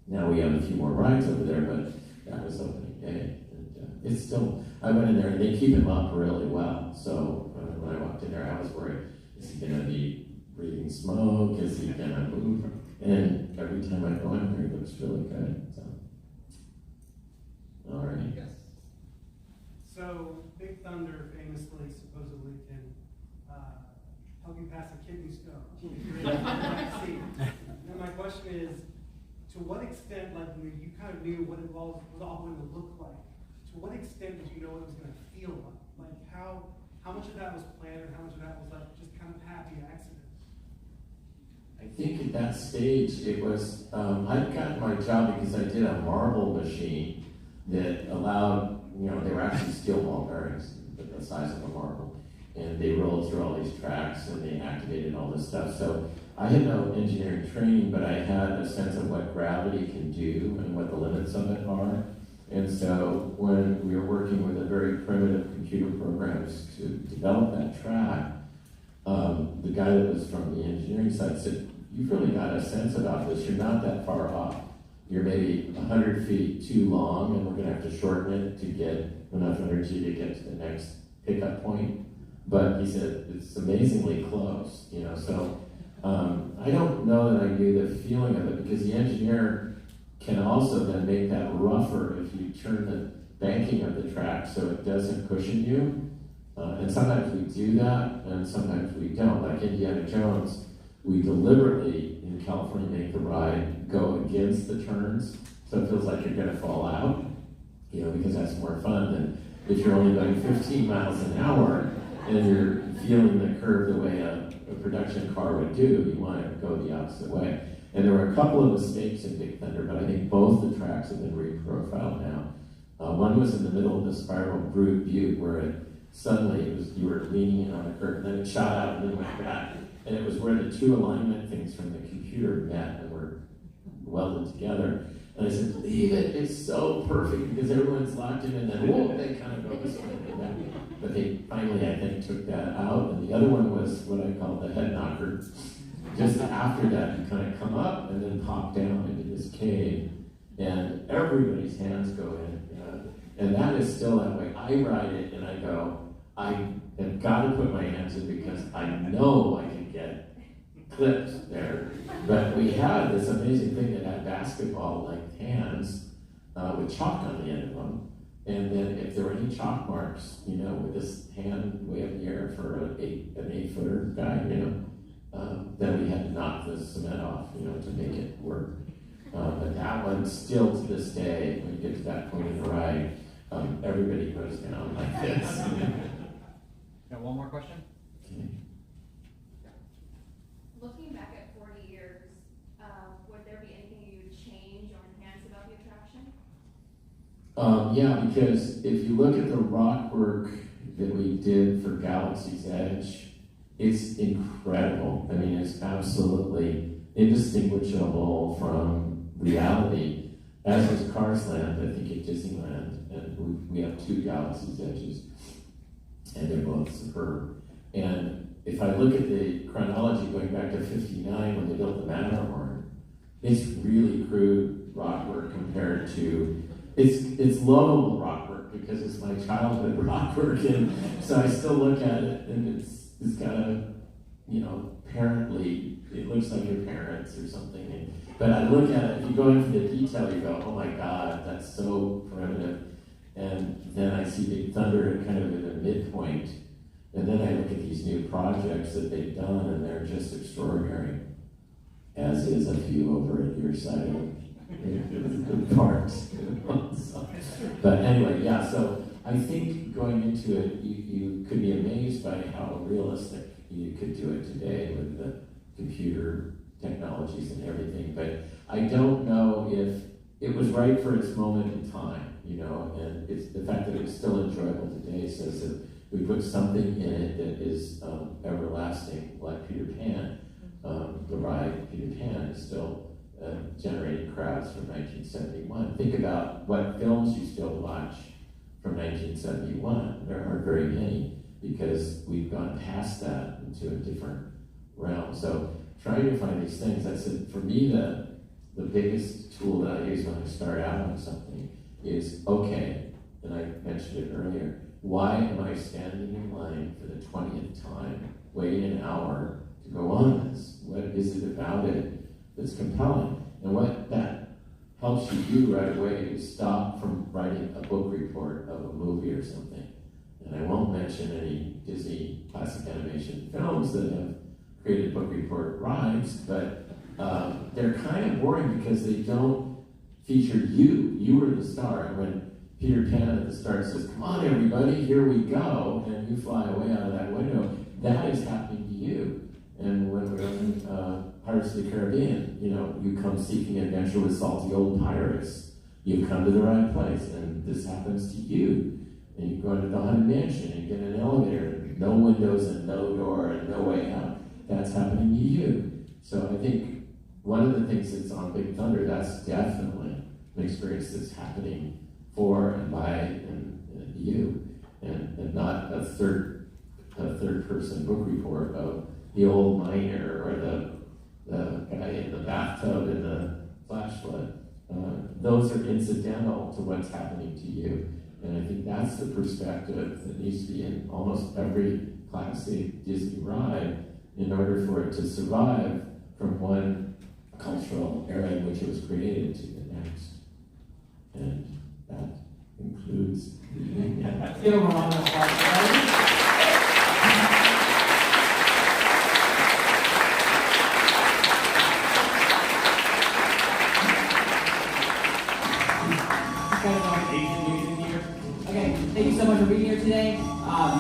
Now we have a few more rides over there, but that was opening day. And it's still, I went in there and they keep him up really well. So when I walked in there, I was worried, is he going to be breathing smoke? Is he going to move? And every time I go in there, he looks really good. So. All right. Yes. So, Big Thunder famously, supposedly, can help you pass a kidney stone. And my question is, to what extent, like, you kind of knew what it was all going to look like. To what extent did you know what it was going to feel like? Like, how much of that was planned, and how much of that was like just kind of happy accident? I think at that stage it was, I'd gotten my job because I did a marble machine that allowed, they were actually steel ball bearings, the size of a marble. And they rolled through all these tracks and they activated all this stuff. So I had no engineering training, but I had a sense of what gravity can do and what the limits of it are. And so when we were working with a very primitive computer programs to develop that track, the guy that was from the engineering side said, "You've really got a sense about this. You're not that far off. You're maybe 100 feet too long, and we're going to have to shorten it to get enough energy to get to the next pickup point." But he said, it's amazingly close, so I don't know that I knew the feeling of it, because the engineer can also then make that rougher if you turn the banking of the track so it doesn't cushion you. And sometimes we do that, and sometimes we don't. Like Indiana Jones, we deliberately, in California, make the ride go against the turns, so it feels like you're gonna fall out, because that's more fun than if you're only going 15 miles an hour and you're feeling the curve the way a production car would do. You want to go the opposite way. And there were a couple of mistakes in Big Thunder, but I think both the tracks have been reprofiled now. One was in the middle of the spiral butte where you were leaning in on a curve, and then it shot out and then went back. And it was where the two alignment things from the computer met and were welded together. And I said, "Leave it, it's so perfect," because everyone's locked in, and then whoa, they kind of go this way and back. But they finally, I think, took that out. And the other one was what I call the head knocker. Just after that, you kind of come up and then pop down into this cave, and everybody's hands go in. And that is still that way. I ride it and I go, I have got to put my hands in because I know I can get clipped there. But we had this amazing thing that had basketball-like hands with chalk on the end of them. And then if there were any chalk marks, with this hand way up in the air for an 8-footer guy, then we had to knock the cement off, to make it work. But that one, still to this day, when you get to that point in the ride, everybody goes down like this. Got one more question? Okay. Looking back at 40 years, would there be anything you would change or enhance about the attraction? Yeah, because if you look at the rock work that we did for Galaxy's Edge, it's incredible. I mean, it's absolutely indistinguishable from reality, as is Cars Land, I think, at Disneyland. And we have 2 Galaxy's Edges, and they're both superb. And if I look at the chronology going back to 59 when they built the Matterhorn, it's really crude rock work compared to, it's lovable rock work because it's my childhood rock work. And so I still look at it and it's got a, apparently it looks like your parents or something. But I look at it, if you go into the detail, you go, oh my God, that's so primitive. And then I see Big Thunder kind of at a midpoint. And then I look at these new projects that they've done, and they're just extraordinary, as is a few over at your side of the parks. But anyway, yeah, so I think going into it, you could be amazed by how realistic you could do it today with the computer technologies and everything. But I don't know if it was right for its moment in time, and it's the fact that it's still enjoyable today says that we put something in it that is everlasting, like Peter Pan. The ride Peter Pan is still generating crowds from 1971. Think about what films you still watch from 1971. There aren't very many because we've gone past that into a different realm. So trying to find these things, I said, for me, the biggest tool that I use when I start out on something is, okay, and I mentioned it earlier, why am I standing in line for the 20th time, waiting an hour to go on this? What is it about it that's compelling? And what that helps you do right away is stop from writing a book report of a movie or something. And I won't mention any Disney classic animation films that have created book report rides, but they're kind of boring because they don't feature you. You are the star. And when Peter Pan at the start says, "Come on, everybody, here we go," and you fly away out of that window, that is happening to you. And when we're in Pirates of the Caribbean, you know, you come seeking adventure with salty old pirates. You've come to the right place, and this happens to you. And you go into the Haunted Mansion and get an elevator, no windows and no door and no way out. That's happening to you. So I think one of the things that's on Big Thunder, that's definitely an experience that's happening for and by and you, and not a third person book report of the old miner or the guy in the bathtub in the flash flood. Those are incidental to what's happening to you. And I think that's the perspective that needs to be in almost every classic Disney ride in order for it to survive from one cultural era in which it was created to the next. And that includes the Let's give a round of applause. Okay, thank you so much for being here today. The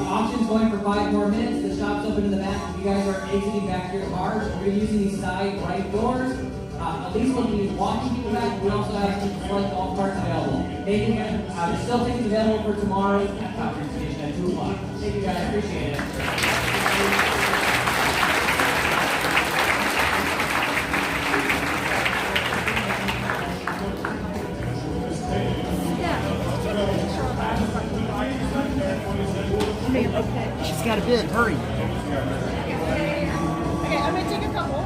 auction's going for 5 more minutes. The shop's open in the back. If you guys are exiting back to your cars, we're using these side right doors. Elise will be walking people back. We also have some select golf carts available. Thank you again. There's still tickets available for tomorrow's presentation at 2 o'clock. Thank you guys. Appreciate it. She's got a bid. Hurry. Okay, I'm gonna take a couple.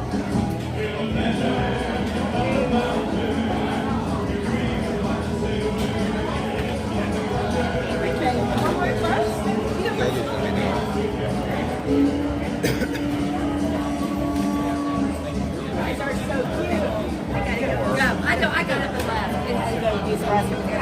Okay, one more first. You guys are so cute. I gotta go. Yeah, I know. I got it the last. It has to go use the rest of it.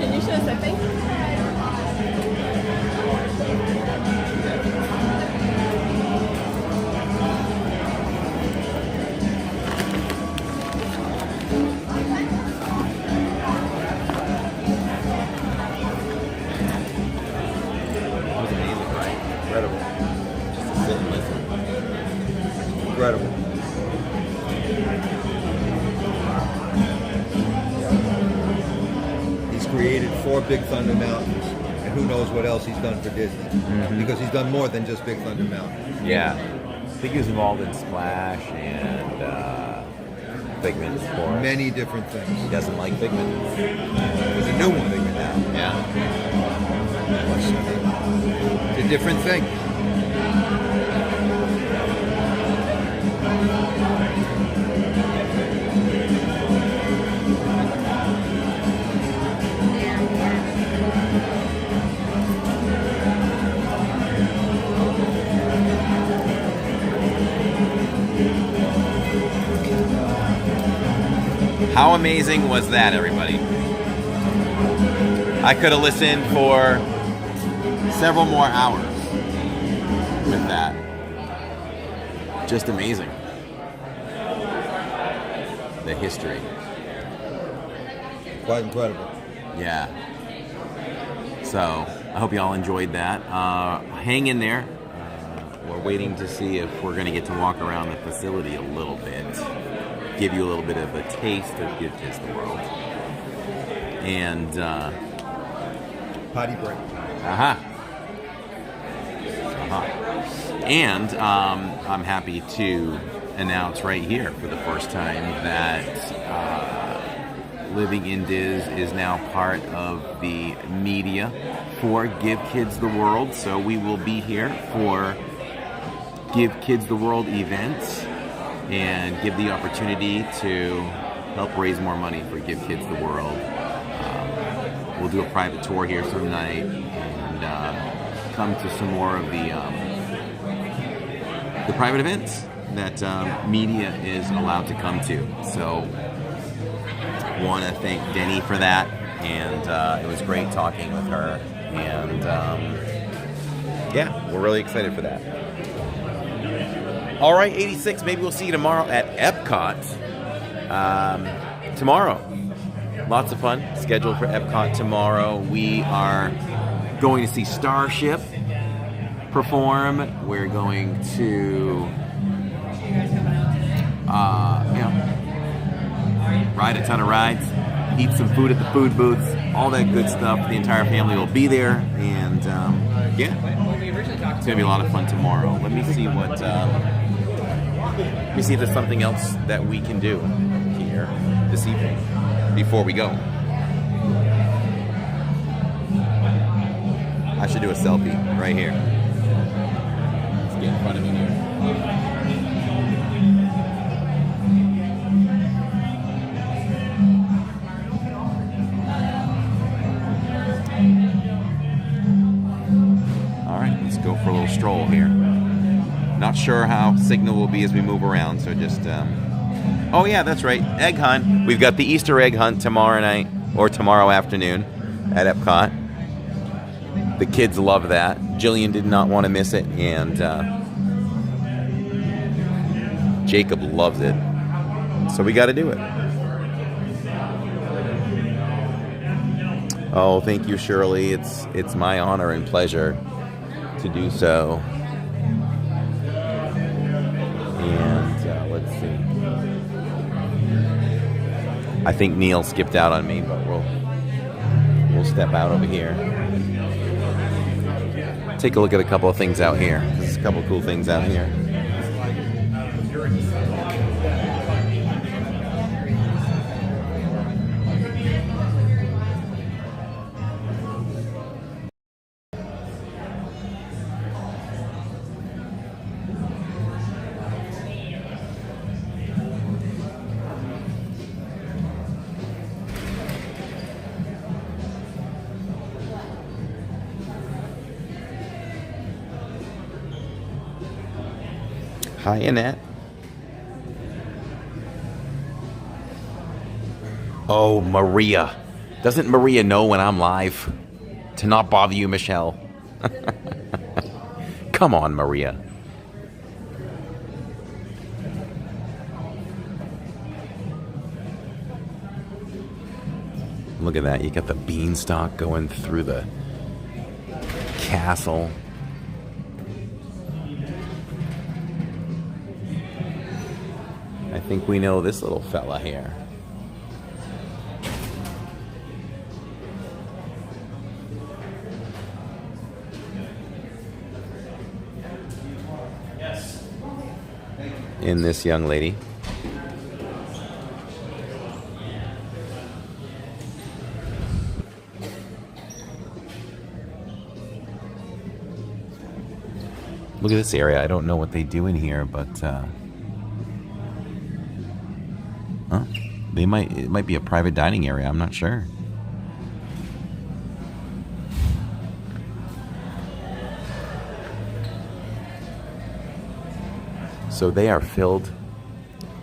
Can you show us something? Incredible. Just to sit and listen. Incredible. He's created 4 Big Thunder Mountains, and who knows what else he's done for Disney. Because he's done more than just Big Thunder Mountain. Yeah. I think he was involved in Splash and Figment, of course. Many different things. He doesn't like Figment. There's a new one. Figment now. Yeah. It's a different thing. How amazing was that, everybody? I could have listened for several more hours with that. Just amazing. The history. Quite incredible. Yeah. So, I hope you all enjoyed that. Hang in there. We're waiting to see if we're going to get to walk around the facility a little bit. Give you a little bit of a taste of Give Kids the World. And, potty break. And I'm happy to announce right here for the first time that Living in Diz is now part of the media for Give Kids the World. So we will be here for Give Kids the World events and give the opportunity to help raise more money for Give Kids the World. We'll do a private tour here some night and come to some more of the the private events that media is allowed to come to. So want to thank Denny for that, and it was great talking with her, and yeah, we're really excited for that. All right, 86, maybe we'll see you tomorrow at Epcot. Tomorrow, lots of fun scheduled for Epcot tomorrow. We are going to see Starship perform. We're going to ride a ton of rides, eat some food at the food booths, all that good stuff. The entire family will be there, and yeah, it's gonna be a lot of fun tomorrow. Let me see what. Let me see if there's something else that we can do here this evening before we go. I should do a selfie right here. Let's get in front of me here. Go for a little stroll here. Not sure how signal will be as we move around, so just oh yeah, that's right, egg hunt. We've got the Easter egg hunt tomorrow night or tomorrow afternoon at Epcot. The kids love that. Jillian did not want to miss it, and Jacob loves it, so we got to do it. Oh, thank you, Shirley. It's my honor and pleasure to do so. And let's see. I think Neil skipped out on me, but we'll step out over here. Take a look at a couple of things out here. There's a couple of cool things out here. Hi, Annette. Oh, Maria. Doesn't Maria know when I'm live? To not bother you, Michelle. Come on, Maria. Look at that. You got the beanstalk going through the castle. I think we know this little fella here. Yes. In this young lady. Look at this area. I don't know what they do in here, but it might be a private dining area. I'm not sure. So they are filled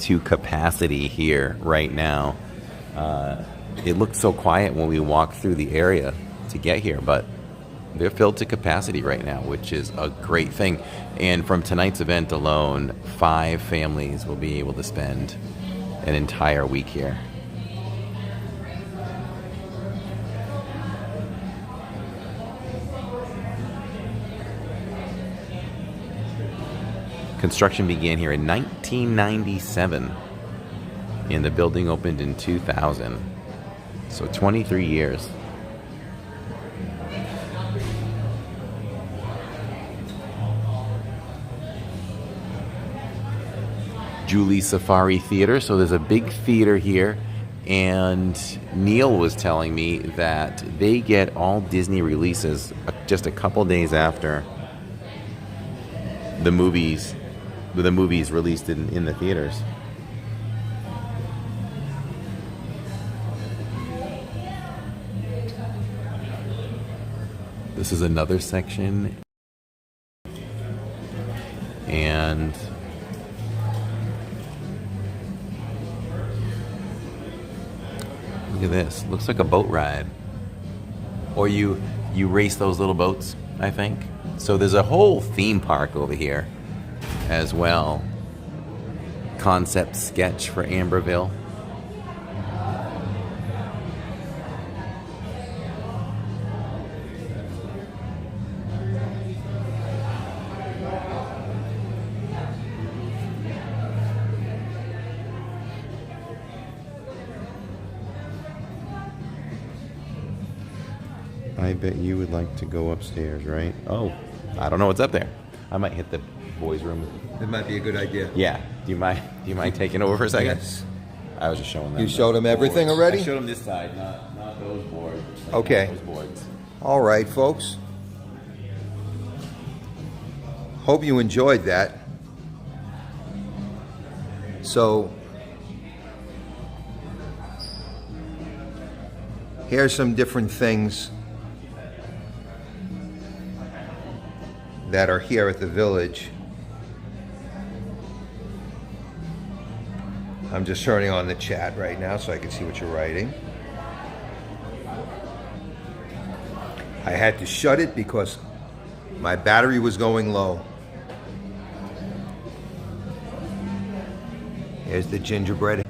to capacity here right now. It looked so quiet when we walked through the area to get here, but they're filled to capacity right now, which is a great thing. And from tonight's event alone, 5 families will be able to spend an entire week here. Construction began here in 1997, and the building opened in 2000. So 23 years. Julie Safari Theater. So there's a big theater here, and Neil was telling me that they get all Disney releases just a couple days after the movies released in the theaters. This is another section. And look at this. Looks like a boat ride. Or you race those little boats, I think. So there's a whole theme park over here as well. Concept sketch for Amberville. I bet you would like to go upstairs, right? Oh, I don't know what's up there. I might hit the boys' room. It might be a good idea. Yeah. Do you mind taking over for a second? Yes. I was just showing them. You showed them everything boards. already? I showed them this side, not those boards. Okay. Those boards. All right, folks. Hope you enjoyed that. So, here's some different things that are here at the village. I'm just turning on the chat right now so I can see what you're writing. I had to shut it because my battery was going low. Here's the gingerbread.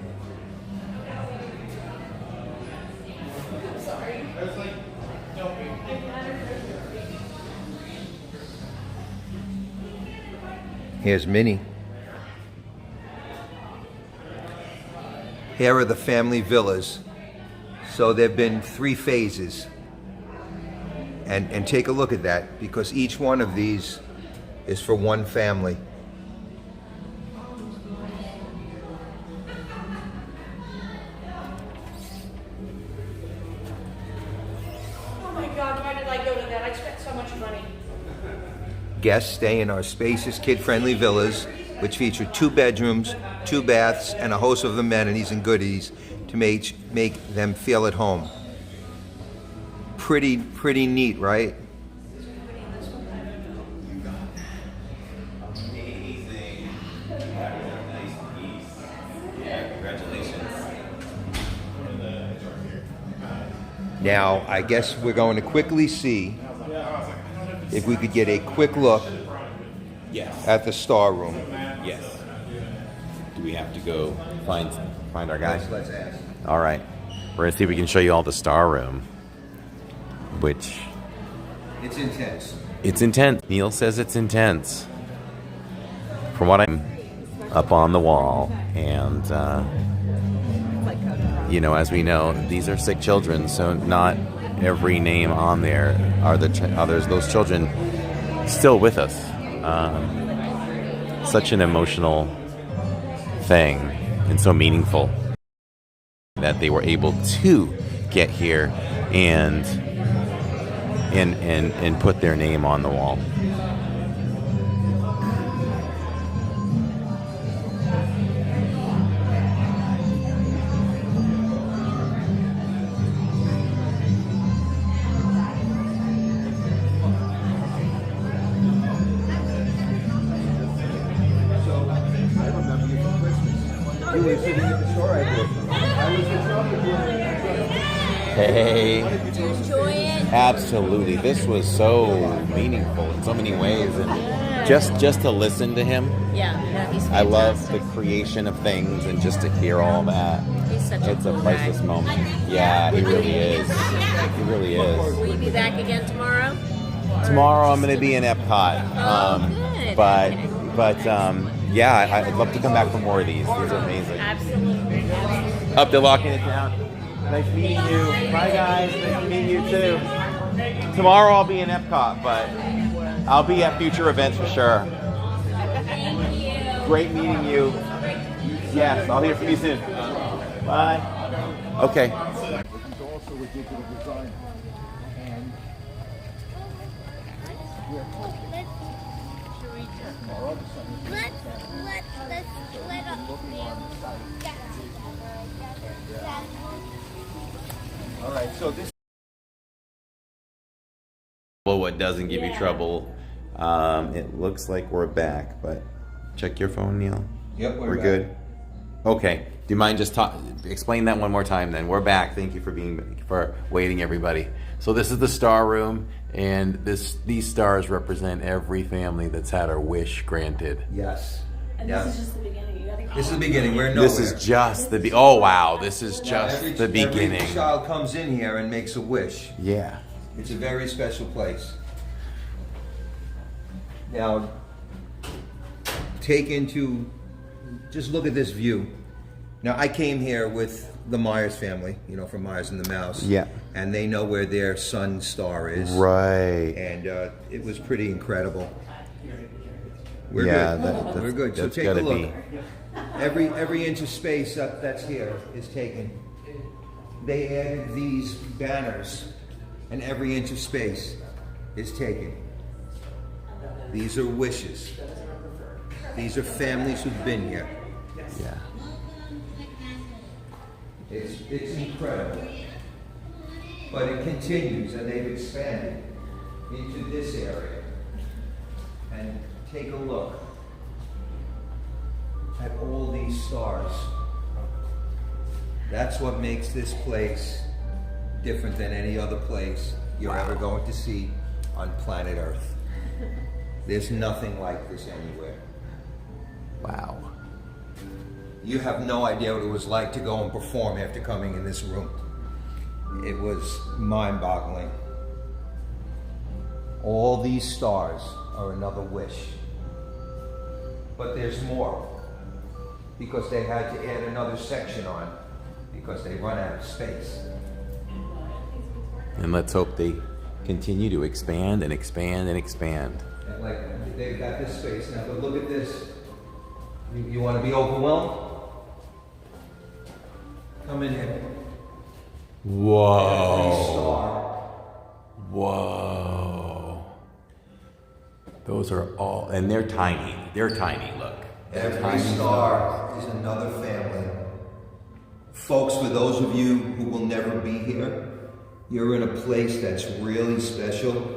Here's Minnie. Here are the family villas. So there have been 3 phases. And take a look at that, because each one of these is for one family. Oh my God, why did I go to that? I spent so much money. Guests stay in our spacious, kid-friendly villas, which feature 2 bedrooms, 2 baths, and a host of amenities and goodies to make them feel at home. Pretty neat, right? Amazing. Nice piece. Yeah, congratulations. Now, I guess we're going to quickly see if we could get a quick look at the star room. Yes. Do we have to go find our guy? Let's ask. All right. We're going to see if we can show you all the star room. Which... It's intense. It's intense. Neil says it's intense. From what I'm up on the wall. And, you know, as we know, these are sick children, so not every name on there are those children still with us. Such an emotional thing and so meaningful that they were able to get here and put their name on the wall. You were sitting at the store, I did. I was in trouble. Hey. Did you enjoy it? Absolutely. This was so meaningful in so many ways, and just to listen to him. Yeah, he's fantastic. I love the creation of things, and just to hear all that. He's such It's a a cool priceless guy. moment. Yeah, he really is. He really is. Will you be back again tomorrow? Tomorrow I'm going to be in Epcot. Good. But yeah, I'd love to come back for more of these. These are amazing. Absolutely. Up, they're locking it down. Nice meeting you. Bye, guys. Nice to meet you, too. Tomorrow I'll be in Epcot, but I'll be at future events for sure. Thank you. Great meeting you. Yes, I'll hear from you soon. Bye. Okay. Also with digital design. And All right, so this. Well, what doesn't give you trouble? It looks like we're back, but check your phone, Neil. Yep, we're back. Good. Okay. Do you mind just explain that one more time? Then we're back. Thank you for waiting, everybody. So this is the star room, and these stars represent every family that's had a wish granted. Yes. And this is just the beginning. You gotta This is the beginning. We're nowhere. This is just the oh wow! This is Now, just the beginning. Every child comes in here and makes a wish. Yeah. It's a very special place. Now, just look at this view. Now, I came here with the Myers family, you know, from Myers and the Mouse. Yeah. And they know where their sun's star is. Right. And it was pretty incredible. We're Yeah, good. We're good. So that's take a gotta look. be. Every inch of space that's here is taken. They added these banners, and every inch of space is taken. These are wishes. These are families who've been here. Yeah. It's incredible. But it continues, and they've expanded into this area. And take a look at all these stars. That's what makes this place different than any other place you're ever going to see on planet Earth. There's nothing like this anywhere. Wow. You have no idea what it was like to go and perform after coming in this room. It was mind-boggling. All these stars are another wish. But there's more, because they had to add another section on, because they run out of space. And let's hope they continue to expand and expand and expand. And like, they've got this space now, but look at this. You want to be overwhelmed? Come in here. Whoa. Whoa. Those are all, and they're tiny. They're tiny, look. Every star is another family. Folks, for those of you who will never be here, you're in a place that's really special.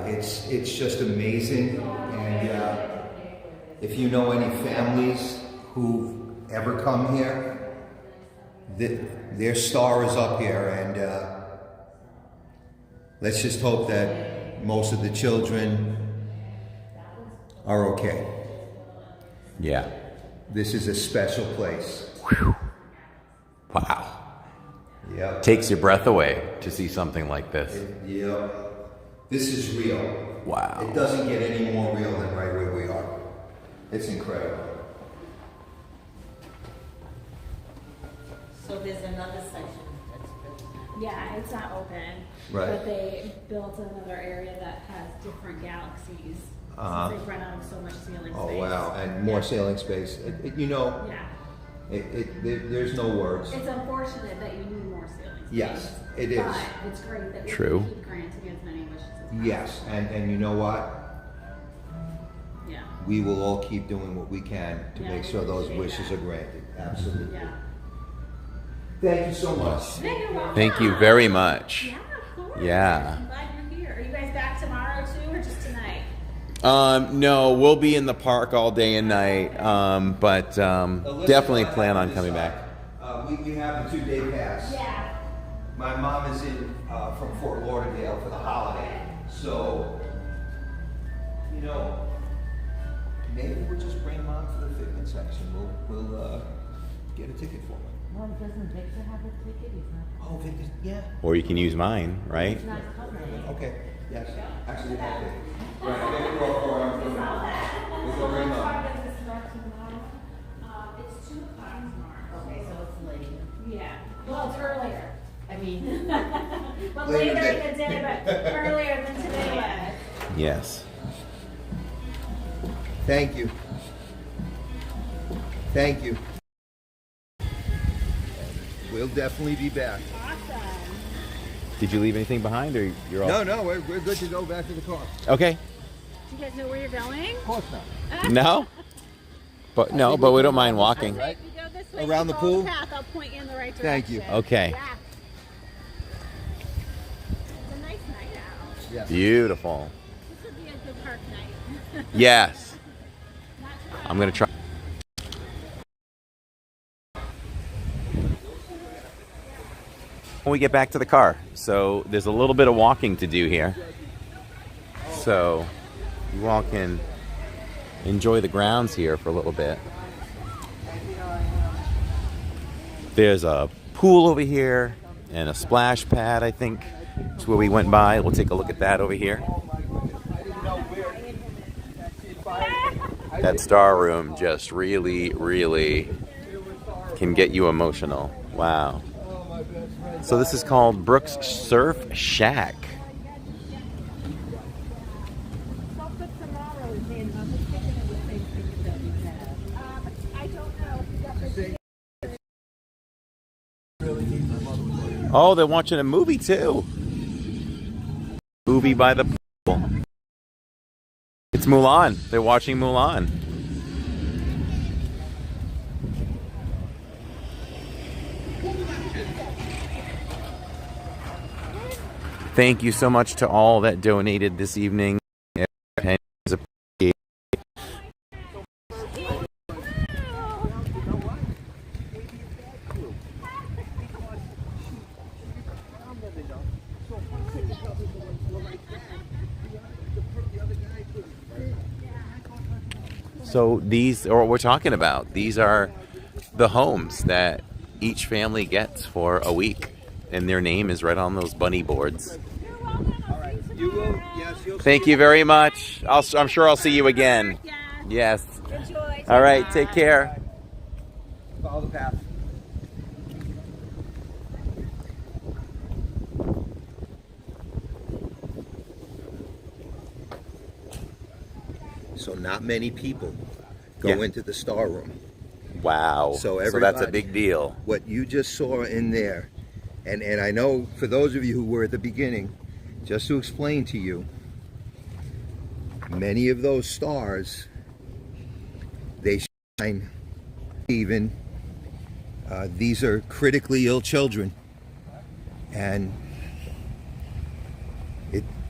It's just amazing. And if you know any families who've ever come here, their star is up here, and let's just hope that most of the children are okay. Yeah. This is a special place. Whew. Wow. Yeah. Takes your breath away to see something like this. Yeah. This is real. Wow. It doesn't get any more real than right where we are. It's incredible. So there's another section that's built. Yeah, it's not open. Right. But they built another area that has different galaxies. Uh-huh. Since they've run out of so much ceiling space. Oh wow, and more sailing space. You know, Yeah. there's no words. It's unfortunate that you need more ceiling space. Yes, it is. But it's great that we True. can keep granting as many wishes as possible. Yes, and you know what? Yeah. We will all keep doing what we can to Yeah, make we sure those appreciate wishes that. are granted. Absolutely. Yeah. Thank you so much. Yeah, you're welcome. Thank you very much. Yeah, of course. Yeah. I'm glad you're here. Are you guys back tomorrow too, or just tonight? No, we'll be in the park all day and night, but definitely plan on coming back. We have the 2-day pass. Yeah. My mom is in from Fort Lauderdale for the holiday, so you know, maybe we'll just bring mom to the fitness section. We'll get a ticket for her. Well, doesn't Victor have a ticket? He's not. Oh, Victor, yeah. Or you can use mine, right? He's not coming. Okay. Yes. Actually, we have it. Right. I think we're all for him. We'll go bring mom. It's 2 o'clock tomorrow. Okay, so it's late. Yeah. Well, it's earlier. I mean, But Later later in today. the day, but earlier than today. Yes. Thank you. Thank you. We'll definitely be back. Awesome. Did you leave anything behind, or you're all? No, we're good to go back to the car. Okay. Do you guys know where you're going? Of course not. No. But we don't mind walking. If you go this way, Around the follow pool? path, I'll point you in the right direction. Thank you. Okay. Yeah. It's a nice night out. Yes. Beautiful. This would be Yes. I'm going to try. When we get back to the car. So there's a little bit of walking to do here. So you all can enjoy the grounds here for a little bit. There's a pool over here and a splash pad, I think. It's where we went by. We'll take a look at that over here. That star room just really, really can get you emotional. Wow. So this is called Brooks Surf Shack. Oh, they're watching a movie too. Movie by the pool. It's Mulan. They're watching Mulan. Thank you so much to all that donated this evening. So these are what we're talking about. These are the homes that each family gets for a week. And their name is right on those bunny boards. Thank you very much. I'm sure I'll see you again. Yes. All right, take care. Follow the path. So not many people go into the star room. Wow. So that's a big deal. What you just saw in there, and I know for those of you who were at the beginning, just to explain to you, many of those stars, they shine even. These are critically ill children, and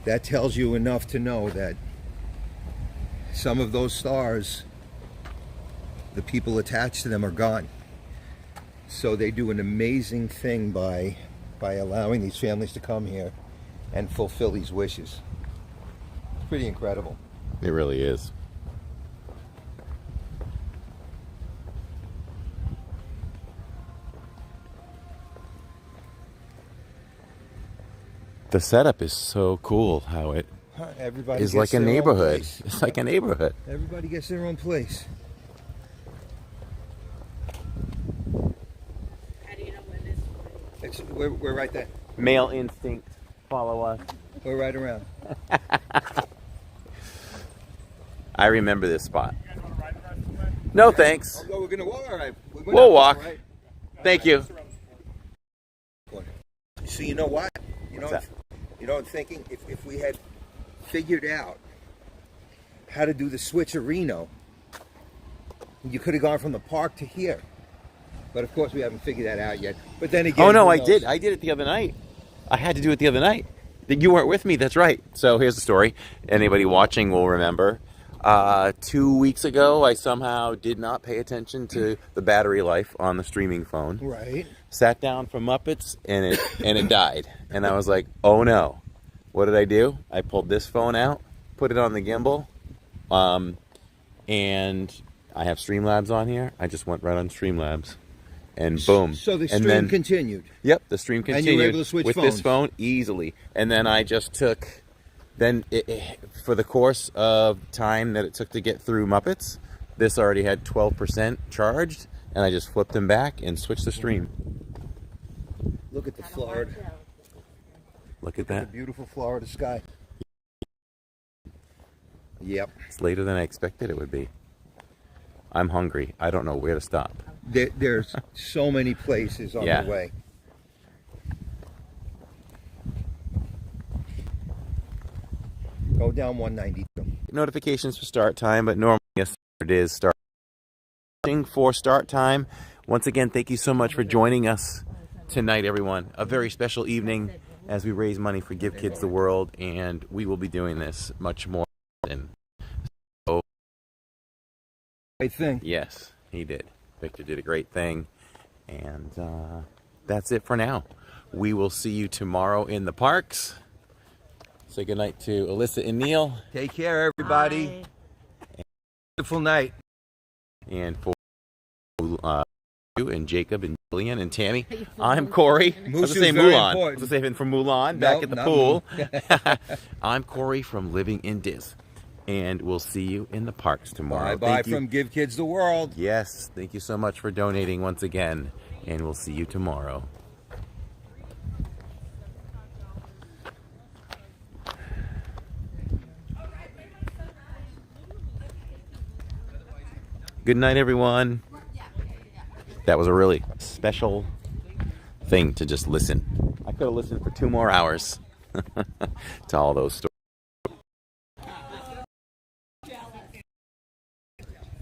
that tells you enough to know that some of those stars, the people attached to them are gone. So they do an amazing thing by allowing these families to come here and fulfill these wishes. It's pretty incredible. It really is. The setup is so cool how it Everybody is gets like a their own neighborhood. place. It's like a neighborhood. Everybody gets their own place. We're right there. Male instinct. Follow us. We're right around. I remember this spot. No, thanks. Oh, we're gonna walk. All right. We'll walk. Right. Thank you. So you know what? You know what I'm thinking? If we had figured out how to do the switcherino, you could have gone from the park to here. But of course we haven't figured that out yet. But then again, oh no, I did it the other night. I had to do it the other night. You weren't with me, that's right. So here's the story. Anybody watching will remember. 2 weeks ago, I somehow did not pay attention to the battery life on the streaming phone. Right. Sat down for Muppets and it died. And I was like, oh no. What did I do? I pulled this phone out, put it on the gimbal, and I have Streamlabs on here. I just went right on Streamlabs. And boom. So the stream continued. Yep, the stream continued. And you were able to switch with phones. This phone easily. And then I just took, for the course of time that it took to get through Muppets, this already had 12% charged, and I just flipped them back and switched the stream. Look at the Florida. Look at that. The beautiful Florida sky. Yep. It's later than I expected it would be. I'm hungry. I don't know where to stop. There's so many places on the way. Go down 192. Notifications for start time, but normally yes, it is start for start time. Once again, thank you so much for joining us tonight, everyone. A very special evening as we raise money for Give Kids the World, and we will be doing this much more often. Great thing. Yes, he did. Victor did a great thing. And that's it for now. We will see you tomorrow in the parks. Say goodnight to Alyssa and Neil. Take care, everybody. Wonderful night. And for you and Jacob and Jillian and Tammy, I'm Corey. I was going to say Mulan. I was going to say from Mulan, back at the pool. I'm Corey from Living in Diz. And we'll see you in the parks tomorrow. Bye-bye from Give Kids the World. Yes, thank you so much for donating once again. And we'll see you tomorrow. Good night, everyone. That was a really special thing to just listen. I could have listened for 2 more hours to all those stories.